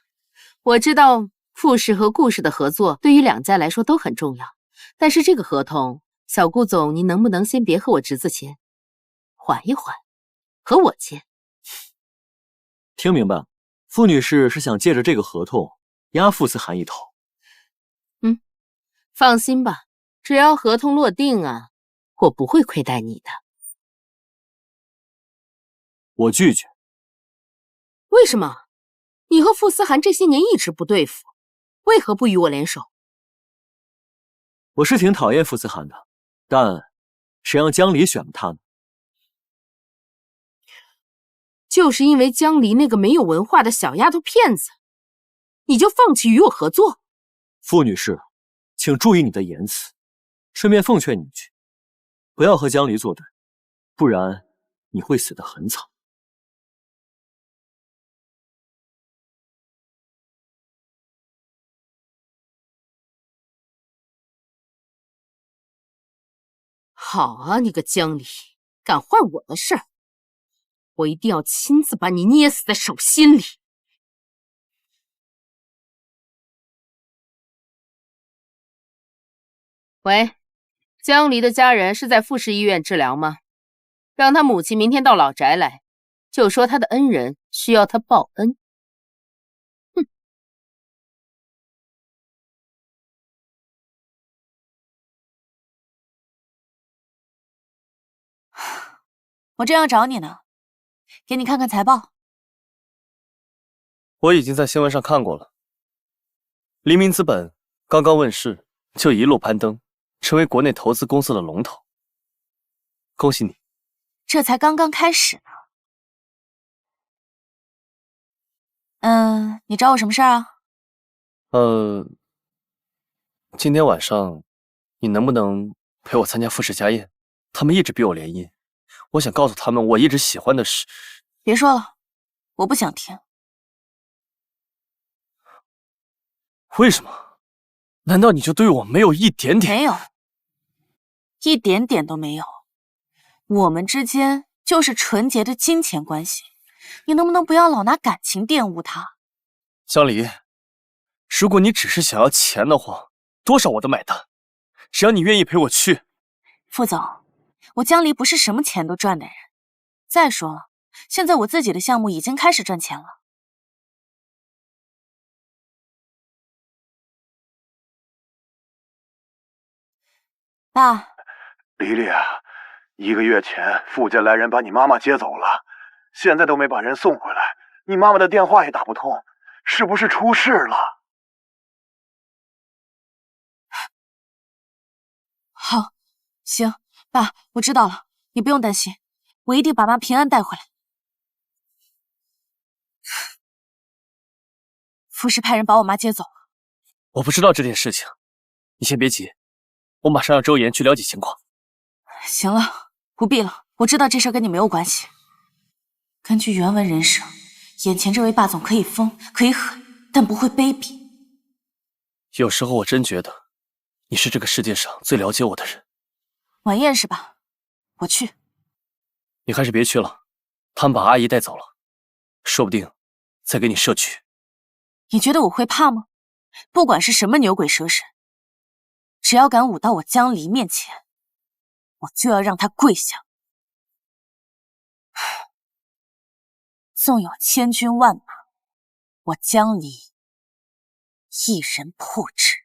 我知道傅氏和顾氏的合作对于两家来说都很重要，但是这个合同，小顾总您能不能先别和我侄子签，缓一缓，和我签？听明白了，傅女士是想借着这个合同压傅思涵一头。放心吧，只要合同落定啊，我不会亏待你的。我拒绝。为什么？你和傅思涵这些年一直不对付，为何不与我联手？我是挺讨厌傅思涵的，但谁让江离选了他呢？就是因为江离那个没有文化的小丫头片子，你就放弃与我合作？傅女士，请注意你的言辞，顺便奉劝你一句，不要和江离作对，不然你会死得很惨。好啊，你个江离，敢坏我的事儿，我一定要亲自把你捏死在手心里。喂，江离的家人是在傅氏医院治疗吗？让他母亲明天到老宅来，就说他的恩人需要他报恩。哼。我正要找你呢，给你看看财报。我已经在新闻上看过了，黎明资本刚刚问世，就一路攀登，成为国内投资公司的龙头。恭喜你！这才刚刚开始呢。你找我什么事儿啊？今天晚上你能不能陪我参加傅氏家宴？他们一直逼我联姻，我想告诉他们，我一直喜欢的是……别说了，我不想听。为什么？难道你就对我没有一点点？没有，一点点都没有。我们之间就是纯洁的金钱关系，你能不能不要老拿感情玷污它？江离，如果你只是想要钱的话，多少我都买单，只要你愿意陪我去。傅总，我江离不是什么钱都赚的人。再说了，现在我自己的项目已经开始赚钱了。爸，黎黎啊，1个月前傅家来人把你妈妈接走了，现在都没把人送回来，你妈妈的电话也打不通，是不是出事了？好，行，爸，我知道了，你不用担心，我一定把妈平安带回来。傅氏派人把我妈接走了。我不知道这件事情，你先别急，我马上让周岩去了解情况。行了，不必了，我知道这事跟你没有关系。根据原文人设，眼前这位霸总可以疯，可以狠，但不会卑鄙。有时候我真觉得，你是这个世界上最了解我的人。晚宴是吧？我去。你还是别去了，他们把阿姨带走了，说不定再给你设局。你觉得我会怕吗？不管是什么牛鬼蛇神，只要敢舞到我江离面前，我就要让他跪下。纵有千军万马，我江离一人破之。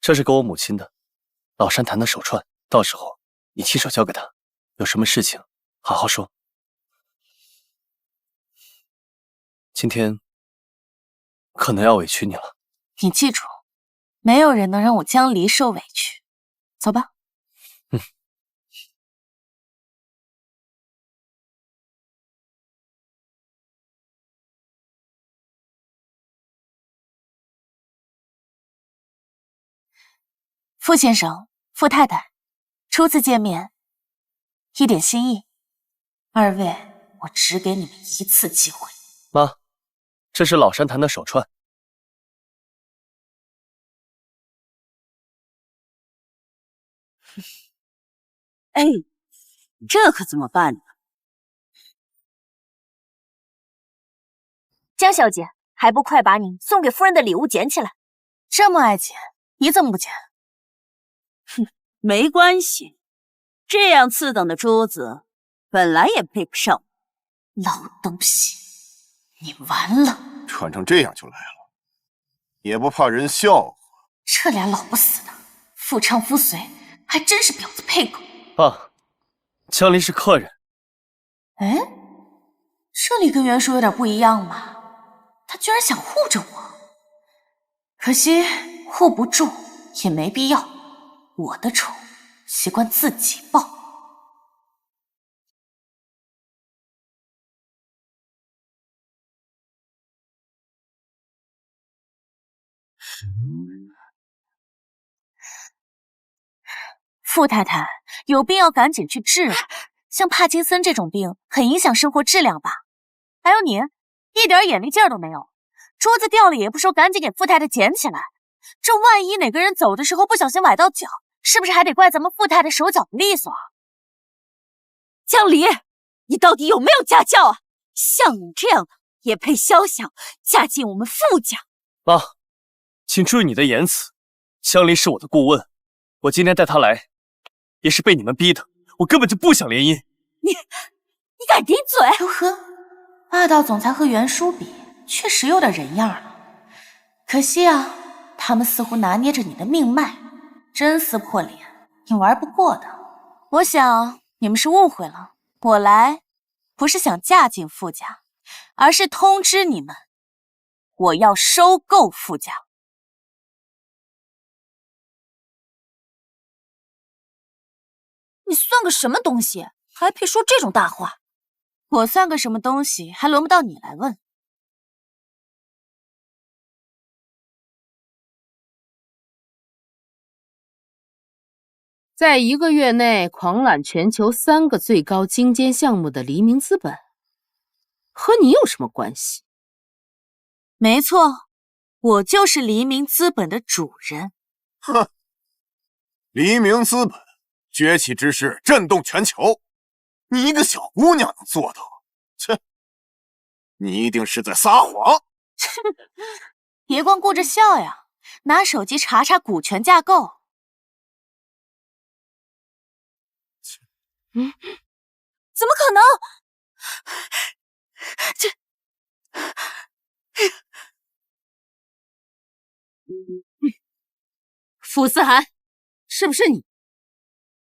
这是给我母亲的，老山坛的手串，到时候你亲手交给她，有什么事情好好说。今天可能要委屈你了。你记住，没有人能让我江离受委屈。走吧。傅先生，傅太太，初次见面，一点心意。二位，我只给你们一次机会。妈，这是老山坛的手串。哎，这可怎么办呢？江小姐，还不快把你送给夫人的礼物捡起来！这么爱捡，你怎么不捡？哼，没关系，这样次等的珠子本来也配不上。老东西，你完了！穿成这样就来了，也不怕人笑话。这俩老不死的，夫唱妇随，还真是婊子配狗。爸，江离是客人。哎，这里跟袁叔有点不一样嘛，他居然想护着我，可惜护不住，也没必要。我的仇习惯自己报。傅太太，有病要赶紧去治啊！像帕金森这种病很影响生活质量吧？还有你，一点眼力劲儿都没有，珠子掉了也不说赶紧给傅太太捡起来，这万一哪个人走的时候不小心崴到脚，是不是还得怪咱们傅太太手脚不利索啊？江离，你到底有没有家教啊？像你这样的也配肖想嫁进我们傅家？妈，请注意你的言辞。江离是我的顾问，我今天带他来，也是被你们逼的。我根本就不想联姻。你敢顶嘴？哟呵，霸道总裁和袁叔比，确实有点人样了。可惜啊，他们似乎拿捏着你的命脉，真撕破脸，你玩不过的。我想你们是误会了，我来不是想嫁进傅家，而是通知你们，我要收购傅家。你算个什么东西，还配说这种大话？我算个什么东西，还轮不到你来问。在1个月内狂揽全球3个最高精尖项目的黎明资本，和你有什么关系？没错，我就是黎明资本的主人。哼，黎明资本崛起之势震动全球，你一个小姑娘能做到？切，你一定是在撒谎。别光顾着笑呀，拿手机查查股权架构。怎么可能？傅思涵，是不是你？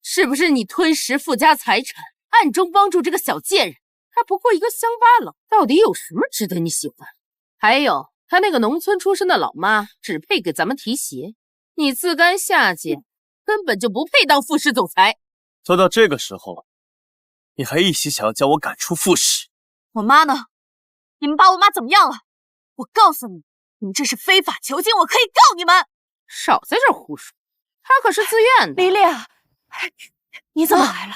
是不是你吞食傅家财产，暗中帮助这个小贱人？他不过一个乡巴佬，到底有什么值得你喜欢？还有，他那个农村出身的老妈，只配给咱们提鞋。你自甘下贱，根本就不配当傅氏总裁。做到这个时候，你还一心想要将我赶出傅氏？我妈呢？你们把我妈怎么样了？我告诉你，你们这是非法囚禁，我可以告你们！少在这胡说，她可是自愿的。莉莉啊，你怎么来了？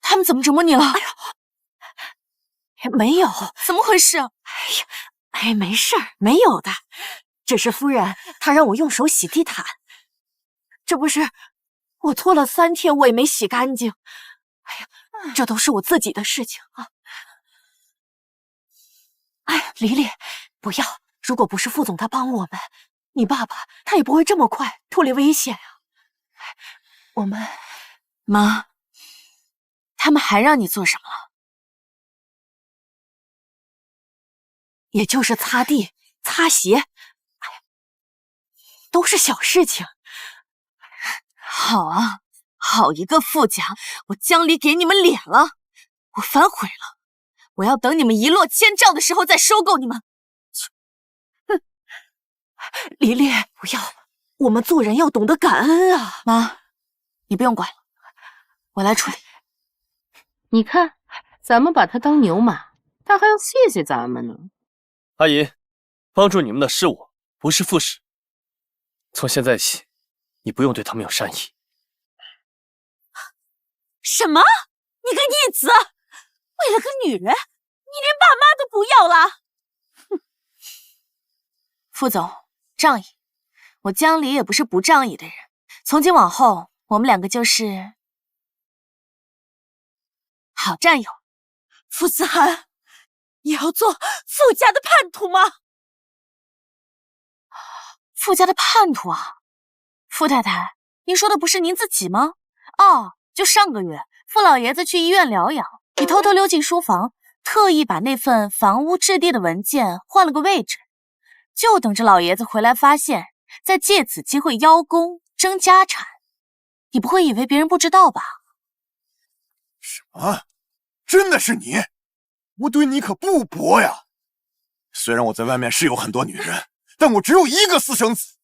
他们怎么折磨你了？没有，怎么回事？没事儿，没有的，只是夫人她让我用手洗地毯，这不是我拖了3天，我也没洗干净。哎呀，这都是我自己的事情啊！哎，黎黎，不要！如果不是副总他帮我们，你爸爸他也不会这么快脱离危险啊。我们，妈，他们还让你做什么了？也就是擦地、擦鞋，哎呀，都是小事情。好啊，好一个傅家，我江离给你们脸了，我反悔了，我要等你们一落千丈的时候再收购你们。哼，黎黎，不要，我们做人要懂得感恩啊！妈，你不用管了，我来处理。你看，咱们把他当牛马，他还要谢谢咱们呢。阿姨，帮助你们的是我，不是傅氏。从现在起，你不用对他们有善意。什么？你个逆子！为了个女人，你连爸妈都不要了？哼！傅总，仗义，我江离也不是不仗义的人。从今往后，我们两个就是好战友。傅思涵，你要做傅家的叛徒吗？傅家的叛徒啊！傅太太，您说的不是您自己吗？哦，就上个月，傅老爷子去医院疗养，你偷偷溜进书房，特意把那份房屋置地的文件换了个位置，就等着老爷子回来发现，再借此机会邀功争家产。你不会以为别人不知道吧？什么？真的是你？我对你可不薄呀！虽然我在外面是有很多女人，但我只有一个私生子。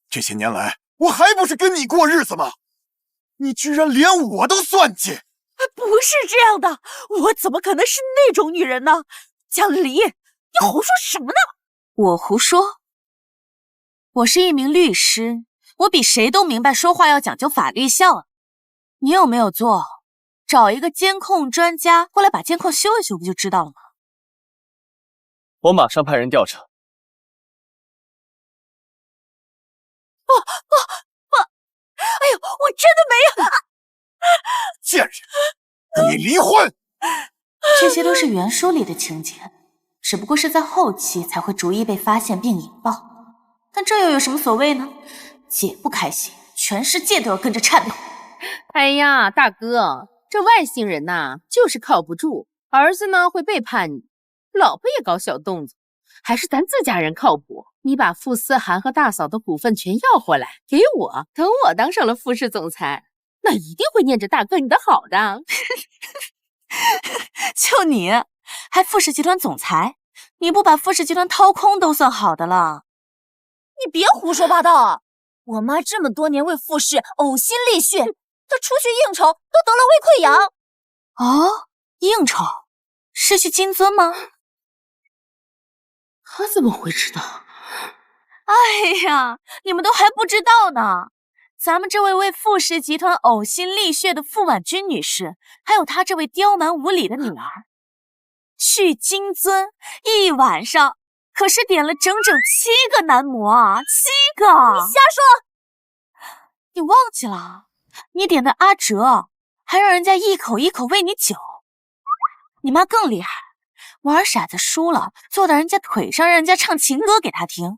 这些年来，我还不是跟你过日子吗？你居然连我都算计！不是这样的，我怎么可能是那种女人呢？江离，你胡说什么呢？我胡说？我是一名律师，我比谁都明白说话要讲究法律效。你有没有做？找一个监控专家过来把监控修一修，不就知道了吗？我马上派人调查。哎呦，我真的没有！贱人，跟你离婚！这些都是原书里的情节，只不过是在后期才会逐一被发现并引爆。但这又有什么所谓呢？姐不开心，全世界都要跟着颤抖。哎呀，大哥，这外星人呐，就是靠不住，儿子呢会背叛你，老婆也搞小动作，还是咱自家人靠谱。你把傅思涵和大嫂的股份全要回来给我，等我当上了傅氏总裁，那一定会念着大哥你的好的。就你还傅氏集团总裁，你不把傅氏集团掏空都算好的了。你别胡说八道！我妈这么多年为傅氏呕心沥血，她出去应酬都得了胃溃疡。哦，应酬是去金尊吗？他怎么会知道？哎呀，你们都还不知道呢。咱们这位为傅氏集团呕心沥血的傅婉君女士，还有她这位刁蛮无理的女儿，去金尊一晚上可是点了整整7个男模啊，7个！你瞎说！你忘记了？你点的阿哲还让人家一口一口喂你酒。你妈更厉害，玩骰子输了，坐到人家腿上让人家唱情歌给她听。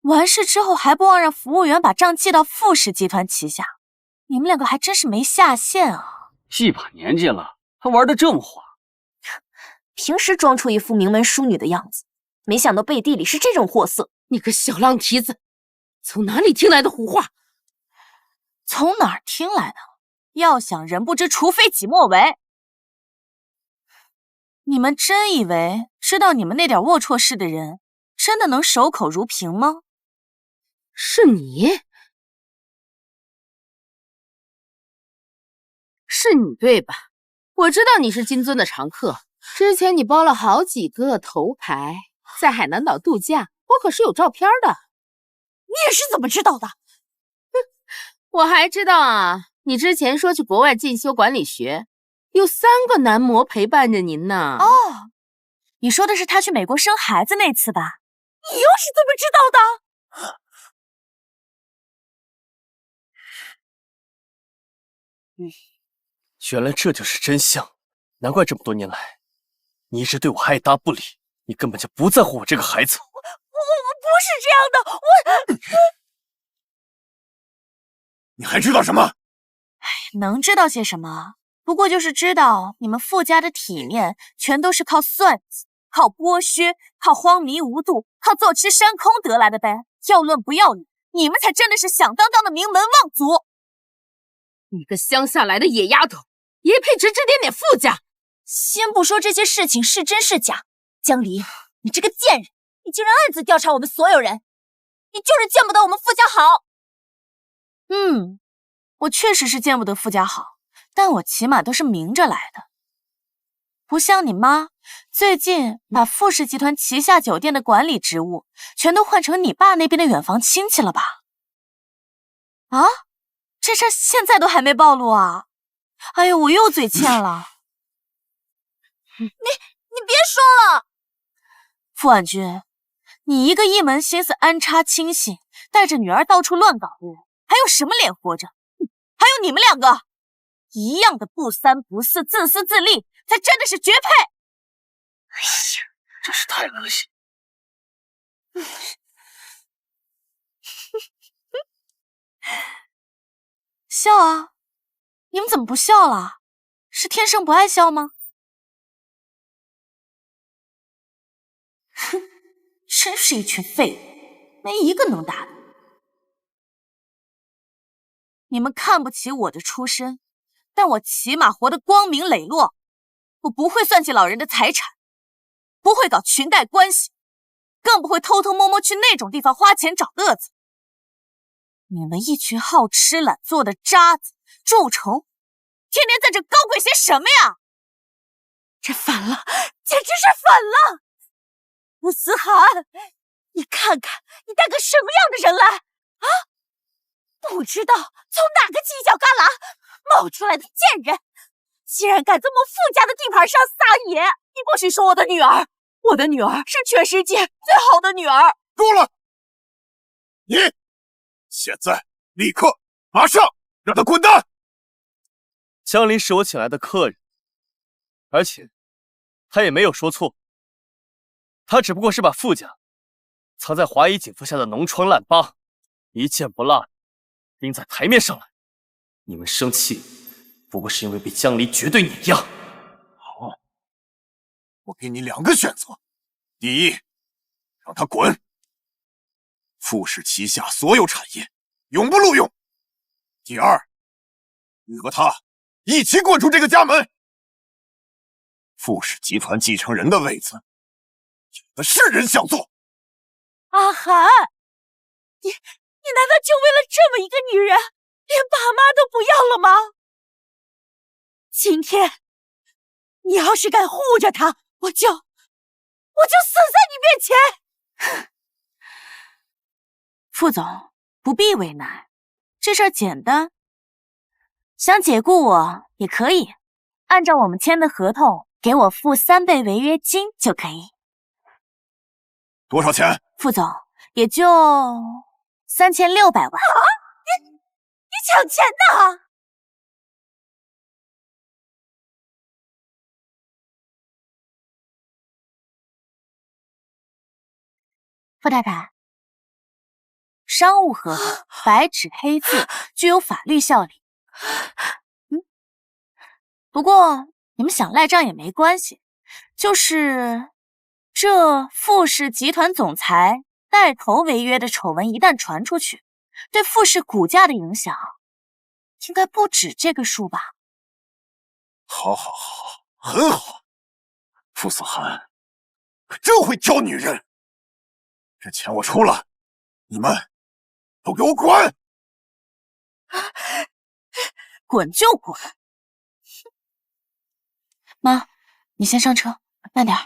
完事之后还不忘让服务员把账记到傅氏集团旗下。你们两个还真是没下限啊！一把年纪了，还玩得这么花。平时装出一副名门淑女的样子，没想到背地里是这种货色。你个小浪蹄子，从哪里听来的胡话？从哪儿听来的？要想人不知，除非己莫为。你们真以为知道你们那点龌龊事的人，真的能守口如瓶吗？是你，是你对吧？我知道你是金尊的常客，之前你包了好几个头牌，在海南岛度假，我可是有照片的。你也是怎么知道的？我还知道啊，你之前说去国外进修管理学，有3个男模陪伴着您呢。哦，你说的是他去美国生孩子那次吧？你又是怎么知道的？原来这就是真相，难怪这么多年来，你一直对我爱答不理，你根本就不在乎我这个孩子。我不是这样的，你还知道什么？能知道些什么？不过就是知道你们傅家的体面全都是靠算计、靠剥削、靠荒迷无度、靠坐吃山空得来的呗。要论不要脸，你们才真的是响当当的名门望族。你个乡下来的野丫头，也配指点副家？先不说这些事情是真是假，江离，你这个贱人，你竟然暗自调查我们所有人，你就是见不得我们傅家好。我确实是见不得傅家好，但我起码都是明着来的。不像你妈，最近把傅氏集团旗下酒店的管理职务全都换成你爸那边的远房亲戚了吧？啊，这事现在都还没暴露啊！哎呦，我又嘴欠了。你别说了，傅婉君，你一个一门心思安插亲信，带着女儿到处乱搞的人，还有什么脸活着？还有你们两个，一样的不三不四、自私自利，才真的是绝配。哎呀，真是太恶心。笑啊！你们怎么不笑了？是天生不爱笑吗？哼，真是一群废物，没一个能打的。你们看不起我的出身，但我起码活得光明磊落。我不会算计老人的财产，不会搞裙带关系，更不会偷偷摸摸去那种地方花钱找乐子。你们一群好吃懒做的渣子、蛀虫，天天在这高贵些什么呀？这反了，简直是反了！吴思涵，你看看你带个什么样的人来啊？不知道从哪个犄角旮旯冒出来的贱人，竟然敢在我们傅家的地盘上撒野！你不许说我的女儿，我的女儿是全世界最好的女儿。够了！你现在立刻马上让他滚蛋！江离是我请来的客人，而且他也没有说错，他只不过是把傅家藏在华夷锦服下的脓疮烂疤一件不落拎在台面上来。你们生气，不过是因为被江离绝对碾压。好，我给你2个选择：第一，让他滚；傅氏旗下所有产业永不录用。第二，你和他一起滚出这个家门。傅氏集团继承人的位子，有的是人想做。阿涵，你难道就为了这么一个女人，连爸妈都不要了吗？今天你要是敢护着她，我就死在你面前！傅总，不必为难，这事儿简单。想解雇我也可以，按照我们签的合同，给我付3倍违约金就可以。多少钱？傅总，也就3600万。啊！你抢钱呢？傅太太，商务合同白纸黑字，具有法律效力。不过你们想赖账也没关系，就是这傅氏集团总裁带头违约的丑闻一旦传出去，对傅氏股价的影响应该不止这个数吧？好，很好。傅思涵可真会挑女人。这钱我出了，你们都给我滚！滚就滚。妈，你先上车，慢点。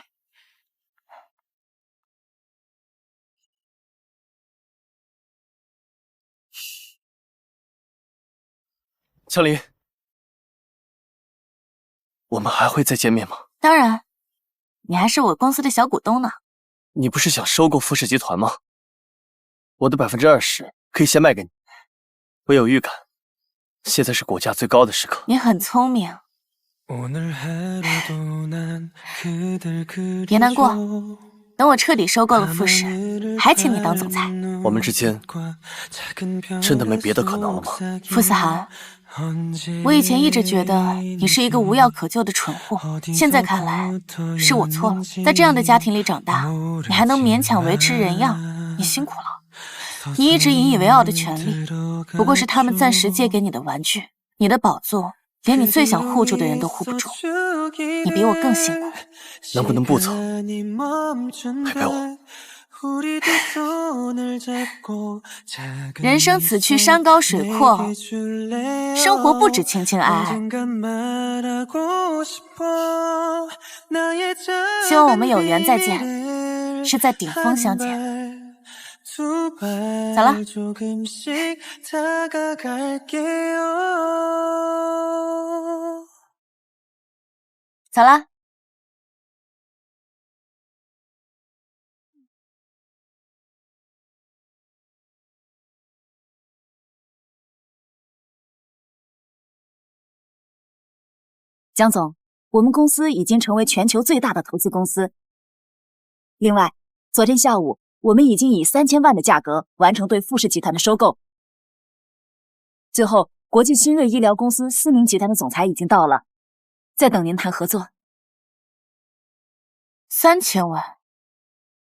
江离，我们还会再见面吗？当然，你还是我公司的小股东呢。你不是想收购傅氏集团吗？我的20%可以先卖给你。我有预感，现在是股价最高的时刻。你很聪明。别难过，等我彻底收购了傅氏，还请你当总裁。我们之间真的没别的可能了吗？傅思涵，我以前一直觉得你是一个无药可救的蠢货，现在看来是我错了。在这样的家庭里长大，你还能勉强维持人样，你辛苦了。你一直引以为傲的权利，不过是他们暂时借给你的玩具，你的宝座连你最想护住的人都护不住，你比我更辛苦。能不能不走？陪陪我。人生此去山高水阔，生活不止情情爱爱。希望我们有缘再见，是在顶峰相见。走了。走了。江总，我们公司已经成为全球最大的投资公司。另外，昨天下午我们已经以3000万的价格完成对富士集团的收购。最后，国际新锐医疗公司思明集团的总裁已经到了，在等您谈合作。3000万，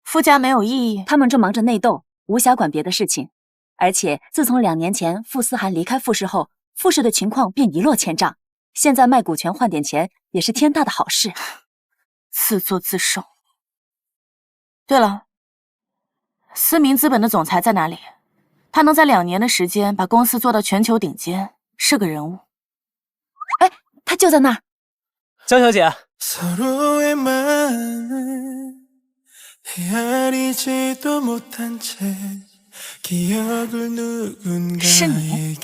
傅家没有异议？他们正忙着内斗，无暇管别的事情。而且，自从2年前傅思涵离开傅氏后，傅氏的情况便一落千丈。现在卖股权换点钱也是天大的好事。自作自受。对了，思明资本的总裁在哪里？他能在2年的时间把公司做到全球顶尖，是个人物。哎，他就在那儿。江小姐。是你。